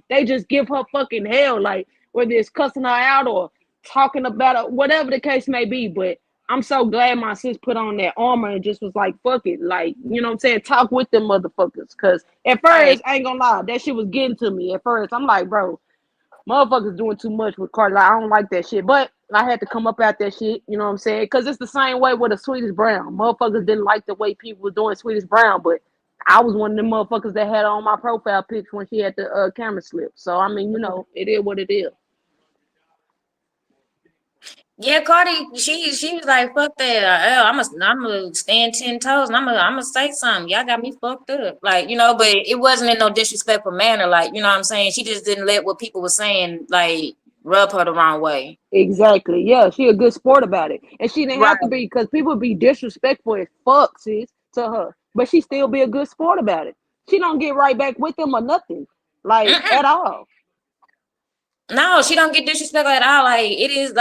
they just give her fucking hell. Like whether it's cussing her out or talking about it, whatever the case may be. But I'm so glad my sis put on that armor and just was like, fuck it. Like, you know what I'm saying? Talk with them motherfuckers. Cause at Right. first, I ain't gonna lie, that shit was getting to me. At first, I'm like, bro, motherfuckers doing too much with Cardi. Like, I don't like that shit. But I had to come up out that shit, you know what I'm saying? Because it's the same way with the Sweetest Brown. Motherfuckers didn't like the way people were doing Sweetest Brown, but I was one of them motherfuckers that had on my profile pics when she had the camera slip. So, I mean, you know, it is what it is. Yeah, Cardi, she was like, fuck that. I'm gonna stand 10 toes and I'm gonna say something. Y'all got me fucked up. Like, but it wasn't in no disrespectful manner. Like, you know what I'm saying? She just didn't let what people were saying, like, rub her the wrong way. Exactly. Yeah, she a good sport about it. And she didn't have to Right. be because people be disrespectful as fuck, sis, to her. But she still be a good sport about it. She don't get right back with them or nothing. Like Mm-mm. at all. No, she don't get disrespectful at all. Like, it is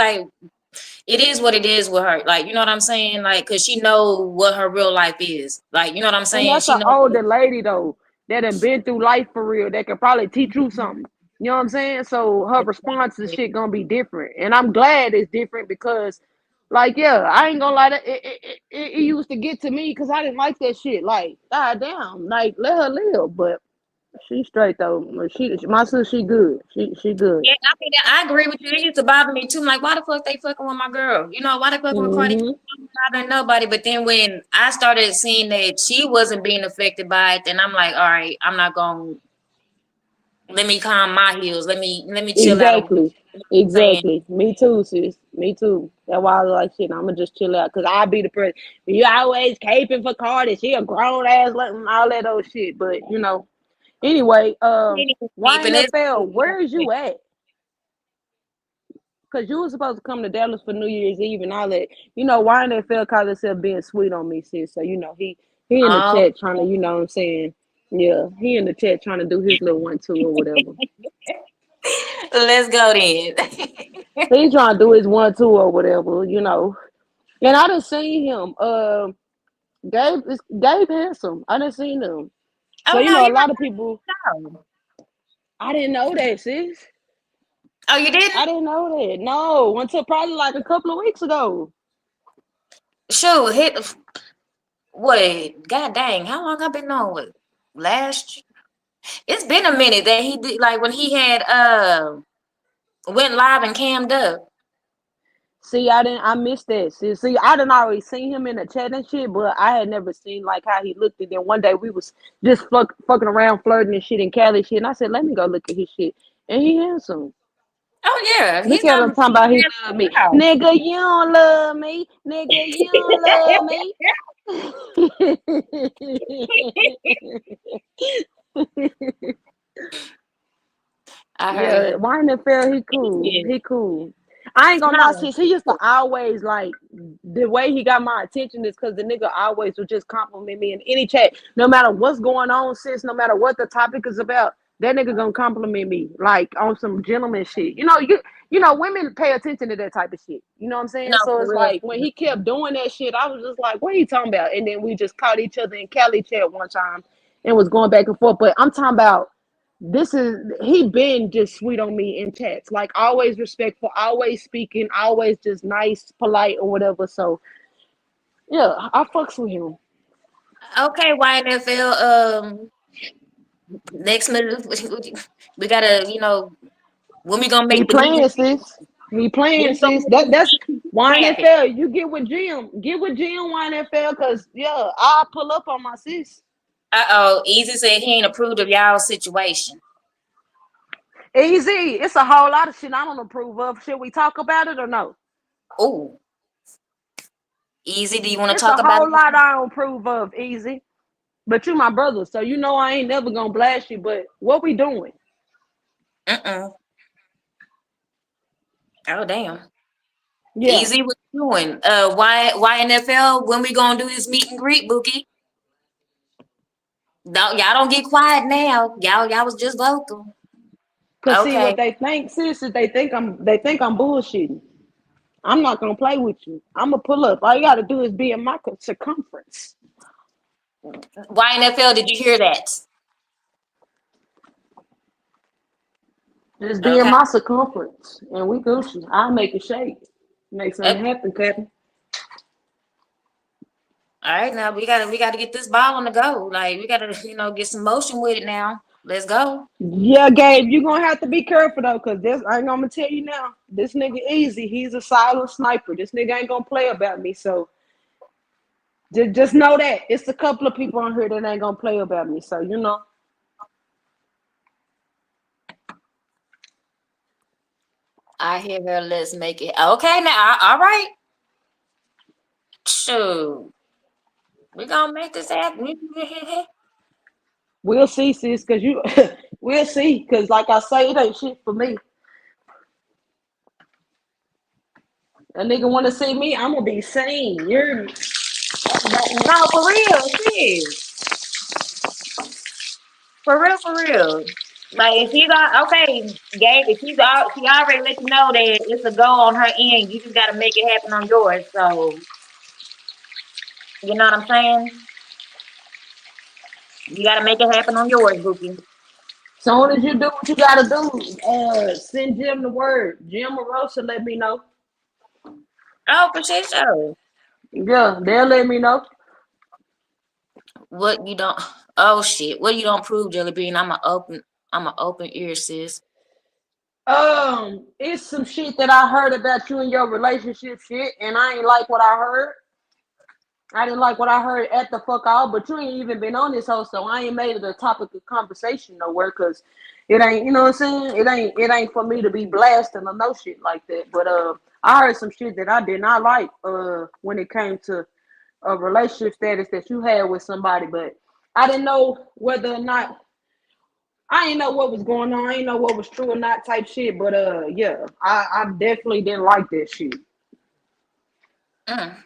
what it is with her. Like, you know what I'm saying? Like, cause she know what her real life is. Like, you know what I'm And saying? that's She an knows. older lady though that done been through life for real that can probably teach you something. You know what I'm saying? So her response to shit gonna be different. And I'm glad it's different because like yeah, I ain't gonna lie, it used to get to me because I didn't like that shit. Like, god damn, like let her live. But she straight though. My sister, she good. She good. Yeah, I mean, I agree with you. It used to bother me too. I'm like, why the fuck they fucking with my girl? Why they fucking with Cardi? Hmm. I'm not bothering nobody. But then when I started seeing that she wasn't being affected by it, then I'm like, all right, I'm not gonna let me calm my heels. Let me chill out. You know Exactly. what I'm saying? Exactly. Me too, sis. Me too. That's why I was like, shit, I'm gonna just chill out. Cause I be the person. You always caping for Cardi. She a grown ass, all that old shit. But you know. Anyway, Deep and it's YNFL, where is you at? Cause you was supposed to come to Dallas for New Year's Eve and all that. You know, YNFL called himself being sweet on me, sis. So you know, he in the oh, chat trying to, you know what I'm saying? Yeah, he in the chat trying to do his little 1-2 or whatever. let's go then. He trying to do his 1-2 or whatever, you know. And I done seen him. Gabe handsome. I done seen him. So Oh you no, know, a you lot of people. don't know. I didn't know that, sis. Oh, you I didn't? didn't know that. No, until probably like a couple of weeks ago. Shoot, hit. What? God dang, how long I been on with? Last It's been a minute that he did, like when he had went live and cammed up. See, I missed that. See, I didn't already seen him in the chat and shit, but I had never seen like how he looked. And then one day we was just fucking around, flirting and shit in Cali shit. And I said, let me go look at his shit. And he handsome. Oh yeah, he's Look at him done. talking about he love me. Nigga, you don't love me. Nigga, you don't love me. I heard Yeah, you. Wine and Fair, he cool. Yeah. He cool. I ain't gonna lie, No, sis. He used to always like the way he got my attention is because the nigga always would just compliment me in any chat, no matter what's going on, sis. No matter what the topic is about, that nigga gonna compliment me like on some gentleman shit. Women pay attention to that type of shit. You know what I'm No, saying? So for it's real. like when he kept doing that shit, I was just like, what are you talking about? And then we just caught each other in Cali chat one time and was going back and forth. But I'm talking about he been just sweet on me in chats. Like always respectful, always speaking, always just nice, polite or whatever. So yeah, I fucks with him. Okay, YNFL. Next move, we gotta, when we gonna He make the meeting? playing, sis. He When playing, we gonna sis. make the That's meeting happen? YNFL. You get with Jim. Get with Jim YNFL, because yeah, I'll pull up on my sis. Uh-oh, Easy said he ain't approved of y'all's situation. Easy. It's a whole lot of shit I don't approve of. Should we talk about it or no? Oh, Easy, do you want to It's a talk about whole lot it? I don't approve of, Easy. But you my brother, so you know I ain't never gonna blast you. But what we doing? Uh-uh. Oh, damn. Yeah. Easy, what you doing? YNFL, when we gonna do this meet and greet, Bookie? Y'all don't get quiet now. Y'all was just vocal. Cause see what Okay. they think, sis, is they think I'm bullshitting. I'm not gonna play with you. I'm gonna pull up. All you gotta do is be in my circumference. YNFL, did you hear that? Just be in Okay. my circumference, and we Gucci. I'll make it shake. Make Uh, something happen, Captain. all right, now we gotta get this ball on the go. Like we gotta, get some motion with it now. Let's go. Yeah, Gabe, you're gonna have to be careful though, cause this I'm gonna tell you now. This nigga easy. He's a silent sniper. This nigga ain't gonna play about me. So just know that. It's a couple of people on here that ain't gonna play about me. So I hear her. Let's make it. Okay, now, all right. Shoot, we gonna make this happen. we'll see, sis, cause you we'll see. Cause like I say, it ain't shit for me. A nigga wanna see me, I'm gonna be sane. You're No, for real, shit. For real, for real. Like if he's okay, Gabe, if she already let you know that it's a go on her end, you just gotta make it happen on yours. So you know what I'm saying? You gotta make it happen on yours, Bookie. soon as you do what you gotta do, send Jim the word. Jim or Rosa let me know. Oh, for sure. Yeah, they'll let me know. What you don't oh shit. What you don't prove, Jelly Bean? I'm a open ear, sis. It's some shit that I heard about you and your relationship shit, and I ain't like what I heard. I didn't like what I heard at the fuck all, but you ain't even been on this hoe, so I ain't made it a topic of conversation nowhere, cause it ain't, you know what I'm saying? It ain't for me to be blasting or no shit like that. But I heard some shit that I did not like when it came to a relationship status that you had with somebody, but I didn't know whether or not I didn't know what was going on. I didn't know what was true or not type shit. But yeah, I definitely didn't like that shit. Mm.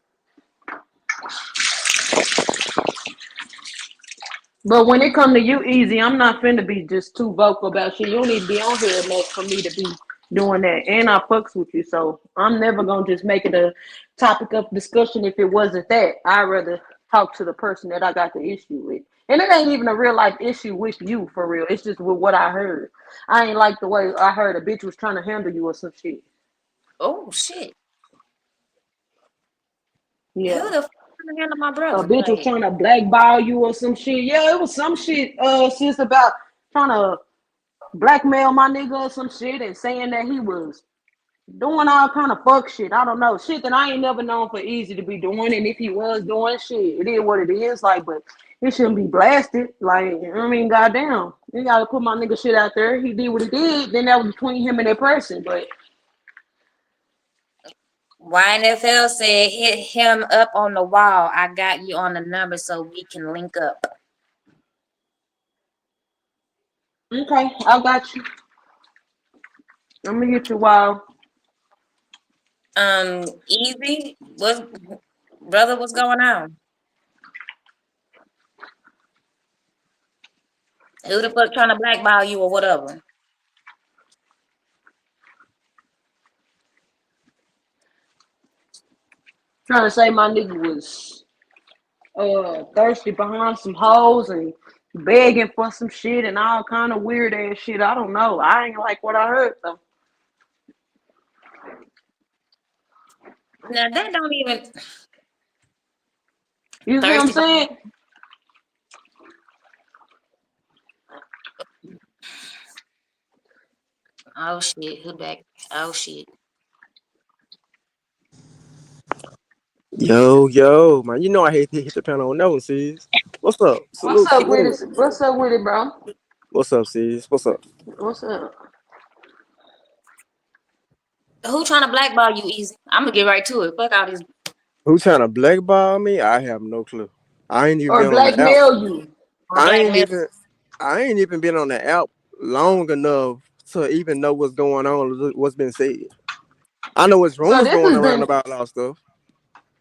But when it come to you, Easy, I'm not finna be just too vocal about shit. You don't need to be on here enough for me to be doing that. And I fucks with you, so I'm never gonna just make it a topic of discussion if it wasn't that. I'd rather talk to the person that I got the issue with. And it ain't even a real life issue with you for real. It's just with what I heard. I ain't like the way I heard a bitch was trying to handle you or some shit. Oh shit. Who Yeah. the fuck gonna handle my A brother? bitch was Like, trying to blackball you or some shit. Yeah, it was some shit, sis, about trying to blackmail my nigga or some shit and saying that he was doing all kind of fuck shit. I don't know. Shit that I ain't never known for Easy to be doing. And if he was doing shit, it is what it is. Like, but he shouldn't be blasted. Like, I mean, goddamn. You gotta put my nigga shit out there. He did what he did, then that was between him and that person. But YNFL said hit him up on the wall. I got you on the number so we can link up. okay, I got you. Let me get you wild. Easy. Brother, what's going on? Who the fuck trying to blackball you or whatever? Trying to say my nigga was thirsty behind some hoes and begging for some shit and all kind of weird ass shit. I don't know. I ain't like what I heard though. Now that don't even You see what I'm thirsty. saying? Oh shit, who back? Oh shit. Yo, man. You know I hate to hit the panel on that one, sis. What's up? What's Salute, up with salute. it? What's up with it, bro? What's up, sis? What's up? What's up? Who trying to blackball you, Easy? I'm gonna get right to it. Fuck all these Who trying to blackball me? I have no clue. I ain't even Or been on the app. blackmail you? or I ain't blackmail. even I ain't even been on the app long enough to even know what's going on, what's been said. I know it's So rumors this going has around been about a lot of stuff.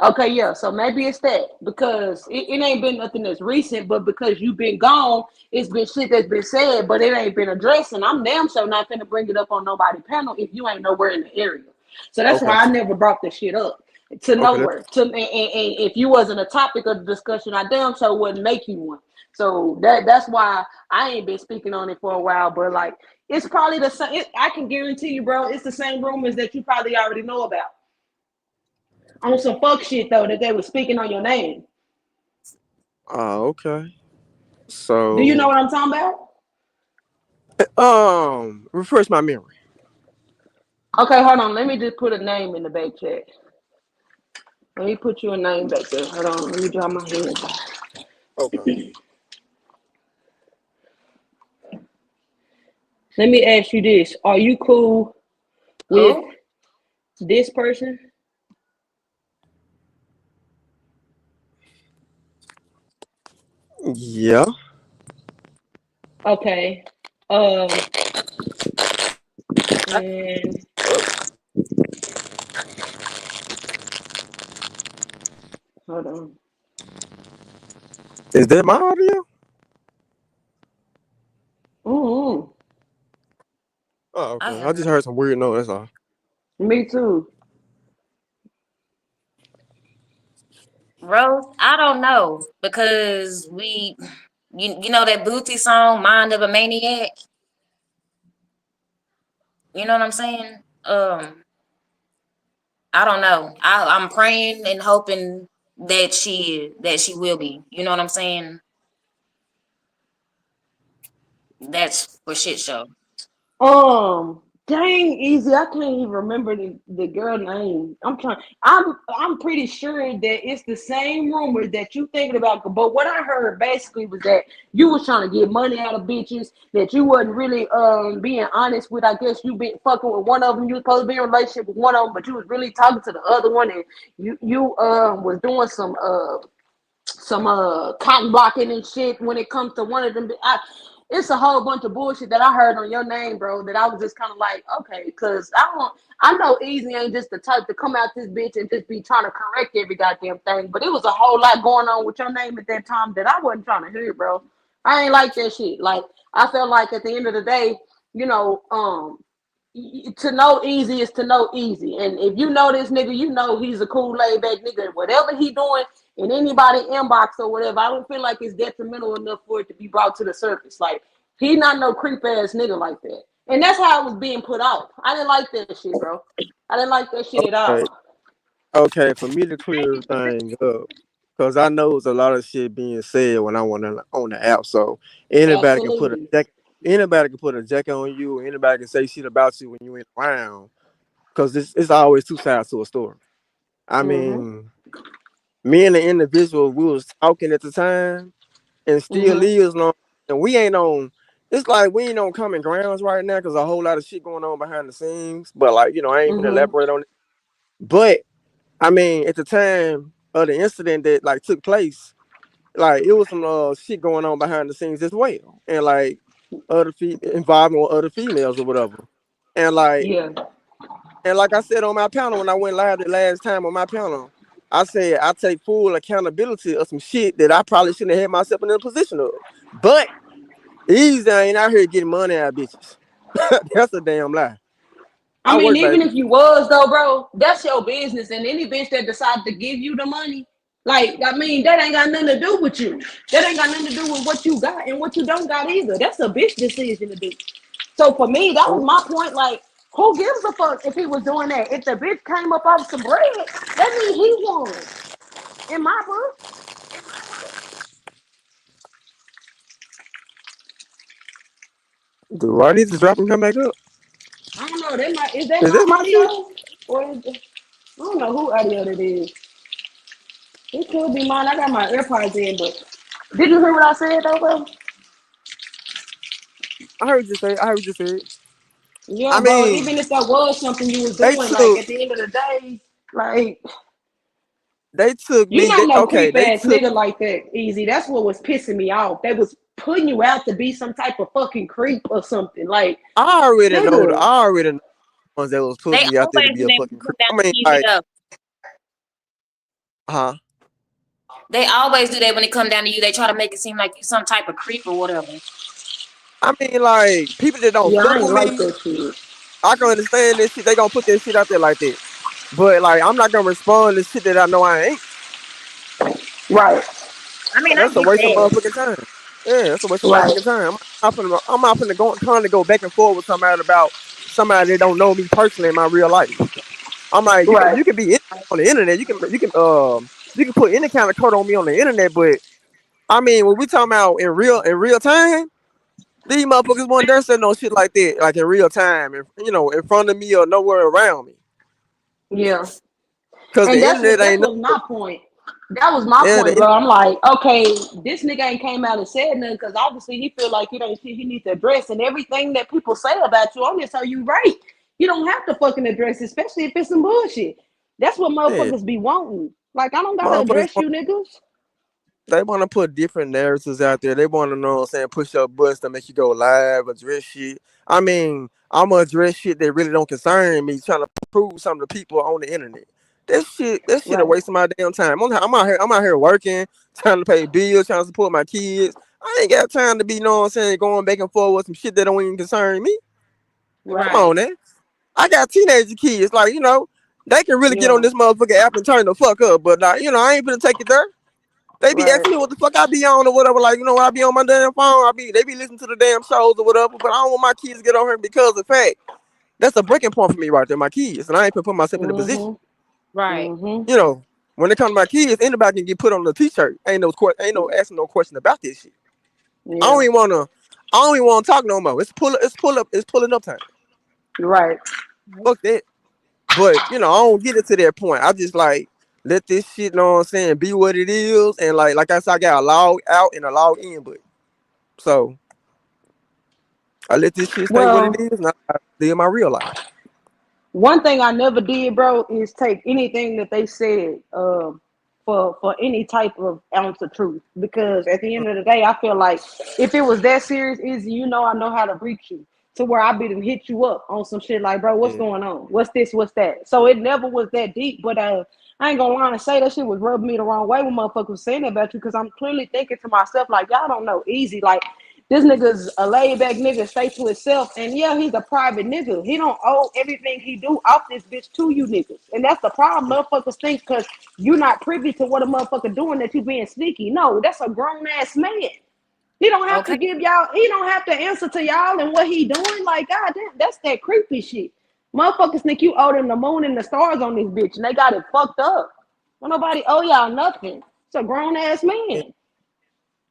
okay, yeah. So maybe it's that because it ain't been nothing that's recent, but because you've been gone, it's been shit that's been said, but it ain't been addressed. And I'm damn sure not gonna bring it up on nobody panel if you ain't nowhere in the area. So that's Okay. why I never brought the shit up to Okay. nowhere. And if you wasn't a topic of discussion, I damn sure wouldn't make you one. So that's why I ain't been speaking on it for a while. But like, it's probably the same. I can guarantee you, bro, it's the same rumors that you probably already know about on some fuck shit though that they were speaking on your name. Okay. Do you know So what I'm talking about? refresh my memory. Okay, hold on. Let me just put a name in the back chat. Let me put you a name back there. Hold on. Let me draw my hand. Okay. Let me ask you this: are you cool with Who? this person? Yeah. Okay. Um. And hold on. Is that my audio? Ooh. Oh, I okay. I have just no heard some weird noise, that's all. Me too. Rose. I don't know because you know that Booty song, Mind of a Maniac. You know what I'm saying? I don't know. I'm praying and hoping that she will be. You know what I'm saying? That's for shit show. Dang, easy. I can't even remember the girl name. I'm pretty sure that it's the same rumor that you thinking about. But what I heard basically was that you was trying to get money out of bitches, that you wasn't really being honest with. I guess you been fucking with one of them. You was supposed to be in a relationship with one of them, but you was really talking to the other one, and you was doing some cotton blocking and shit when it comes to one of them. It's a whole bunch of bullshit that I heard on your name, bro. That I was just kind of like, okay, because I know Easy ain't just the type to come out this bitch and just be trying to correct every goddamn thing. But it was a whole lot going on with your name at that time that I wasn't trying to hear, bro. I ain't like that shit. Like I felt like at the end of the day, you know, to know Easy is to know Easy. And if you know this nigga, you know he's a cool laid back nigga. Whatever he doing in anybody inbox or whatever, I don't feel like it's detrimental enough for it to be brought to the surface. Like he not no creep ass nigga like that. And that's how I was being put out. I didn't like that shit, bro. I didn't like that shit at Okay. all. Okay, for me to clear everything up, because I know there's a lot of shit being said when I went on the app. So anybody can put a Absolutely. jacket, anybody can put a jacket on you, or anybody can say shit about you when you ain't around. Because it's always two sides to a story. I Mm-hmm. mean, me and the individual we was talking at the time, and still Mm-hmm. is long, and we ain't on. It's like we ain't on common grounds right now because a whole lot of shit going on behind the scenes. But like I ain't gonna Mm-hmm. elaborate on it. But I mean, at the time of the incident that like took place, like it was some shit going on behind the scenes as well, and like involving with other females or whatever, and like Yeah. I said on my panel when I went live the last time on my panel, I said I take full accountability of some shit that I probably shouldn't have had myself in a position of, but Easy ain't out here getting money out of bitches. That's a damn lie. I I mean, work, even baby. if you was though, bro, that's your business. And any bitch that decides to give you the money, like, I mean, that ain't got nothing to do with you. That ain't got nothing to do with what you got and what you don't got either. That's a bitch decision to do. So for me, that was my point. Like, who gives a fuck if he was doing that? If the bitch came up off some bread, that means he won. In my book. Do I need to drop and come back up? I don't know. That might is that Is my that my shit? audio? Or is it, I don't know who audio that is. It could be mine. I got my AirPods in, but did you hear what I said though, bro? I heard you say. I heard you say. Yeah, I bro. mean, Even if that was something you was they doing, like took at the end of the day, like they took you me. not no Okay, creep they ass took. nigga like that, easy. That's what was pissing me off. They was putting you out to be some type of fucking creep or something. Like, I already know. nigga, I already know the ones that was They putting me out there to always be do a that when fucking it come creep. down I to mean, easy like, though. huh? They always do that when it come down to you. They try to make it seem like you some type of creep or whatever. I mean, like people that don't yeah, I fuck ain't with like me, that shit. I can understand this shit. They gonna put that shit out there like that. But like, I'm not gonna respond to shit that I know I ain't. Right, I mean, I That's a get waste of that. motherfucking time. Yeah, that's a waste of right, motherfucking time. I'm not finna go trying to go back and forth with somebody about somebody that don't know me personally in my real life. I'm like, right. you can be on the internet. You can put any kind of code on me on the internet, but I mean, when we talking about in real time, these motherfuckers won't dare say no shit like that, like in real time, and in front of me or nowhere around me, Yeah. cause And the internet that's ain't was no, my point. That was my yeah, point, bro. I'm like, okay, this nigga ain't came out and said nothing because obviously he feel like he don't shit he needs to address, and everything that people say about you on this, so you right. You don't have to fucking address, especially if it's some bullshit. That's what yeah, motherfuckers be wanting. Like, I don't gotta motherfuckers address you niggas. they want to put different narratives out there. They want to know what I'm saying, push up buttons to make you go live, address shit. I mean, I'm gonna address shit that really don't concern me, trying to prove something to people on the internet. That shit a Right. waste of my damn time. I'm out here working, trying to pay bills, trying to support my kids. I ain't got time to be, what I'm saying, going back and forth with some shit that don't even concern me. Come Right. Right. on, man. I got teenager kids, like, they can really get on Yeah. this motherfucking app and turn the fuck up, but I ain't gonna take it there. They be Right. asking me what the fuck I be on or whatever. Like, when I be on my damn phone, they be listening to the damn shows or whatever. But I don't want my kids to get on here because of the fact that's a breaking point for me right there, my kids. And I ain't gonna put myself in a position. Mm-hmm. Right. Mm-hmm. You know, when it comes to my kids, anybody can get put on the t-shirt. Ain't no asking no question about this shit. I Yeah. don't even wanna I don't even wanna talk no more. It's pulling up time. Right. Fuck that. But I don't get it to that point. I just like let this shit, know what I'm saying, be what it is. And like I said, I got a log out and a log in, but so I let this shit stay what it Well, is, and I live my real life. one thing I never did, bro, is take anything that they said for any type of ounce of truth. Because at the end of the day, I feel like if it was that serious, easy, I know how to reach you to where I be to hit you up on some shit like, bro, what's Yeah, going on? What's this? What's that? So it never was that deep. But I ain't gonna lie and say that shit was rubbing me the wrong way when motherfuckers was saying about you because I'm clearly thinking to myself like, y'all don't know easy like. This nigga's a laid back nigga, stay to himself, and yeah, he's a private nigga. He don't owe everything he do off this bitch to you niggas, and that's the problem. Motherfuckers think because you're not privy to what a motherfucker doing that you being sneaky. No, that's a grown ass man. He don't have to Okay. give y'all. He don't have to answer to y'all and what he doing. Like, God damn, that's that creepy shit. Motherfuckers think you owe them the moon and the stars on this bitch, and they got it fucked up. Don't nobody owe y'all nothing. It's a grown ass yeah. man.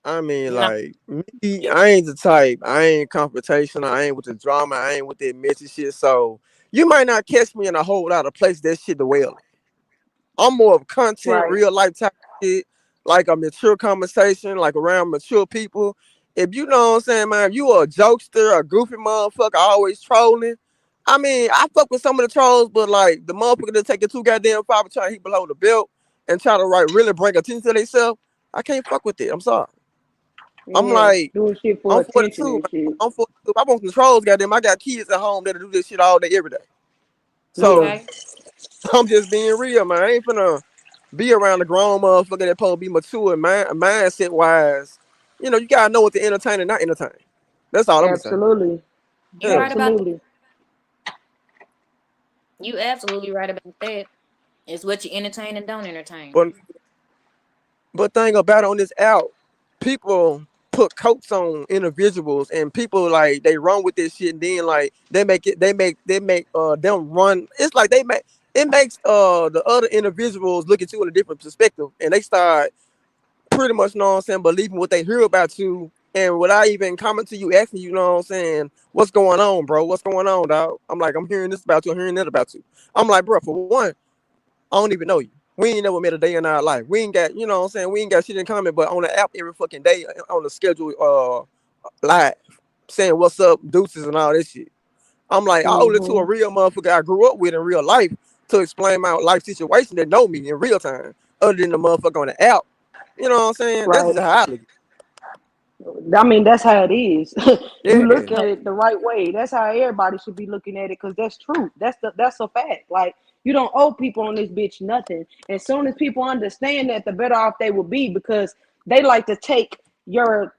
I mean, No. like me, I ain't the type. I ain't confrontational. I ain't with the drama. I ain't with that messy shit. So you might not catch me in a whole lot of places that shit the well. I'm more of content, Right. real life type shit, like a mature conversation, like around mature people. If you know what I'm saying, man, if you a jokester, a goofy motherfucker, always trolling. I mean, I fuck with some of the trolls, but like the motherfucker that take it too goddamn far, but try to hit below the belt and try to really bring attention to themselves, I can't fuck with it. I'm sorry. I'm Yeah, like, doing shit for I'm attention 42. and shit. I'm 42. I want some trolls, goddamn. I got kids at home that do this shit all day, every day. Yeah, So Okay. I'm just being real, man. I ain't finna be around a grown motherfucker that supposed to be mature and mindset wise. You gotta know what to entertain and not entertain. That's all I'm gonna say. Absolutely. You Yeah. right about Absolutely. you absolutely right about that. It's what you entertain and don't entertain. But thing about it on this out, people put coats on individuals and people like they run with this shit and then like they make them run. It's like it makes the other individuals look at you in a different perspective and they start pretty much, know what I'm saying, believing what they hear about you and without even coming to you asking you, know what I'm saying, what's going on, bro? What's going on, dog? I'm like, I'm hearing this about you, I'm hearing that about you. I'm like, bro, for one, I don't even know you. We ain't never met a day in our life. We ain't got, you know what I'm saying, we ain't got shit in common, but on the app every fucking day on the schedule live, saying what's up, deuces and all this shit. I'm like, I owe it to a Mm-hmm. real motherfucker I grew up with in real life to explain my life situation that know me in real time, other than the motherfucker on the app. You know what I'm saying? That's Right. just how I look. I mean, that's how it is. You look Yeah, at So, it the right way. That's how everybody should be looking at it, because that's true. That's a fact. Like, you don't owe people on this bitch nothing. As soon as people understand that, the better off they will be, because they like to take your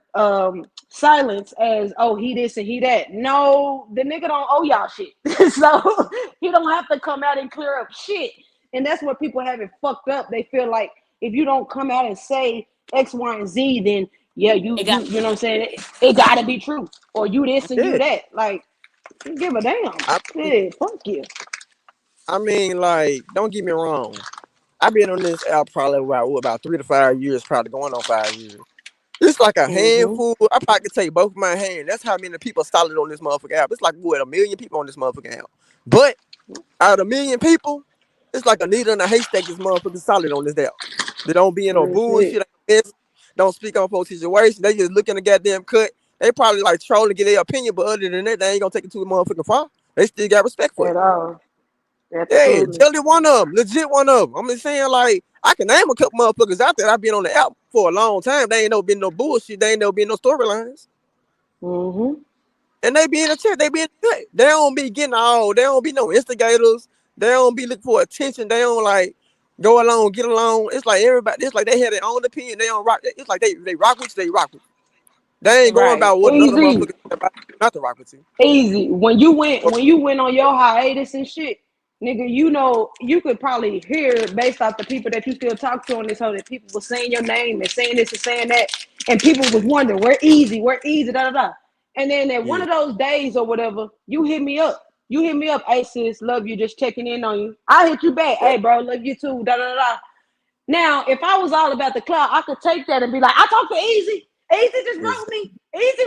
silence as, oh, he this and he that. No, the nigga don't owe y'all shit. So he don't have to come out and clear up shit. And that's what people have it fucked up. They feel like if you don't come out and say X, Y, and Z, then yeah, you it you got you know what I'm saying? It gotta be true. Or you this and you yeah. that. Like, you give a damn. I mean, Yeah, fuck you. like, don't get me wrong. I've been on this app probably about 3 to 5 years, probably going on 5 years. It's like a Mm-hmm. handful. I probably could take both of my hands. That's how many people solid on this motherfucker app. It's like what, 1 million people on this motherfucker app. But out of 1 million people, it's like a needle in a haystack. This motherfucker solid on this app. They don't be in no Real shit. bullshit. Don't speak on folks' situation. They just look in the goddamn cut. They probably like trolling to get their opinion, but other than that, they ain't gonna take it too motherfucking far. They still got respect for At you. all. Yeah, Absolutely. Jelly one of them, legit one of them. I'm just saying, like, I can name a couple motherfuckers out there. I've been on the app for a long time. They ain't no been no bullshit. They ain't no been no storylines. Mm-hmm. And they be in the chat. They be in the chat. They don't be getting all. They don't be no instigators. They don't be looking for attention. They don't like go along, get along. It's like everybody. It's like they have their own opinion. They don't rock. It's like they rock with you. They rock with you. They ain't going right. about what another Easy. motherfucker say about you, not to rock with you. Easy. When you went on your hiatus and shit, nigga, you know, you could probably hear, based off the people that you still talk to on this whole, that people were saying your name and saying this and saying that, and people was wondering where easy, da da da. And then at one Yeah, of those days or whatever, you hit me up. You hit me up, hey sis, love you, just checking in on you. I hit you back, yeah, hey bro, love you too, da da da. Now, if I was all about the cloud, I could take that and be like, I talked to Easy. Easy just wrote me. Easy.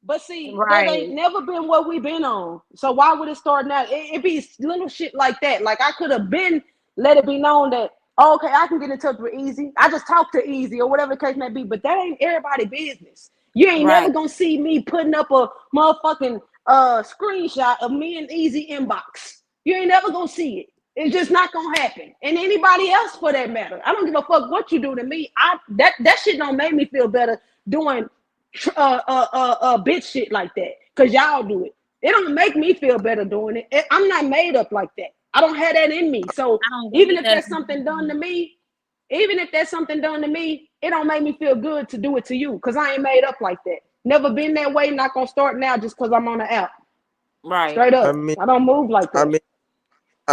But see, that ain't Right. never been what we've been on. So why would it start now? It be little shit like that. Like, I could have been let it be known that, oh, okay, I can get in touch with Easy. I just talk to Easy or whatever the case may be. But that ain't everybody business. You ain't never Right. gonna see me putting up a motherfucking screenshot of me and Easy inbox. You ain't never gonna see it. It's just not gonna happen. And anybody else for that matter. I don't give a fuck what you do to me. That shit don't make me feel better doing bitch shit like that. Cause y'all do it. It don't make me feel better doing it. I'm not made up like that. I don't have that in me. So I don't even believe if that. there's something done to me, it don't make me feel good to do it to you. Cause I ain't made up like that. Never been that way. Not gonna start now just cause I'm on the app. Right. Straight I up. mean, I don't move like I that.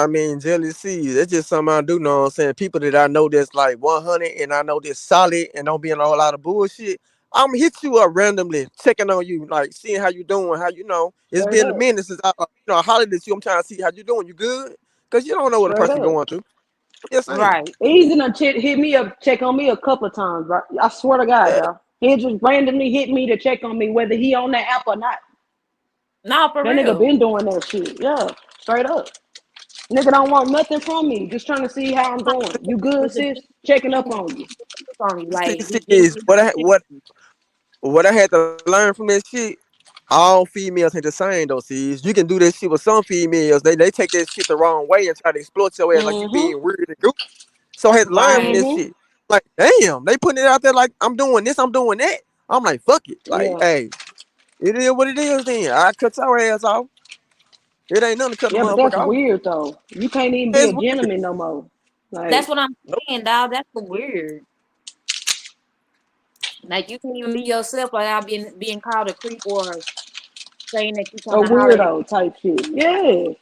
mean, jealousy. That's just something I do. Know what I'm saying? People that I know that's like 100, and I know that's solid, and don't be in a whole lot of bullshit. I'm hit you up randomly, checking on you, like seeing how you doing. How you know? It's Straight been a up. minute since I hollered at you. I'm trying to see how you doing. You good? Cause you don't know what a Straight person up. going through. Yes, saying. Right. Easy done hit me up, check on me a couple of times, bro. I swear to God, Yeah, y'all. He just randomly hit me to check on me, whether he on that app or not. No, for That nigga real. been doing that shit. Yeah, straight up. Nigga don't want nothing from me. Just trying to see how I'm doing. You good, It's a sis? Checking up on you. on you. see, Like he is genuinely what I had to learn from that shit. All females ain't the same though. See, you can do this shit with some females. They take that shit the wrong way and try to exploit your ass like you Mm-hmm. being weird and goofy. So I had to learn from right. this Mm-hmm. shit. Like, damn, they putting it out there like I'm doing this, I'm doing that. I'm like, fuck it. Like, Yeah. hey, it is what it is. Then I cut your ass off. It ain't nothing to cut the Yeah, but that's motherfucker off. weird though. You can't even be It's a weird. gentleman no more. That's Like, what I'm Nope. saying, dog. That's so weird. Like you can't even be yourself without being called a creep or saying that you A trying to holler at weirdo type shit. Yeah.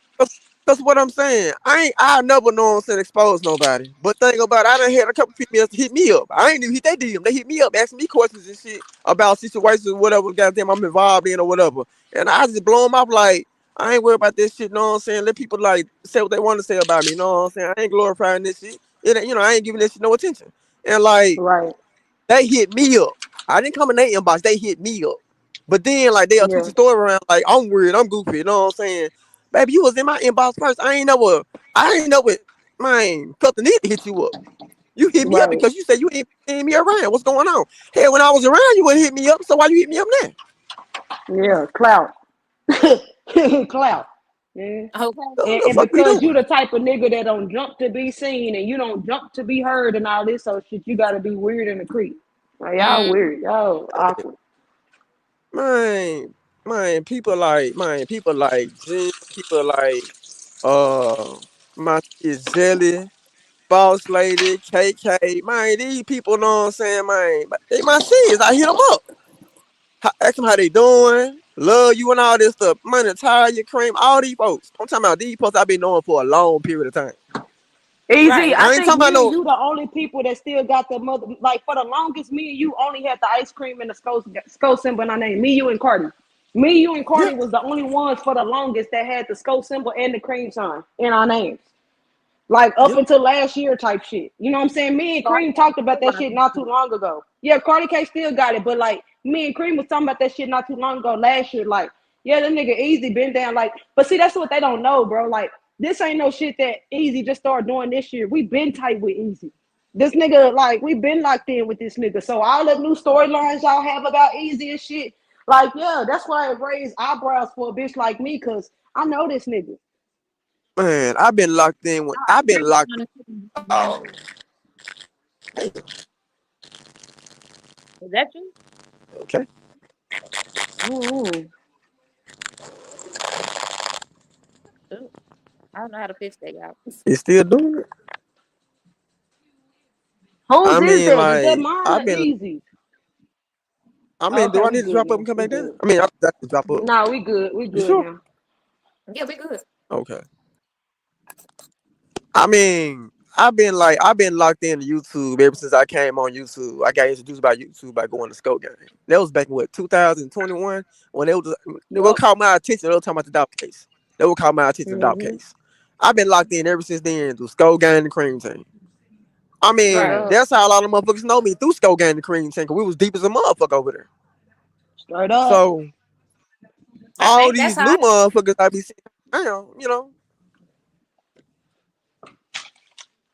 That's what I'm saying. I never know I'm saying expose nobody. But think about it, I done had a couple females hit me up. I ain't even hit they DM. They hit me up asking me questions and shit about situations, whatever goddamn I'm involved in or whatever. And I just blow them off like I ain't worried about this shit, know what I'm saying? Let people like say what they want to say about me, know what I'm saying? I ain't glorifying this shit. It ain't, I ain't giving this shit no attention. And like Right. they hit me up. I didn't come in their inbox, they hit me up. But then like they'll twist Yeah. the story around like I'm weird, I'm goofy, you know what I'm saying? Baby, you was in my inbox first. I ain't never man felt the need to hit you up. You hit me up Right. because you said you ain't hitting me around. What's going on? Hey, when I was around, you wouldn't hit me up. So why you hit me up now? Yeah. Clout. Clout. Yeah. okay. The, the And fuck you because you doing? the type of nigga that don't jump to be seen and you don't jump to be heard and all this so shit, you gotta be weird in the creep. Like y'all Mm, weird. Y'all awkward. Man, people like Jen, people like uh my shit Jelly, Boss Lady, KK. Man, these people know what I'm saying, man. But they my shits. I hit them up. Ask them how they doing. Love you and all this stuff. Man, entire your cream, all these folks. I'm talking about these folks I've been knowing for a long period of time. Easy. right. I I ain't think talking about me and no. you the only people that still got the mother. Like for the longest, me and you only had the ice cream and the skull symbol in our name. Me, you, and Cardi. Me, you, and Yeah, Cardi was the only ones for the longest that had the skull symbol and the cream sign in our names. Like up yeah, until last year type shit. You know what I'm saying? Me and Cardi Cream got talked about still that got shit some not too shit. long ago. Yeah, Cardi K still got it, but like me and Cream was talking about that shit not too long ago last year. Like, yeah, that nigga Easy been down. Like, but see, that's what they don't know, bro. Like, this ain't no shit that Easy just started doing this year. We been tight with Easy. This nigga, like, we been locked in with this nigga. So all the new storylines y'all have about Easy and shit, like, yeah, that's why it raised eyebrows for a bitch like me, cause I know this nigga. man. I've been locked in. No, I I've been agree with locked. you on the Oh, Is that you? okay. Mm-hmm. Ooh, I don't know how to fix that, y'all. You still doing it? Whose I is mean, that? Is that like, mine I've or been. Easy? I Oh, mean, okay, do I we need to good drop up now. and come We back down? good. I mean, I got to drop up. Nah, we good. We You good sure? now. Yeah, we good. Okay. I mean, I've been locked into YouTube ever since I came on YouTube. I got introduced by YouTube by going to Scope Game. That was back in what 2021 when they will Yep. call my attention. They were talking about the dog case. They will call my attention to the dog Mm-hmm. case. I've been locked in ever since then through Scope Game and the Cream Team. I Straight mean, Right. up. that's how a lot of motherfuckers know me through Scope Game and the Cream Team because we was deep as a motherfucker over there. Straight up. So I all think that's these how I new motherfuckers I be seeing, damn.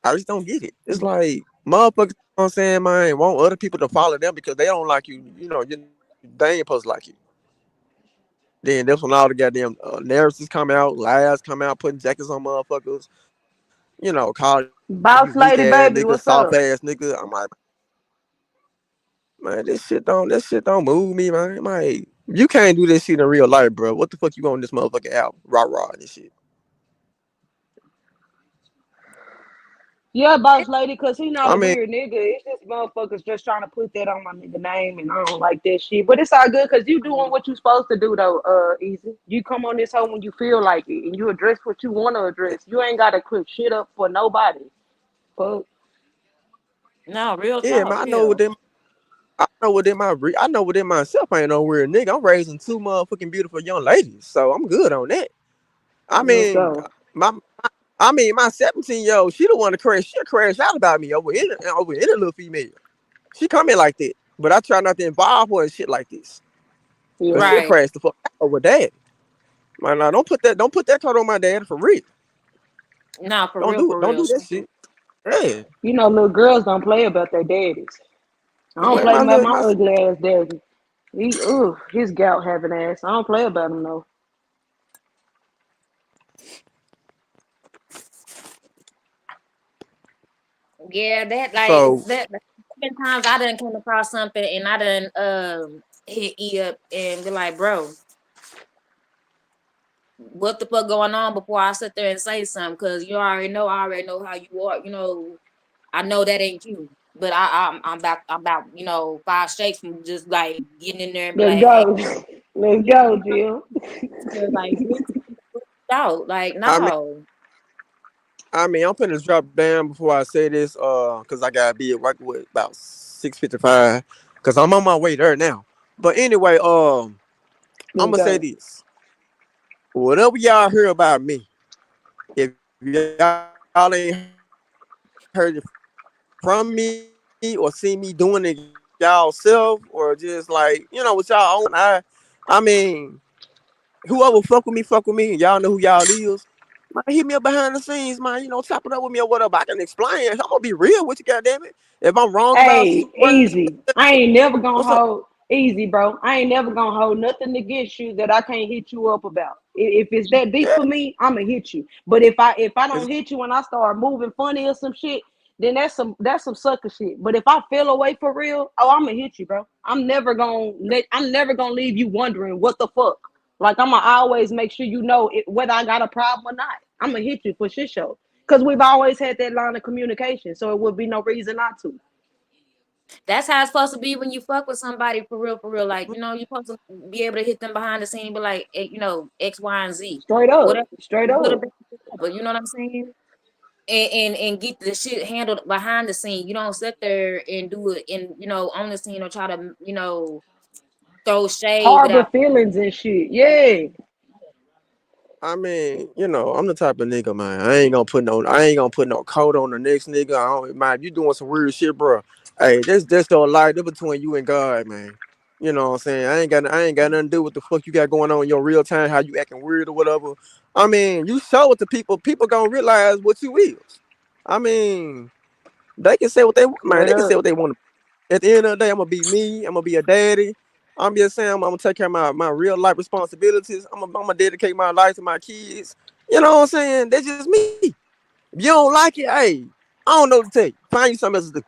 I just don't get it. It's like motherfuckers, you know what I'm saying, man, want other people to follow them because they don't like you. They ain't supposed to like you. Then that's when all the goddamn narratives come out, lies come out, putting jackets on motherfuckers. Calling you weak ass Boss nigga, lady, soft baby, ass what's nigga. up? I'm like, man, this shit don't move me, man. Man, you can't do this shit in real life, bro. What the fuck you on this motherfucker out? Rah rah and this shit. Yeah, boss lady, cause he not I a mean, weird nigga. It's just motherfuckers just trying to put that on my nigga name, and I don't like that shit. But it's all good, cause you doing what you supposed to do though. Easy. You come on this hoe when you feel like it, and you address what you want to address. You ain't gotta clip shit up for nobody. Fuck. no real yeah, talk. man, Yeah. I know within myself I ain't no weird nigga. I'm raising two motherfucking beautiful young ladies, so I'm good on that. I Let's mean, go. my my 17-year-old, she the one to crash. She'll crash out about me over any little female. She come in like that, but I try not to involve her in shit like this. Cause Yeah. she'll Right. crash the fuck out over dad. Man, now don't put that card on my dad for real. No, for Don't real, do it. for Don't do real. that shit. Yeah, You know, little girls don't play about their daddies. I don't man, play my about little my my ugly ass daddy. His gout having ass. I don't play about him though. Yeah, that like so that. Been times I done come across something and I done hit E up and be like, bro, what the fuck going on before I sit there and say something? Because I already know how you are. I know that ain't you. But I'm about five shakes from just like getting in there and be Let's like, hey, go. Let's go, Jill. Cause like out, like I mean, no. I'm finna drop down before I say this, cause I gotta be at work with about 6:55, cause I'm on my way there now. But anyway, I'm Let's gonna say go. this: whatever y'all hear about me, if y'all ain't heard it from me or see me doing it y'all self, or just like with y'all own, I mean, whoever fuck with me, and y'all know who y'all is. Man, hit me up behind the scenes, man. Chop it up with me or whatever. I can explain. I'm gonna be real with you, goddamn it. If I'm wrong about Hey, some easy. I ain't never gonna what's up? hold easy, bro. I ain't never gonna hold nothing against you that I can't hit you up about. If it's that deep Yeah, for me, I'ma hit you. But if I it's, don't hit you and I start moving funny or some shit, then that's some sucker shit. But if I feel away for real, oh, I'ma hit you, bro. I'm never gonna leave you wondering what the fuck. Like I'ma always make sure you know whether I got a problem or not. I'ma hit you for shit show. Cause we've always had that line of communication, so it would be no reason not to. That's how it's supposed to be when you fuck with somebody for real, for real. Like, you're supposed to be able to hit them behind the scene, but like, X, Y, and Z. Straight up, Whatever, straight good or up. bad, but you know what I'm saying? And get the shit handled behind the scene. You don't sit there and do it on the scene or try to, throw shade Harbor without. feelings and shit. Yeah. I mean, I'm the type of nigga, man. I ain't gonna put no coat on the next nigga. I don't mind if you doing some weird shit, bro. Hey, that's your life. That's between you and God, man. You know what I'm saying? I ain't got nothing to do with the fuck you got going on in your real time, how you acting weird or whatever. I mean, you show it to people, people gonna realize what you is. I mean, they can say what they want, man. Straight They can say up. what they want. At the end of the day, I'm gonna be me. I'm gonna be a daddy. I'm just saying, I'm gonna take care of my real life responsibilities. I'm gonna dedicate my life to my kids. You know what I'm saying? That's just me. If you don't like it, hey, I don't know what to tell you. Find you something else to do.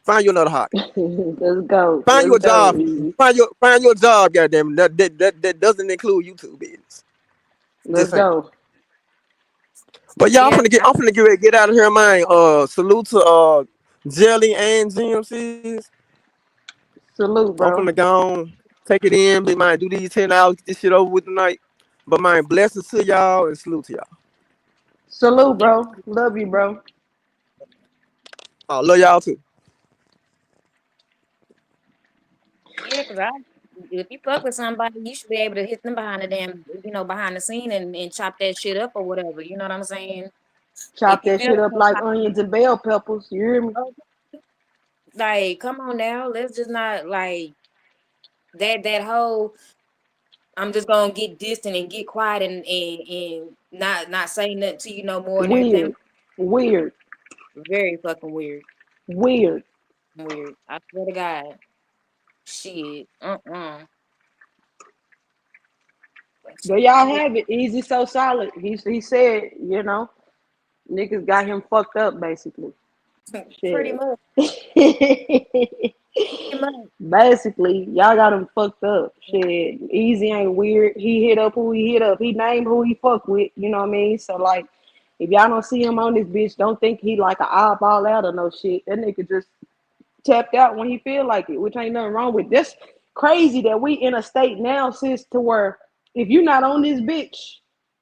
Find you another hobby. Let's go. Find you Let's a go, job. easy. Find your job, goddamn. That doesn't include YouTube business. Let's Just saying. go. But y'all, Yeah, I'm finna get ready to get out of here, man. Salute to Jelly and GMCs. Salute, I'm finna bro. go on, take it in, but man, do these 10 hours, get this shit over with tonight. But man, blessings to y'all and salute to y'all. Salute, bro. Love you, bro. I love y'all too. yeah, because if you fuck with somebody, you should be able to hit them behind the behind the scene and chop that shit up or whatever. You know what I'm saying? If Chop you that feel shit up like like onions and bell peppers. You hear me? like, come on now, let's just not like that whole I'm just gonna get distant and get quiet and not say nothing to you no more and everything. Weird. Weird. Very fucking weird. Weird. Weird. I swear to God. Shit. There y'all have it. Easy so solid. He said, niggas got him fucked up basically. Pretty Shit. much. Pretty much. Basically, y'all got him fucked up. Shit. Easy ain't weird. He hit up who he hit up. He named who he fuck with. You know what I mean? So like if y'all don't see him on this bitch, don't think he like an eyeball out or no shit. That nigga just tapped out when he feel like it, which ain't nothing wrong with this. Crazy that we in a state now, sis, to where if you're not on this bitch,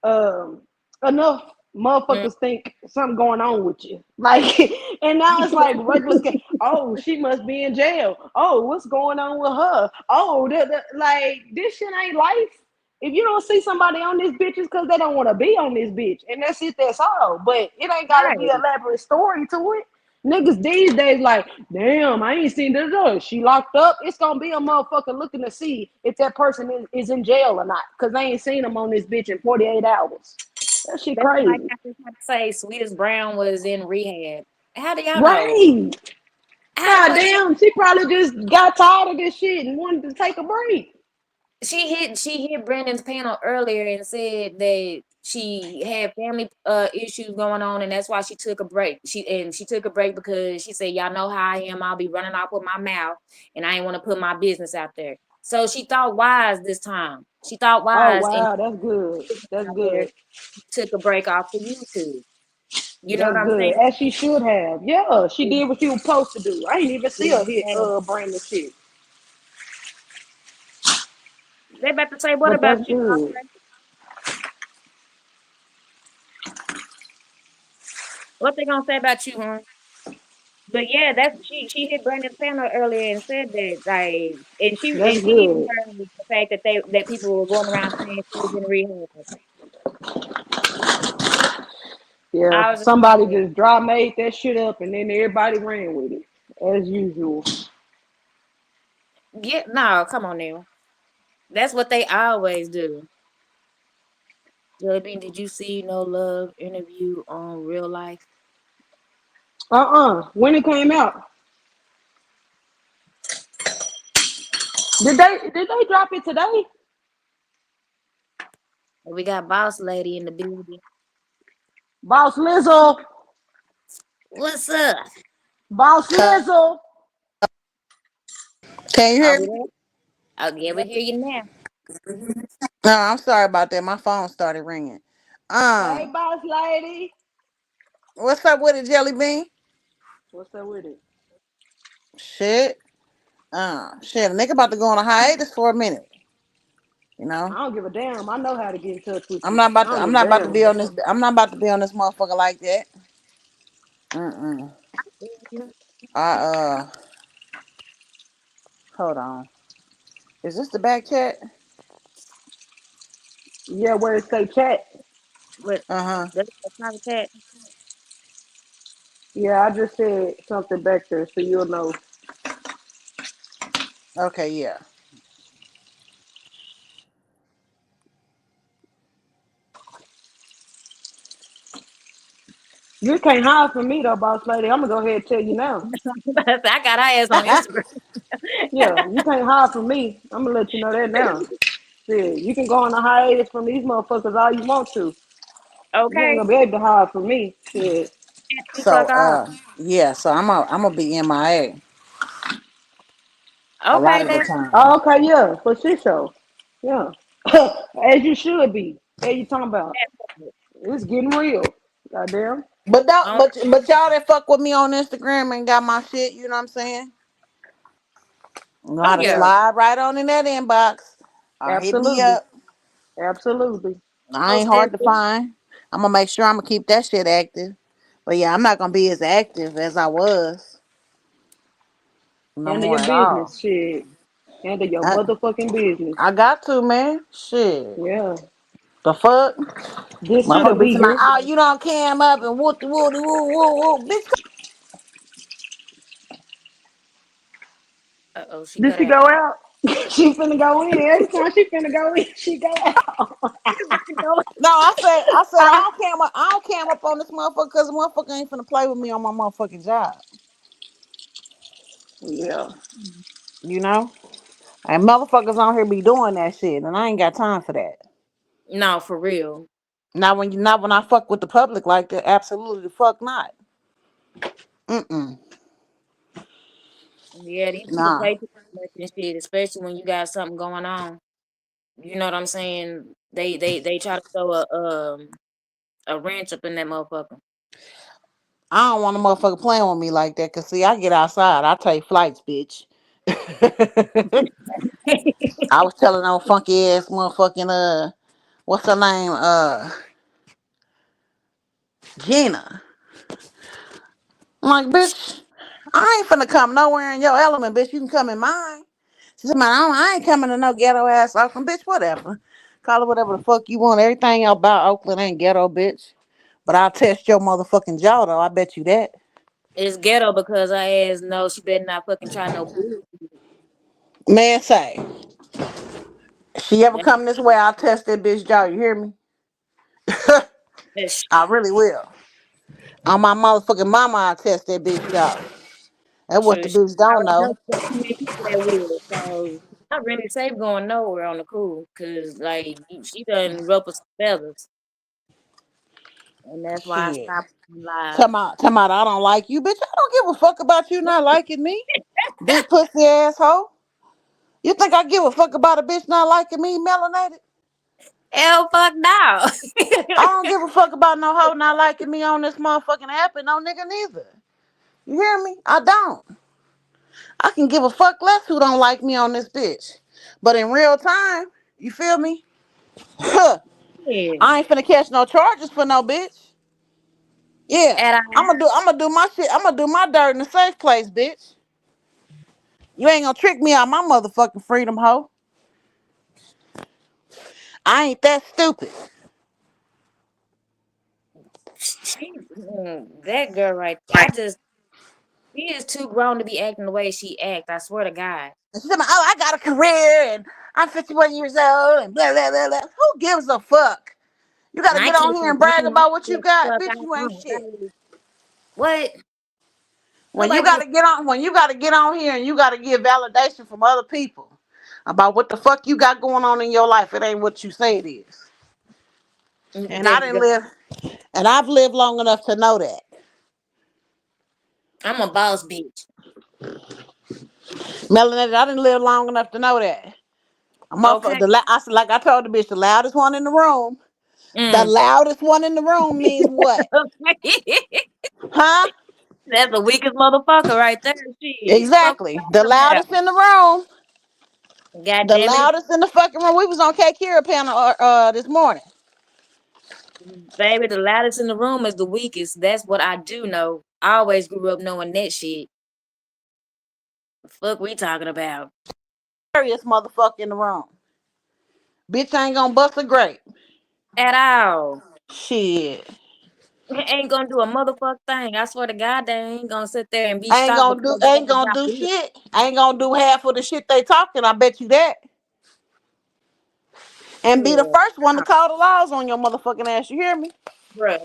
um, enough Mm. motherfuckers think something going on with you. Like, and now it's like regular. Oh, she must be in jail. Oh, what's going on with her? Oh, like this shit ain't life. If you don't see somebody on this bitch, it's because they don't want to be on this bitch, and that's it. That's all. But it ain't got to be an Right. elaborate story to it. Niggas these days like, damn, I ain't seen this. She locked up. It's gonna be a motherfucker looking to see if that person is in jail or not, cause they ain't seen them on this bitch in 48 hours. That shit That's like crazy. I just had to say Sweetest Brown was in rehab. How do y'all know? Right. How God what damn, she probably just got tired of this shit and wanted to take a break. she hit Brandon's panel earlier and said that she had family issues going on and that's why she took a break. She took a break because she said, y'all know how I am. I'll be running off with my mouth and I ain't want to put my business out there. So she thought wise this time. She thought Oh wise and wow, that's good. That's out there good. took a break off for YouTube. You know what That's I'm good. saying? As she should have. Yeah, she did what she was supposed to do. I ain't even see her hit Exactly. Brandon shit. They about to say, what But about that's you? good. What they gonna say about you, huh? But yeah, that's she hit Brandon Tanner earlier and said that like That's and she even good. heard the fact that that people were going around saying she was in rehab. Yeah, I was just somebody like, just dry made that shit up and then everybody ran with it. As usual. get no, come on now. That's what they always do. Jelly did you see No Love interview on Real Life? When it came out. Did they drop it today? We got Boss Lady in the building. Boss Lizzle. What's up? Boss Lizzle. Can you Are hear we me? there? Oh yeah, we hear you now. No, I'm sorry about that. My phone started ringing. Hey, Um, boss lady. what's up with it, Jelly Bean? What's up with it? Shit. Shit. A nigga about to go on a hiatus for a minute. You I know, don't give a damn. I know how to get in touch with I'm you. not I about to. don't I'm give a not about to damn. be on this. I'm not about to be on this motherfucker like that. Mm. I Hold on. Is this the back chat? Yeah, where it say chat. What Uh huh. that's the private chat. Yeah, I just said something back there so you'll know. Okay. Yeah. You can't hide from me though, boss lady. I'm gonna go ahead and tell you now. I got her ass on Instagram. Yeah, you can't hide from me. I'm gonna let you know that now. Shit, you can go on a hiatus from these motherfuckers all you want to. You ain't Okay, gonna be able to hide from me. Shit. piss the So fuck off. yeah. So I'm gonna be MIA a lot Okay, of the that's time. Oh, okay, yeah, for sure. Yeah. As you should be. Hey, you talking about? that's It's getting real. Goddamn. But don't. oh, But y'all that fuck with me on Instagram and got my shit. You know what I'm saying? Know oh how to yeah, slide right on in that inbox. Hit me Absolutely. up. Absolutely. I ain't most hard to definitely. find. I'm gonna make sure I'm gonna keep that shit active. But yeah, I'm not gonna be as active as I was no Handle more your at all. business. Shit. Handle your I, motherfucking business. I got to, man. Shit. Yeah. The fuck? This shouldn't Motherfucker be be to my, here. oh, you don't cam up and whoop the whoop whoop whoop whoop. Bitch, Oh, she Did cut she out. go out? She finna go in. Every time she finna go in, she go out. no, I said, I don't cam up on this motherfucker because the motherfucker ain't finna play with me on my motherfucking job. Yeah. You know? And motherfuckers on here be doing that shit, and I ain't got time for that. No, for real. Not when I fuck with the public like that. Absolutely the fuck not. Mm-mm. Yeah, these people Nah. play too much and shit, especially when you got something going on. You know what I'm saying? They try to throw a wrench up in that motherfucker. I don't want a motherfucker playing with me like that. Cause see, I get outside. I take flights, bitch. I was telling no funky ass motherfucking what's her name? Gina. I'm like, bitch, I ain't finna come nowhere in your element, bitch. You can come in mine. She said, man, I ain't coming to no ghetto ass Oakland, bitch. Whatever. Call it whatever the fuck you want. Everything about Oakland ain't ghetto, bitch. But I'll test your motherfucking jaw, though. I bet you that. It's ghetto because I ass no, she better not fucking try no bullshit. Man, say, she ever That, come this way, I'll test that bitch jaw. You hear me? that's I really will. On my motherfucking mama, I'll test that bitch jaw. That's what the true. She bitch don't already know know. there's too many people that will. So not really safe going nowhere on the cool because like she done ruffled some feathers, and that's why I Shit. stopped live. Tell me, I don't like you, bitch. I don't give a fuck about you not liking me. Big pussy asshole. You think I give a fuck about a bitch not liking me, melanated? Hell, fuck no. I don't give a fuck about no hoe not liking me on this motherfucking app and no nigga neither. You hear me? I don't. I can give a fuck less who don't like me on this bitch. But in real time. You feel me? I Yeah. ain't finna catch no charges for no bitch. Yeah. At I'm gonna do my shit. I'm gonna do my dirt in a safe place, bitch. You ain't gonna trick me out my motherfucking freedom, hoe. I ain't that stupid. that girl right there, she is too grown to be acting the way she act. I swear to God. And she's like, oh, I got a career and I'm 51 years old and blah, blah, blah, blah. Who gives a fuck? You And gotta I get can't on here and brag complain. I about what you feel got. fuck Bitch, I you ain't don't. shit. What? When you Nobody give a gotta get on, when you gotta get on here and you gotta get validation from other people about what the fuck you got going on in your life, it ain't what you say it is. And I didn't fuck. live, and I've lived long enough to know that. I'm a boss bitch. Melanated, I didn't live long enough to know that. A motherfucker, Okay. like I told the bitch, the loudest one in the room. The Mm. loudest one in the room means what? Okay. Huh? That's the weakest motherfucker right there. Shit. Fuck Exactly. we The talking about. loudest in the room. God The damn it. loudest in the fucking room. We was on K Kira panel this morning. Baby, the loudest in the room is the weakest. That's what I do know. I always grew up knowing that shit. The fuck we talking about? Scariest motherfucker in the room. Bitch ain't gonna bust a grape. At all. Shit. They ain't gonna do a motherfuck thing. I swear to God, they ain't gonna sit there and be Ain't shocked gonna do because they ain't got gonna dropped do in. shit. Ain't gonna do half of the shit they talking, I bet you that. And be the Yeah. first one to call the laws on your motherfucking ass. You hear me? Bruh.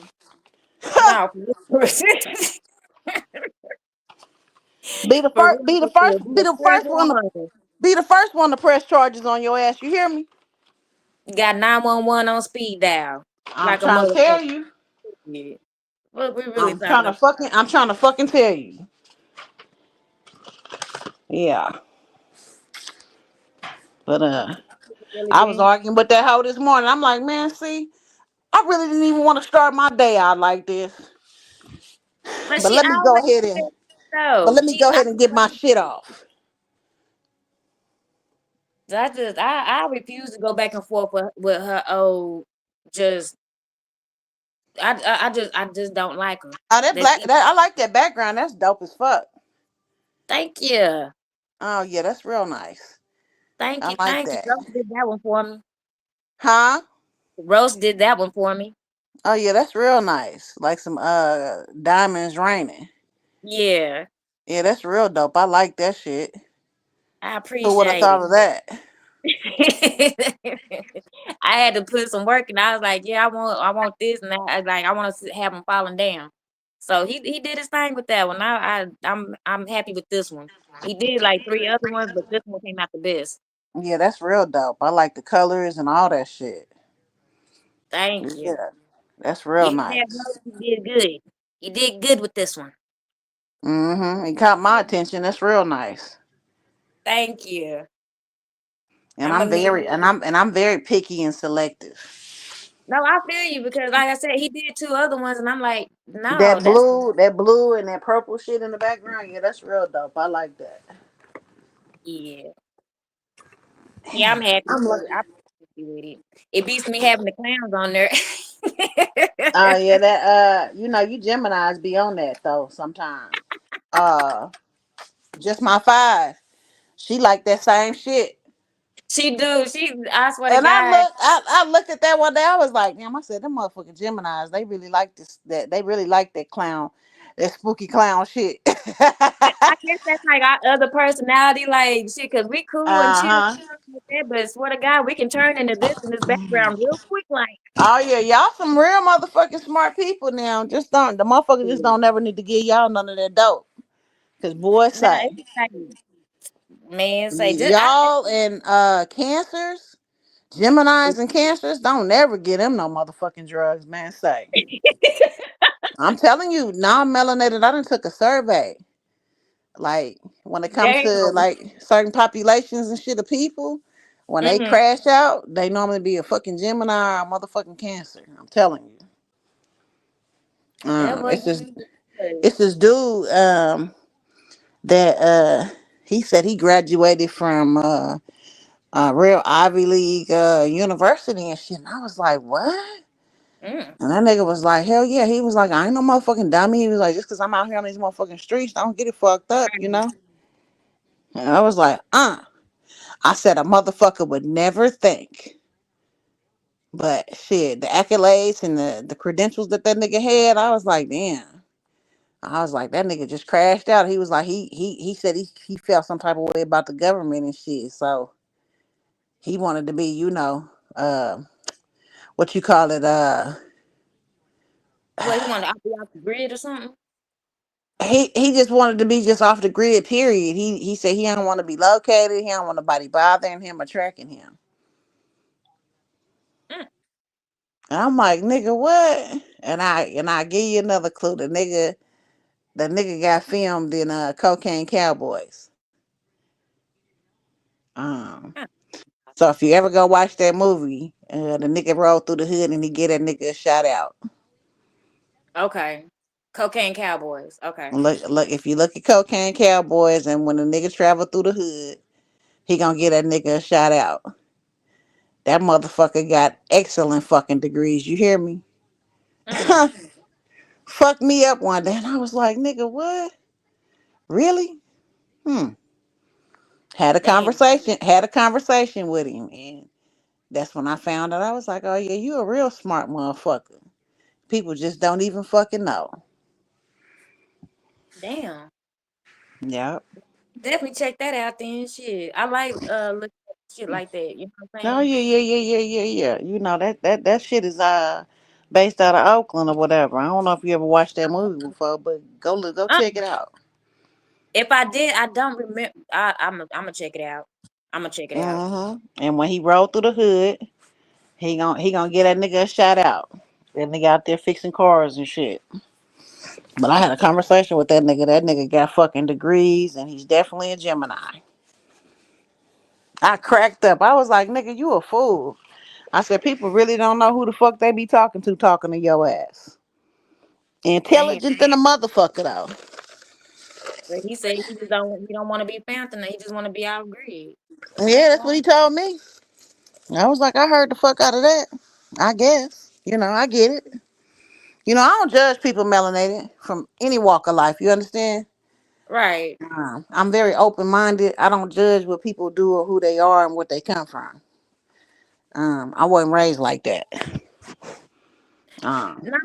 No, Be the for first real, be the for first real. Be be the the first first one to one. be the first one to press charges on your ass. You hear me? Got 911 on speed dial. I'm Like a trying to motherfucker. tell you. Yeah. What we really talking about? I'm trying to fucking tell you. Yeah. But Really I was been. arguing with that hoe this morning. I'm like, man, see, I really didn't even want to start my day out like this. But But she let me go always ahead said and but so. let me go ahead and get my shit off. I refuse to go back and forth with her old just I just don't like her. Oh, that That's black it. that I like that background. That's dope as fuck. Thank you. Oh yeah, that's real nice. Thank I you. like Thank you. that. Rose did that one for me. Huh? Rose did that one for me. Oh yeah, that's real nice. Like some diamonds raining. Yeah. Yeah, that's real dope. I like that shit. I Who would have appreciate thought of that? it. I had to put some work and I was like, yeah, I want this and that. I want to have him falling down. So he did his thing with that one. I'm happy with this one. He did like 3 other ones, but this one came out the best. Yeah, that's real dope. I like the colors and all that shit. Thank you. Yeah, that's real You can have nice. notes. He did good. He did good with this one. Mm-hmm. It caught my attention. That's real nice. Thank you. And I'm a I'm need. I'm very picky and selective. No, I feel you because, like I said, he did 2 other ones, and I'm like, no, That that's blue and that purple shit in the background, yeah, that's real dope. I like that. yeah, yeah. I'm happy I'm for looking. I'm happy with it. It beats me having the clowns on there. Oh yeah, that you Gemini's be on that though sometimes. Uh just my five. She like that same shit. She do. She. I swear to And God. I looked at that one day, I was like, damn, I said, them motherfucking Geminis, they really like they really like that clown, that spooky clown shit. I guess that's like our other personality, like shit, cause we cool and chill Uh-huh. with that, but swear to God, we can turn into this in this background real quick, like. Oh yeah, y'all some real motherfucking smart people now. Just don't the motherfuckers just don't ever need to give y'all none of that dope. Cause boy No, say it's like, man, say just y'all and cancers, Geminis and cancers, don't never get them no motherfucking drugs, man. Say. I'm telling you, now I'm melanated. I done took a survey. Like when it comes damn. to like certain populations and shit of people, when they Mm-hmm. crash out, they normally be a fucking Gemini or a motherfucking Cancer. I'm telling you. That was It's this dude that he said he graduated from real Ivy League university and shit. And I was like, what? Mm. And that nigga was like, hell yeah. He was like, I ain't no motherfucking dummy. He was like, just because I'm out here on these motherfucking streets, don't get it fucked up, you Right. know? And I was like, I said a motherfucker would never think. But shit, the accolades and the credentials that nigga had, I was like, damn. I was like, that nigga just crashed out. He was like, he said he felt some type of way about the government and shit. So he wanted to be, uh, what you call it, What he wanted to be off the grid or something? he just wanted to be just off the grid, period. He said he don't want to be located, he don't want nobody bothering him or tracking him. Mm. And I'm like, nigga, what? And I give you another clue. The nigga got filmed in Cocaine Cowboys. Um, Mm. so if you ever go watch that movie, the nigga roll through the hood and he get that nigga a shout out. Okay. Cocaine Cowboys. Okay. Look, if you look at Cocaine Cowboys and when the nigga travel through the hood, he gonna get that nigga a shout out. That motherfucker got excellent fucking degrees. You hear me? Mm. Fucked me up one day, and I was like, nigga, what? Really? Hmm. Had a Damn. conversation. Had a conversation with him, and that's when I found out. I was like, oh yeah, you a real smart motherfucker. People just don't even fucking know. Damn. Yeah. Definitely check that out then. Shit. I like looking at shit like that. You know what I'm Oh saying? yeah, yeah, yeah, yeah, yeah, yeah. You know that shit is based out of Oakland or whatever. I don't know if you ever watched that movie before, but go Uh, check it out. if I did, I don't remember. I'm gonna check it out. I'm gonna check it out. And when he rolled through the hood, he gonna get that nigga a shout out. That nigga out there fixing cars and shit. But I had a conversation with that nigga. That nigga got fucking degrees, and he's definitely a Gemini. I cracked up. I was like, nigga, you a fool. I said, people really don't know who the fuck they be talking to your ass. Damn. Intelligent than a motherfucker though. But he said he don't want to be Phantom. He just want to be out grid. Yeah, That's that's what he told me. I was like, I heard the fuck out of that. I guess. I get it. I don't judge people melanated from any walk of life. You understand? right. I'm very open minded. I don't judge what people do or who they are and what they come from. I wasn't raised like that. Um, No,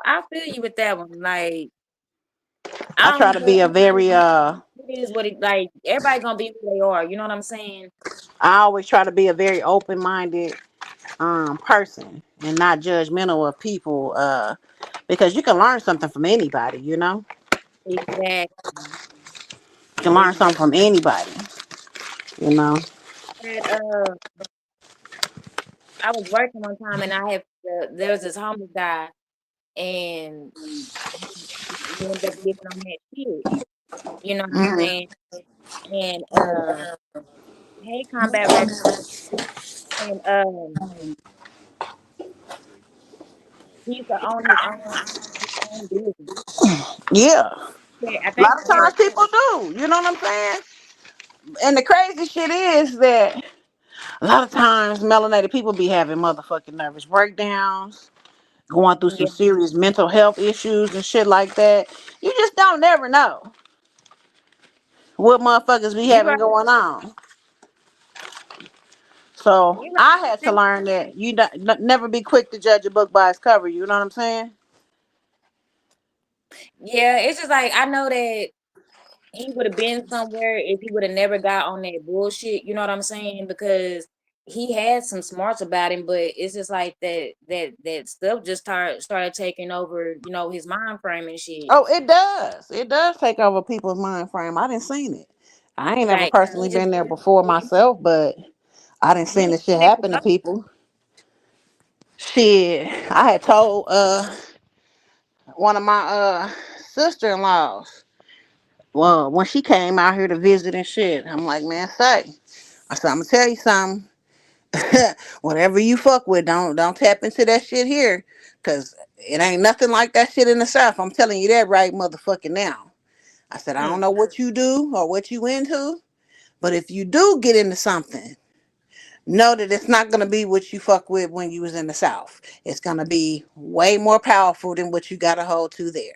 I feel you with that one. Like I I try don't to judge be a nobody. very It is what it like. Everybody gonna be who they are. You know what I'm saying? I always try to be a very open minded person and not judgmental of people because you can learn something from anybody. Exactly. You can learn something Exactly. from anybody. you know That, I was working one time and I had there was this homeless guy and he ended up getting on that shit. You know what I'm hmm saying? And hey, combat record. And he used to own his own business. yeah, Yeah, I a think lot of times people do, you know what I'm saying. And the crazy shit is that a lot of times melanated people be having motherfucking nervous breakdowns, going through some yeah, serious mental health issues and shit like that. You just don't never know what motherfuckers be you having right. going on. So You I had to right. learn that you never be quick to judge a book by its cover. You know what I'm saying? Yeah, it's just like I know that he would have been somewhere if he would have never got on that bullshit. You know what I'm saying? Because he had some smarts about him, but it's just like that stuff just started taking over. His mind frame and shit. Oh, it does. It does take over people's mind frame. I didn't seen it. I ain't never Like he personally just been there before myself, but I didn't he seen just this shit picked it happen to up. people. Shit, I had told one of my sister-in-laws. Well, when she came out here to visit and shit, I'm like, man, I said, I'm gonna tell you something. Whatever you fuck with, don't tap into that shit here, cause it ain't nothing like that shit in the South. I'm telling you that right motherfucking now. I said, I don't Mm, know what you do or what you into, but if you do get into something, know that it's not gonna be what you fuck with when you was in the South. It's gonna be way more powerful than what you got a hold to there.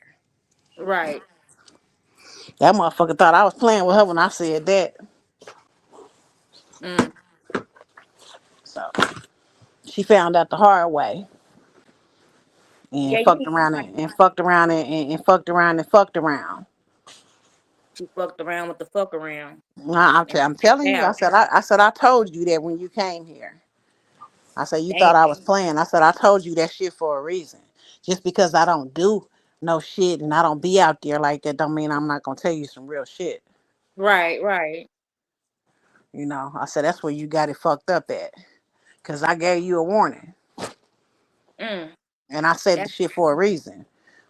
Right. That motherfucker thought I was playing with her when I said that. Mm. So she found out the hard way Yeah, and you fucked need around somebody. and fucked around and fucked around and fucked around. She fucked around with the fuck around and I'm telling you, out. I said I told you that when you came here. I said you Damn. thought I was playing. I said I told you that shit for a reason. Just because I don't do no shit and I don't be out there like that don't mean I'm not gonna tell you some real shit. Right, right. You know, I said that's where you got it fucked up at. Cause I gave you a warning. Mm. And I said the That shit for a reason.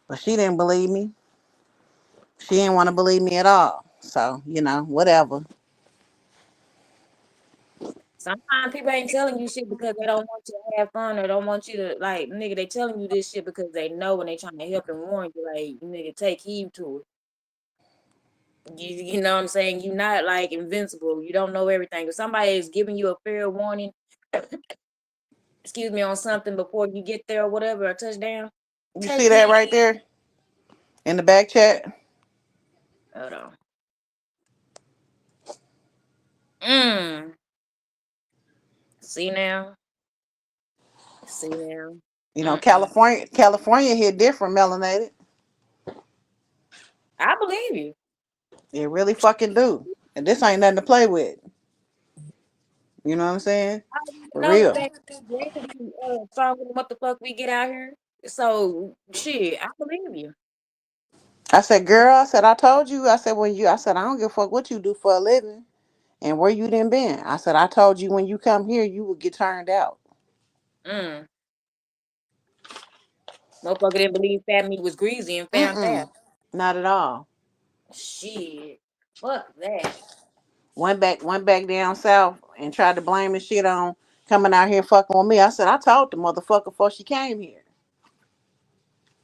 But she didn't believe me. She didn't want to believe me at all. So, you know, whatever. sometimes people ain't telling you shit because they don't want you to have fun or don't want you to like nigga, they telling you this shit because they know and they trying to help and warn you, like, nigga, take heed to it. You know what I'm saying? You not like invincible. You don't know everything. If somebody is giving you a fair warning, excuse me, on something before you get there or whatever, a touchdown, You take see that heed. right there in the back chat? Hold on. Mm. See now? See now? You know, Mm-mm. California here different, melanated. I believe you. It really fucking do. And this ain't nothing to play with. You know what I'm saying? I don't even For know the real. fact that we be stronger than what the fuck we get out here. So shit, I believe you. I said, girl, I said, I told you. I said, I don't give a fuck what you do for a living and where you done been. I said, I told you when you come here, you will get turned out. Mm. Motherfucker didn't believe fat meat was greasy and found out. Mm-mm. Not at all. Shit. Fuck that. Went back down south and tried to blame the shit on coming out here fucking with me. I said, I told the motherfucker before she came here.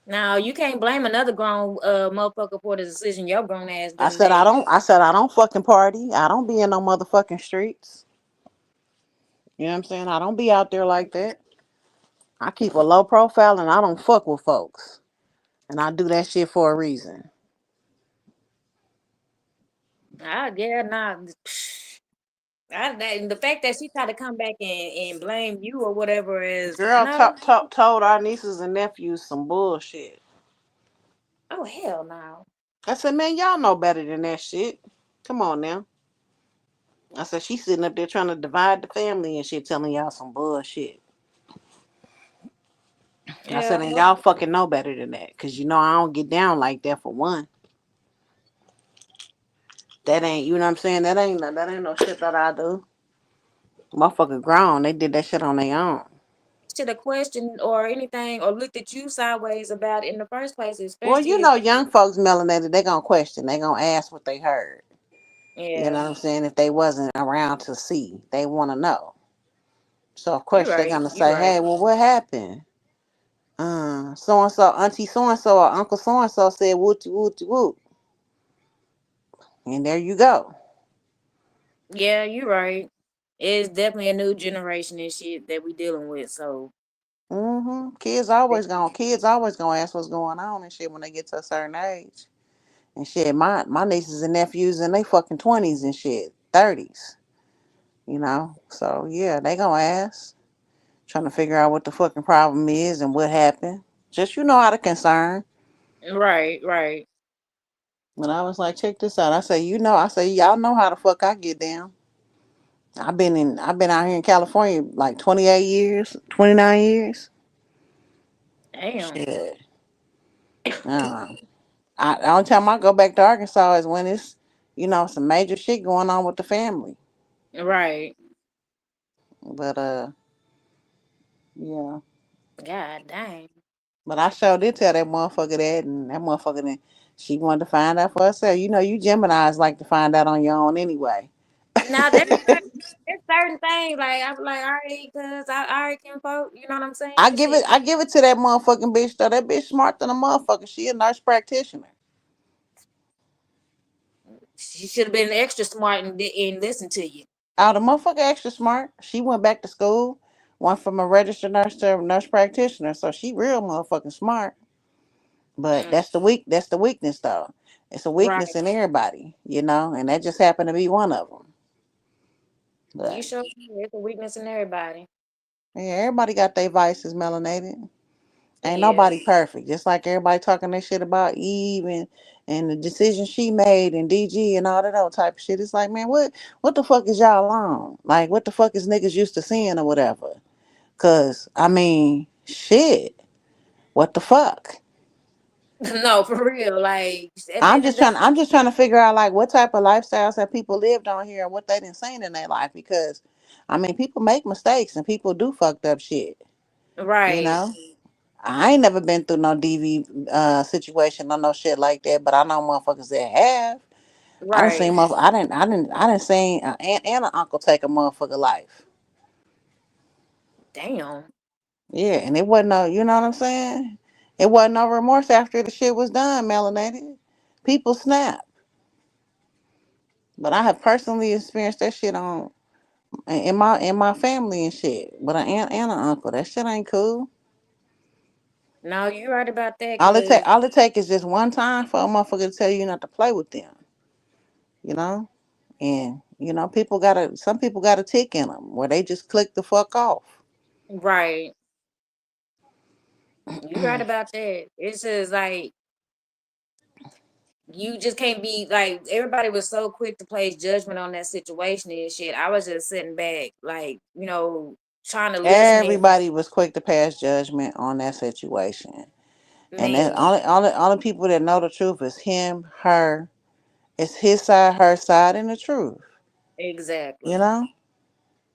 Now you can't blame another grown motherfucker for the decision your grown ass done I said I don't fucking party. I don't be in no motherfucking streets. You know what I'm saying? I don't be out there like that. I keep a low profile and I don't fuck with folks. And I do that shit for a reason. I yeah, nah. The fact that she tried to come back and blame you or whatever is Girl no. told our nieces and nephews some bullshit. Oh hell no. I said, man, y'all know better than that shit. Come on now. I said, she's sitting up there trying to divide the family and shit, telling y'all some bullshit. I said, Hell and no. y'all fucking know better than that. Because you know I don't get down like that for one. That ain't, you know what I'm saying? That ain't no shit that I do. Motherfucker grown. They did that shit on their own. Should have questioned or anything or looked at you sideways about it in the first place, Well, especially you if know, young folks melanated, they gonna question. They gonna ask what they heard. You yeah, know what I'm saying? If they wasn't around to see, they want to know. So of you're course they're right. gonna You're say, right. "Hey, well, what happened? So and so, auntie so and so, or uncle so and so said wooty wooty woot," and there you go. Yeah, you're right. It's definitely a new generation and shit that we dealing with. So Kids always gonna ask what's going on and shit when they get to a certain age. And shit, my nieces and nephews in they fucking 20s and shit, 30s. You know, so yeah, they gonna ask, trying to figure out what the fucking problem is and what happened. Just you know out of concern. right, right. But I was like, check this out. I say, I say, y'all know how the fuck I get down. I've been out here in California like 28 years, 29 years. Damn. Shit. Uh, the only time I go back to Arkansas is when it's, some major shit going on with the family. Right. But yeah. God dang. But I sure did tell that motherfucker that, and that motherfucker then she wanted to find out for herself. You know, you Geminis like to find out on your own anyway. Now there's certain things like I'm like, all right, cause I already can vote. You know what I'm saying? Shit. I give it to that motherfucking bitch though. That bitch smart than a motherfucker. She a nurse practitioner. She should have been extra smart and listen to you. Oh, the motherfucker extra smart. She went back to school, went from a registered nurse to a nurse practitioner, so she real motherfucking smart. But Mm, that's the weakness though. It's a right. weakness in everybody, you know, and that just happened to be one of them. You But sure it's a weakness in everybody. yeah, everybody got their vices, melanated. Ain't Yeah. nobody perfect. Just like everybody talking that shit about Eve and the decision she made and DG and all that other type of shit. It's like, man, what the fuck is y'all on? Like, what the fuck is niggas used to seeing or whatever? Cause I mean, shit. What the fuck? No, for real. Like at the end of the day, I'm just trying to figure out like what type of lifestyles have people lived on here and what they done seen in their life because I mean people make mistakes and people do fucked up shit, you right, know? I ain't never been through no DV situation or no shit like that, but I know motherfuckers that have. I done right. seen I didn't seen an aunt and an uncle take a motherfucker life. Damn. Yeah, and it wasn't no, you know what I'm saying? It wasn't no remorse after the shit was done, melanated. People snap. But I have personally experienced that shit on in my family and shit. But an aunt and an uncle, that shit ain't cool. No, you're right about that, cause All it take is just one time for a motherfucker to tell you not to play with them, you know? And you know, some people got a tick in them where they just click the fuck off. right. You're right about that. It's just like you just can't be like everybody was so quick to place judgment on that situation and shit. I was just sitting back, like, trying to listen and Everybody was quick to pass judgment on that situation. And then man, only people that know the truth is him, her. It's his side, her side, and the truth. You exactly. know?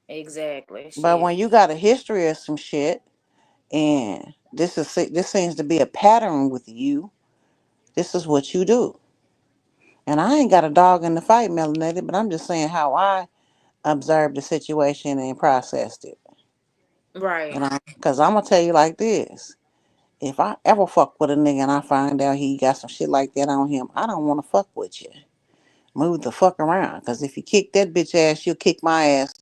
Exactly. But Shit. when you got a history of some shit, and this seems to be a pattern with you, this is what you do. And I ain't got a dog in the fight, Melanated, but I'm just saying how I observed the situation and processed it. You Right. know? Because I'm going to tell you like this. If I ever fuck with a nigga and I find out he got some shit like that on him, I don't want to fuck with you. Move the fuck around. Because if you kick that bitch ass, you'll kick my ass.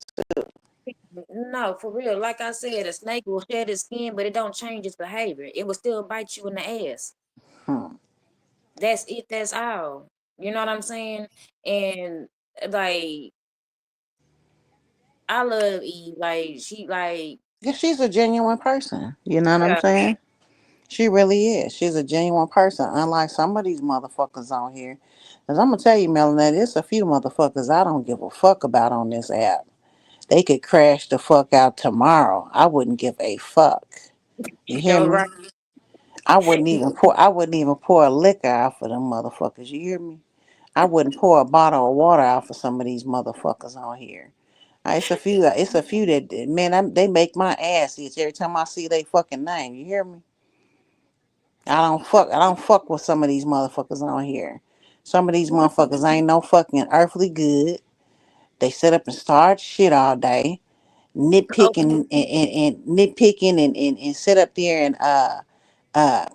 No, for real. Like I said, a snake will shed its skin, but it don't change its behavior. It will still bite you in the ass. Hmm. That's it. That's all. You know what I'm saying? And like, I love Eve. Like, she like, Yeah, she's a genuine person. You know what I'm yeah, saying? She really is. She's a genuine person, unlike some of these motherfuckers on here. Because I'm going to tell you, Melanie, there's a few motherfuckers I don't give a fuck about on this app. They could crash the fuck out tomorrow. I wouldn't give a fuck. You hear you're me? right. I wouldn't even pour a liquor out for them motherfuckers. You hear me? I wouldn't pour a bottle of water out for some of these motherfuckers on here. It's a few that man, they make my ass itch every time I see they fucking name. You hear me? I don't fuck with some of these motherfuckers on here. Some of these motherfuckers ain't no fucking earthly good. They sit up and start shit all day, Okay. nitpicking and nitpicking and sit up there and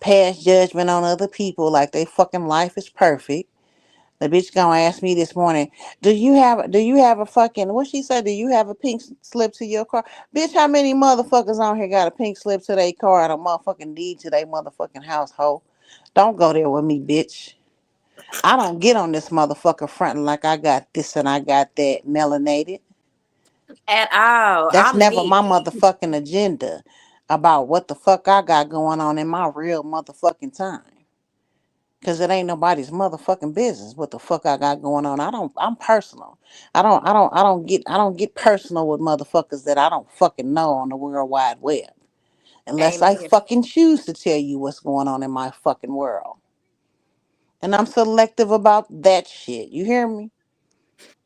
pass judgment on other people like they fucking life is perfect. The bitch gonna ask me this morning, do you have a fucking what she said, do you have a pink slip to your car? Bitch, how many motherfuckers on here got a pink slip to their car and a motherfucking deed to their motherfucking household? Don't go there with me, bitch. I don't get on this motherfucker fronting like I got this and I got that melanated. At all. That's I'm never me. my motherfucking agenda about what the fuck I got going on in my real motherfucking time. Cause it ain't nobody's motherfucking business what the fuck I got going on. I'm personal. I don't get personal with motherfuckers that I don't fucking know on the World Wide Web. Unless I Amen. fucking choose to tell you what's going on in my fucking world. And I'm selective about that shit. You hear me?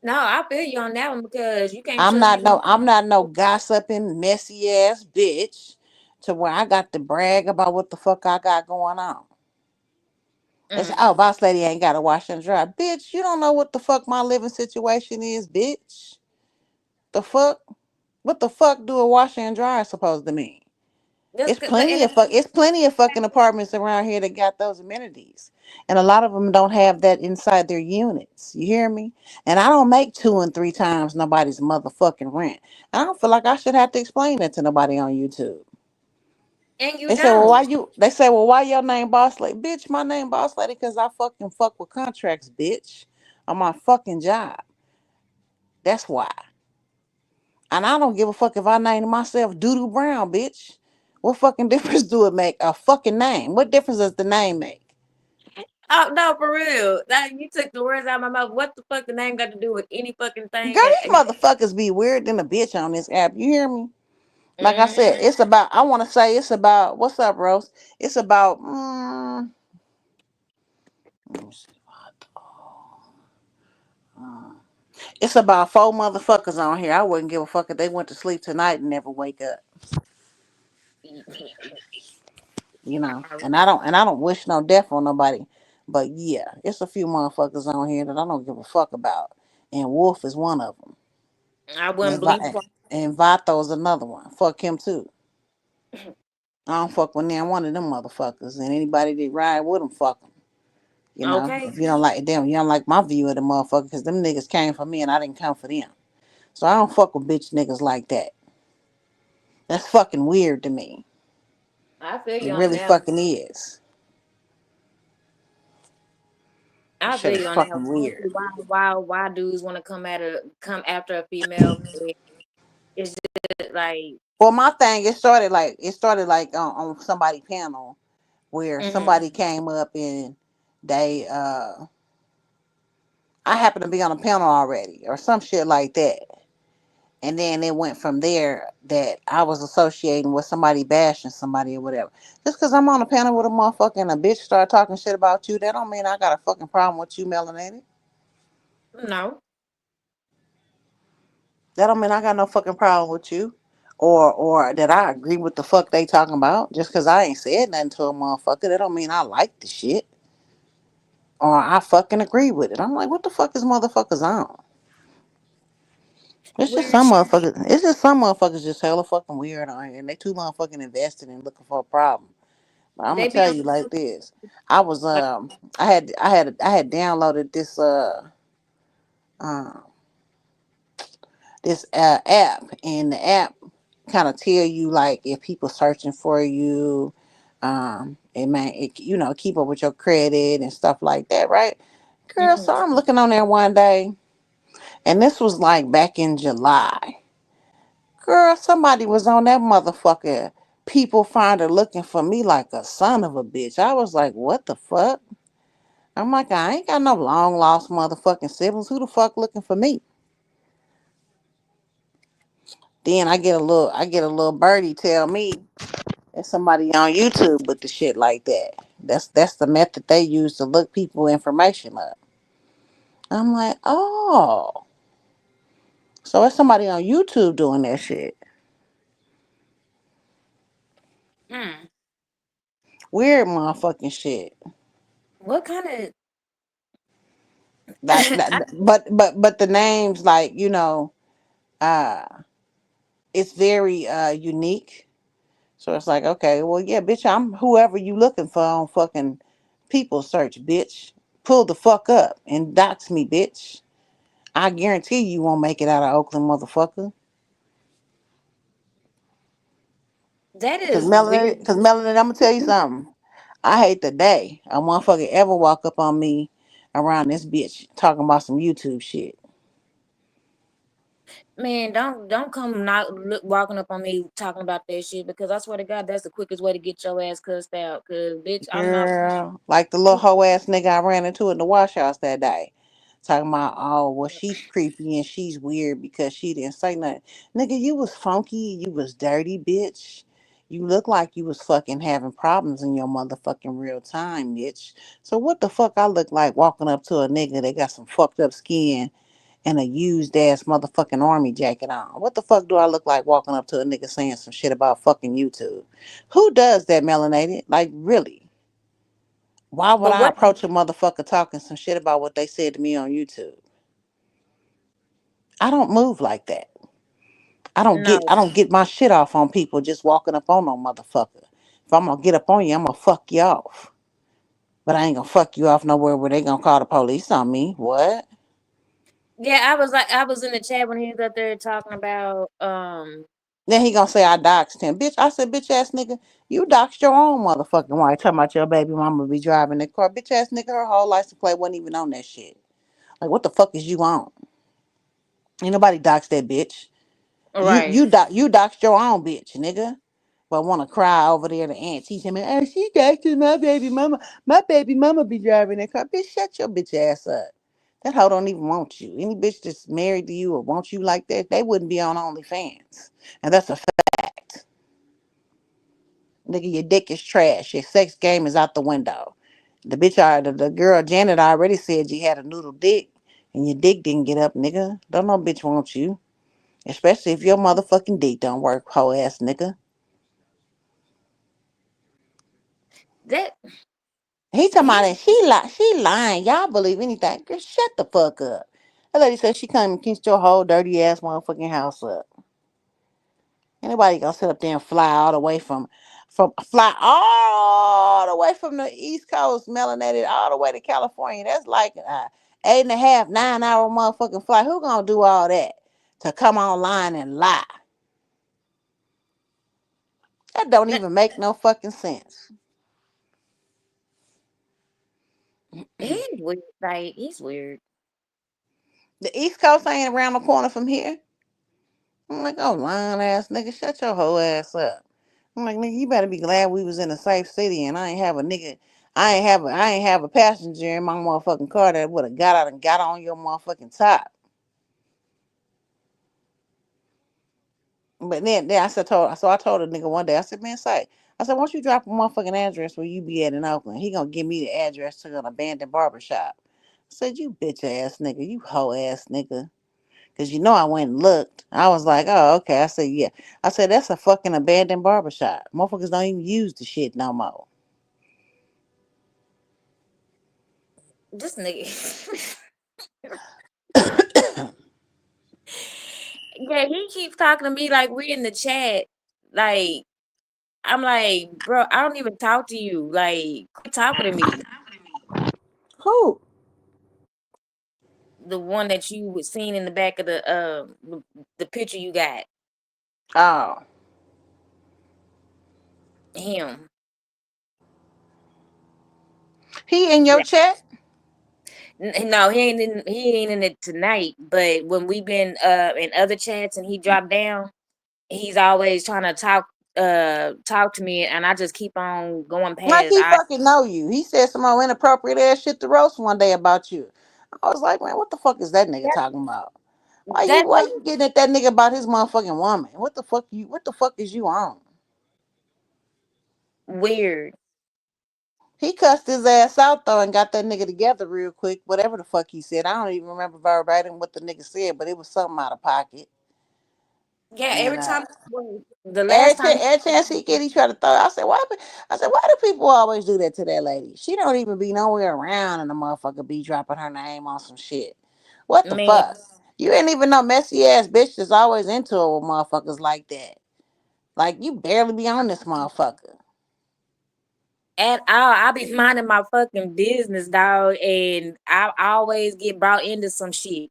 No, I feel you on that one because you can't trust people. I'm not no gossiping, messy ass bitch to where I got to brag about what the fuck I got going on. They say, Mm. oh, boss lady ain't got to wash and dry. Bitch, you don't know what the fuck my living situation is, bitch. The fuck? What the fuck do a washer and dryer supposed to mean? That's good, but and it's It's plenty of fucking apartments around here that got those amenities, and a lot of them don't have that inside their units. You hear me? And I don't make 2 and 3 times nobody's motherfucking rent. I don't feel like I should have to explain that to nobody on YouTube. and you They say, well, why don't. you? They say, well, why your name Boss Lady? Bitch, my name Boss Lady because I fucking fuck with contracts, bitch, on my fucking job. That's why. And I don't give a fuck if I name myself Doodoo Brown, bitch. What fucking difference do it make? A fucking name. What difference does the name make? Oh no, for real. That you took the words out of my mouth. What the fuck the name got to do with any fucking Girl, thing? these motherfuckers be weird than a bitch on this app. You hear me? Like I said, Mm, it's about, I want to say it's about, what's up, Rose? It's about, let me see. Uh, it's about 4 motherfuckers on here. I wouldn't give a fuck if they went to sleep tonight and never wake up. You know, and I don't wish no death on nobody. But yeah, it's a few motherfuckers on here that I don't give a fuck about. And Wolf is one of them. I wouldn't And, blink Vi- twice. and Vato's another one. Fuck him too. I don't fuck with neither one of them motherfuckers. And anybody that ride with them, fuck them. You know, Okay. if you don't like them, you don't like my view of the motherfucker, because them niggas came for me and I didn't come for them. So I don't fuck with bitch niggas like that. That's fucking weird to me. I feel It you on really that. fucking is. That I shit feel is you on that. fucking weird. Why dudes want to come after a female? It's just like, Well, my thing, it started like on somebody panel where mm-hmm, somebody came up and they I happened to be on a panel already or some shit like that. And then it went from there that I was associating with somebody bashing somebody or whatever. Just because I'm on a panel with a motherfucker and a bitch start talking shit about you, that don't mean I got a fucking problem with you, melanated. no. That don't mean I got no fucking problem with you. Or that I agree with the fuck they talking about. Just because I ain't said nothing to a motherfucker, that don't mean I like the shit. Or I fucking agree with it. I'm like, what the fuck is motherfuckers on? Weird shit. It's just some motherfuckers just hella fucking weird on here, and they too motherfucking invested in looking for a problem. But I'm gonna They be tell on you like this. I was like, I had downloaded uh this app, and the app kind of tell you like if people searching for you, you know, keep up with your credit and stuff like that, right? Girl, so mhm. I'm looking on there one day, and this was like back in July. Girl, somebody was on that motherfucker. People find her looking for me like a son of a bitch. I was like, what the fuck? I'm like, I ain't got no long lost motherfucking siblings. Who the fuck looking for me? Then I get a little birdie tell me there's somebody on YouTube with the shit like that. That's the method they use to look people information up. I'm like, oh, so it's somebody on YouTube doing that shit. Hmm. Weird motherfucking shit. What kind Like of? but the names, like, you know, uh it's very unique. So it's like, okay, well, yeah, bitch, I'm whoever you looking for on fucking people search, bitch. Pull the fuck up and dox me, bitch. I guarantee you won't make it out of Oakland, motherfucker. That is weird. Cause Melanie, I'm gonna tell you something. I hate the day a motherfucker ever walk up on me around this bitch talking about some YouTube shit. Man, don't come not walking up on me talking about that shit because I swear to God, that's the quickest way to get your ass cussed out. Cause bitch, I'm not. Girl, like the little hoe ass nigga I ran into in the wash house that day. Talking about, oh, well, she's creepy and she's weird because she didn't say nothing. Nigga, you was funky, you was dirty, bitch. You look like you was fucking having problems in your motherfucking real time, bitch. So what the fuck I look like walking up to a nigga that got some fucked up skin and a used ass motherfucking army jacket on? What the fuck do I look like walking up to a nigga saying some shit about fucking YouTube? Who does that, melanated? Like, really? Why would But I what? approach a motherfucker talking some shit about what they said to me on YouTube? I don't move like that. I don't No, get my shit off on people just walking up on no motherfucker. If I'm gonna get up on you, I'm gonna fuck you off. But I ain't gonna fuck you off nowhere where they gonna call the police on me. What? yeah, I was in the chat when he was up there talking about Then he gonna say I doxed him. Bitch, I said, bitch ass nigga, you doxed your own motherfucking wife. Talking about your baby mama be driving the car. Bitch ass nigga, her whole license plate wasn't even on that shit. Like, what the fuck is you on? Ain't nobody doxed that bitch. right. You doxed your own bitch, nigga. But want to cry over there to auntie him, oh, she doxed my baby mama. My baby mama be driving that car. Bitch, shut your bitch ass up. That hoe don't even want you. Any bitch that's married to you or wants you like that, they wouldn't be on OnlyFans. And that's a fact. Nigga, your dick is trash. Your sex game is out the window. The girl Janet already said you had a noodle dick and your dick didn't get up, nigga. Don't no bitch want you. Especially if your motherfucking dick don't work, hoe ass nigga. That He talking about he that she lying. Y'all believe anything. Girl, shut the fuck up. That lady said she come and kiss your whole dirty ass motherfucking house up. Anybody gonna sit up there and fly all the way from fly all the way from the East Coast, melanated all the way to California. That's like 8.5, 9 hour motherfucking flight. Who gonna do all that to come online and lie? That don't that even make no fucking sense. he's weird. Like he's weird. The East Coast ain't around the corner from here. I'm like, oh, lying ass nigga, shut your whole ass up. I'm like, nigga, you better be glad we was in a safe city and I ain't have a nigga, I ain't have a passenger in my motherfucking car that would have got out and got on your motherfucking top. But then I told a nigga one day, I said, man, say, I said, once you drop a motherfucking address where you be at in Oakland, he gonna give me the address to an abandoned barbershop. I said, you bitch ass nigga, you hoe ass nigga. Cause you know I went and looked. I was like, oh, okay. I said, yeah. I said, that's a fucking abandoned barbershop. Motherfuckers don't even use the shit no more. This nigga. Yeah, he keeps talking to me like we're in the chat. Like I'm like, bro, I don't even talk to you. Like, quit talking to me. Who? The one that you was seen in the back of the picture you got. Oh. Him. He in your Yeah. chat? No, he ain't in it tonight. But when we been in other chats and he dropped down, he's always trying to talk to me and I just keep on going Like past. he I fucking know you. He said some more inappropriate ass shit to roast one day about you. I was like, man, what the fuck is that nigga that talking about? that Why you getting at that nigga about his motherfucking woman? What the fuck is you on? weird. He cussed his ass out though and got that nigga together real quick. Whatever the fuck he said. I don't even remember verbatim what the nigga said, but it was something out of pocket. Yeah, And every time well, the last time every chance he get, he try to throw. I said, why? I said, why do people always do that to that lady? She don't even be nowhere around, and the motherfucker be dropping her name on some shit. What the man fuck? You ain't even no messy ass bitch that's always into it with motherfuckers like that. Like you barely be on this motherfucker. at all, I be minding my fucking business, dog, and I always get brought into some shit.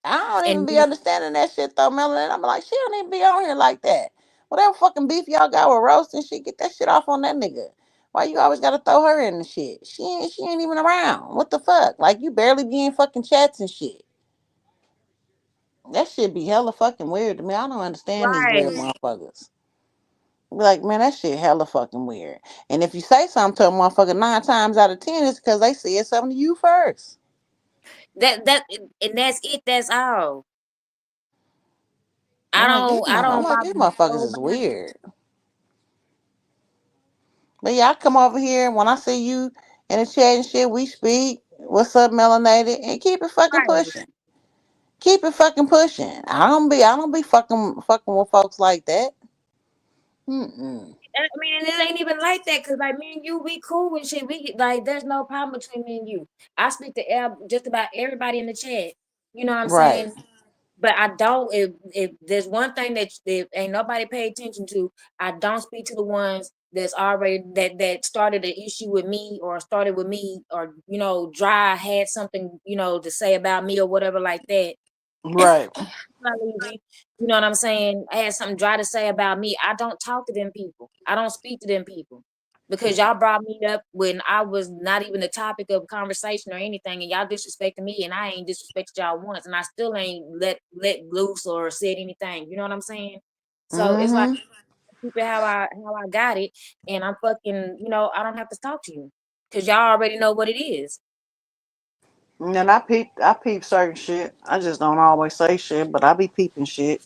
I don't even And be understanding that shit though, Melanie. I'm like, she don't even be on here like that. Whatever fucking beef y'all got with roast and shit, get that shit off on that nigga. Why you always gotta throw her in the shit? She ain't even around. What the fuck? Like you barely be in fucking chats and shit. That shit be hella fucking weird to me. I don't understand these weird right, motherfuckers. Be like, man, that shit hella fucking weird. And if you say something to a motherfucker 9 times out of 10, it's because they said something to you first. that and that's it. That's all. I I'm don't like, these bother motherfuckers is nobody. weird. But yeah, I come over here when I see you in the chat and shit, we speak. What's up, melanated? And keep it fucking Right. pushing. Keep it fucking pushing. I don't be fucking with folks like that. Mm-mm. I mean, and it ain't even like that because like me and you, we cool and shit. Like, there's no problem between me and you. I speak to just about everybody in the chat. You know what I'm Right. saying? But I don't. If there's one thing that if ain't nobody pay attention to, I don't speak to the ones that's already that started an issue with me or started with me or dry had something to say about me or whatever like that. Right. Not easy. You know what I'm saying? I had something dry to say about me. I don't talk to them people. I don't speak to them people because y'all brought me up when I was not even the topic of conversation or anything, and y'all disrespected me, and I ain't disrespected y'all once, and I still ain't let loose or said anything. You know what I'm saying? So it's like Mm-hmm. keep it how I got it, and I'm fucking. I don't have to talk to you because y'all already know what it is. And I peep certain shit. I just don't always say shit, but I be peeping shit.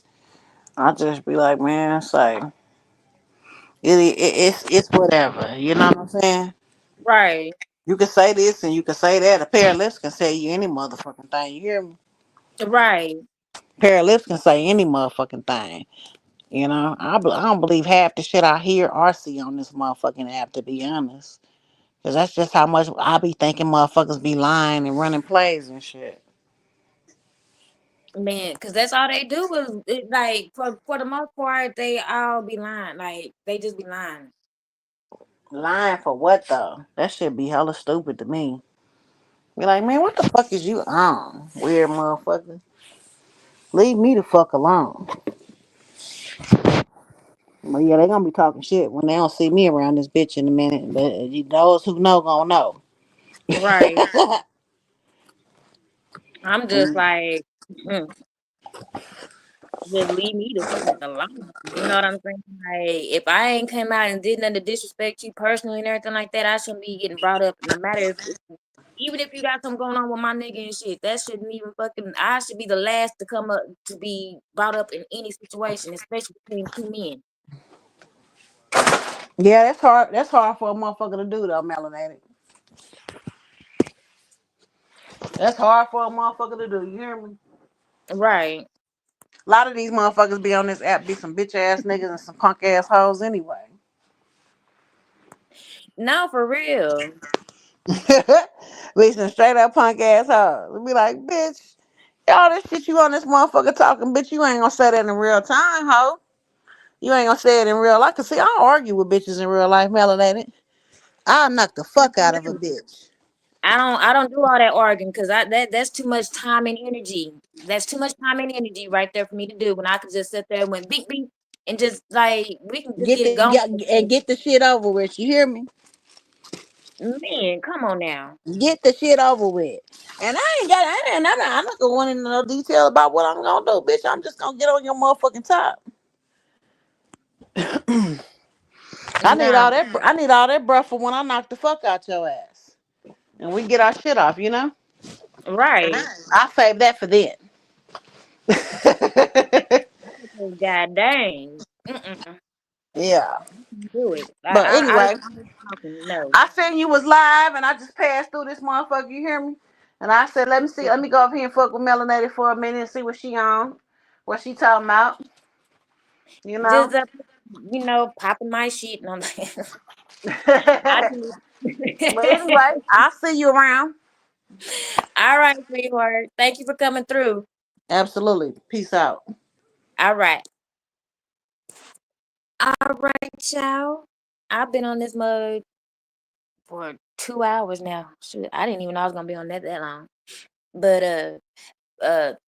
I just be like, man, say it's whatever. You know what I'm saying? Right, You can say this and you can say that. A pair of lips can say you any motherfucking thing. You hear me? right. A pair of lips can say any motherfucking thing. You know, I don't believe half the shit I hear or see on this motherfucking app, to be honest. Because that's just how much I be thinking motherfuckers be lying and running plays and shit. Man, because that's all they do is like for the most part, they all be lying. Like they just be lying. Lying for what, though? That shit be hella stupid to me. Be like, man, what the fuck is you on? Weird motherfucker. Leave me the fuck alone. But yeah, they gonna be talking shit when they don't see me around this bitch in a minute. But those who know gonna know. Right. I'm just like, just leave me the fuck alone. You know what I'm saying? Like, if I ain't came out and did nothing to disrespect you personally and everything like that, I shouldn't be getting brought up. No matter even if you got something going on with my nigga and shit, that shouldn't even fucking. I should be the last to come up to be brought up in any situation, especially between two men. Yeah, that's hard. That's hard for a motherfucker to do though, melanated. That's hard for a motherfucker to do. You hear me? Right. A lot of these motherfuckers be on this app be some bitch ass niggas and some punk ass hoes anyway. No, for real. Be some straight up punk ass hoes. Be like, bitch, all this shit you on this motherfucker talking, bitch, you ain't gonna say that in real time, hoe. You ain't gonna say it in real life. Cause see, I don't argue with bitches in real life, melanated. I'll knock the fuck out of a bitch. I don't do all that arguing because that's too much time and energy. That's too much time and energy right there for me to do when I could just sit there and went beep beep and just like we can just Get get it the going. get the shit over with. You hear me? Man, come on now. Get the shit over with. And I'm not gonna go into no detail about what I'm gonna do, bitch. I'm just gonna get on your motherfucking top. Nah, I need all that breath for when I knock the fuck out your ass. And we get our shit off, you know? right. I save that for then. God dang. Mm-mm. Yeah. Do it. But I anyway, don't talking. No. I seen you was live and I just passed through this motherfucker, you hear me? And I said, let me go up here and fuck with Melanated for a minute and see what she on. What she talking about, you know? Just popping my shit and I'm like I But do. anyway, I'll see you around. All right, sweetheart. Thank you for coming through. Absolutely. Peace out. All right. All right, y'all. I've been on this mug for 2 hours now. Shoot, I didn't even know I was gonna be on that long. But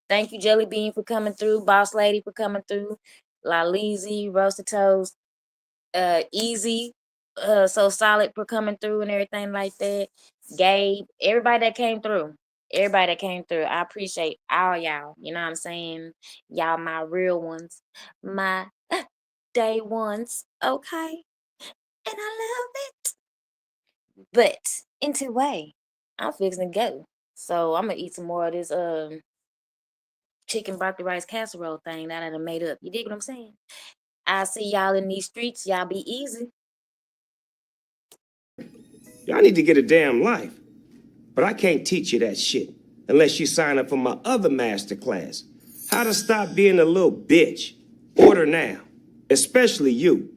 thank you, Jelly Bean, for coming through, Boss Lady for coming through, La Leezy, Roasted Toast, Easy, So Solid for coming through and everything like that. Gabe, everybody that came through. Everybody that came through. I appreciate all y'all. You know what I'm saying? Y'all my real ones. My day ones. Okay. And I love it. But anyway, I'm fixing to go. So I'm gonna eat some more of this chicken broccoli rice casserole thing that I done made up. You dig what I'm saying? I see y'all in these streets. Y'all be easy. Y'all need to get a damn life. But I can't teach you that shit unless you sign up for my other master class. How to stop being a little bitch. Order now. Especially you.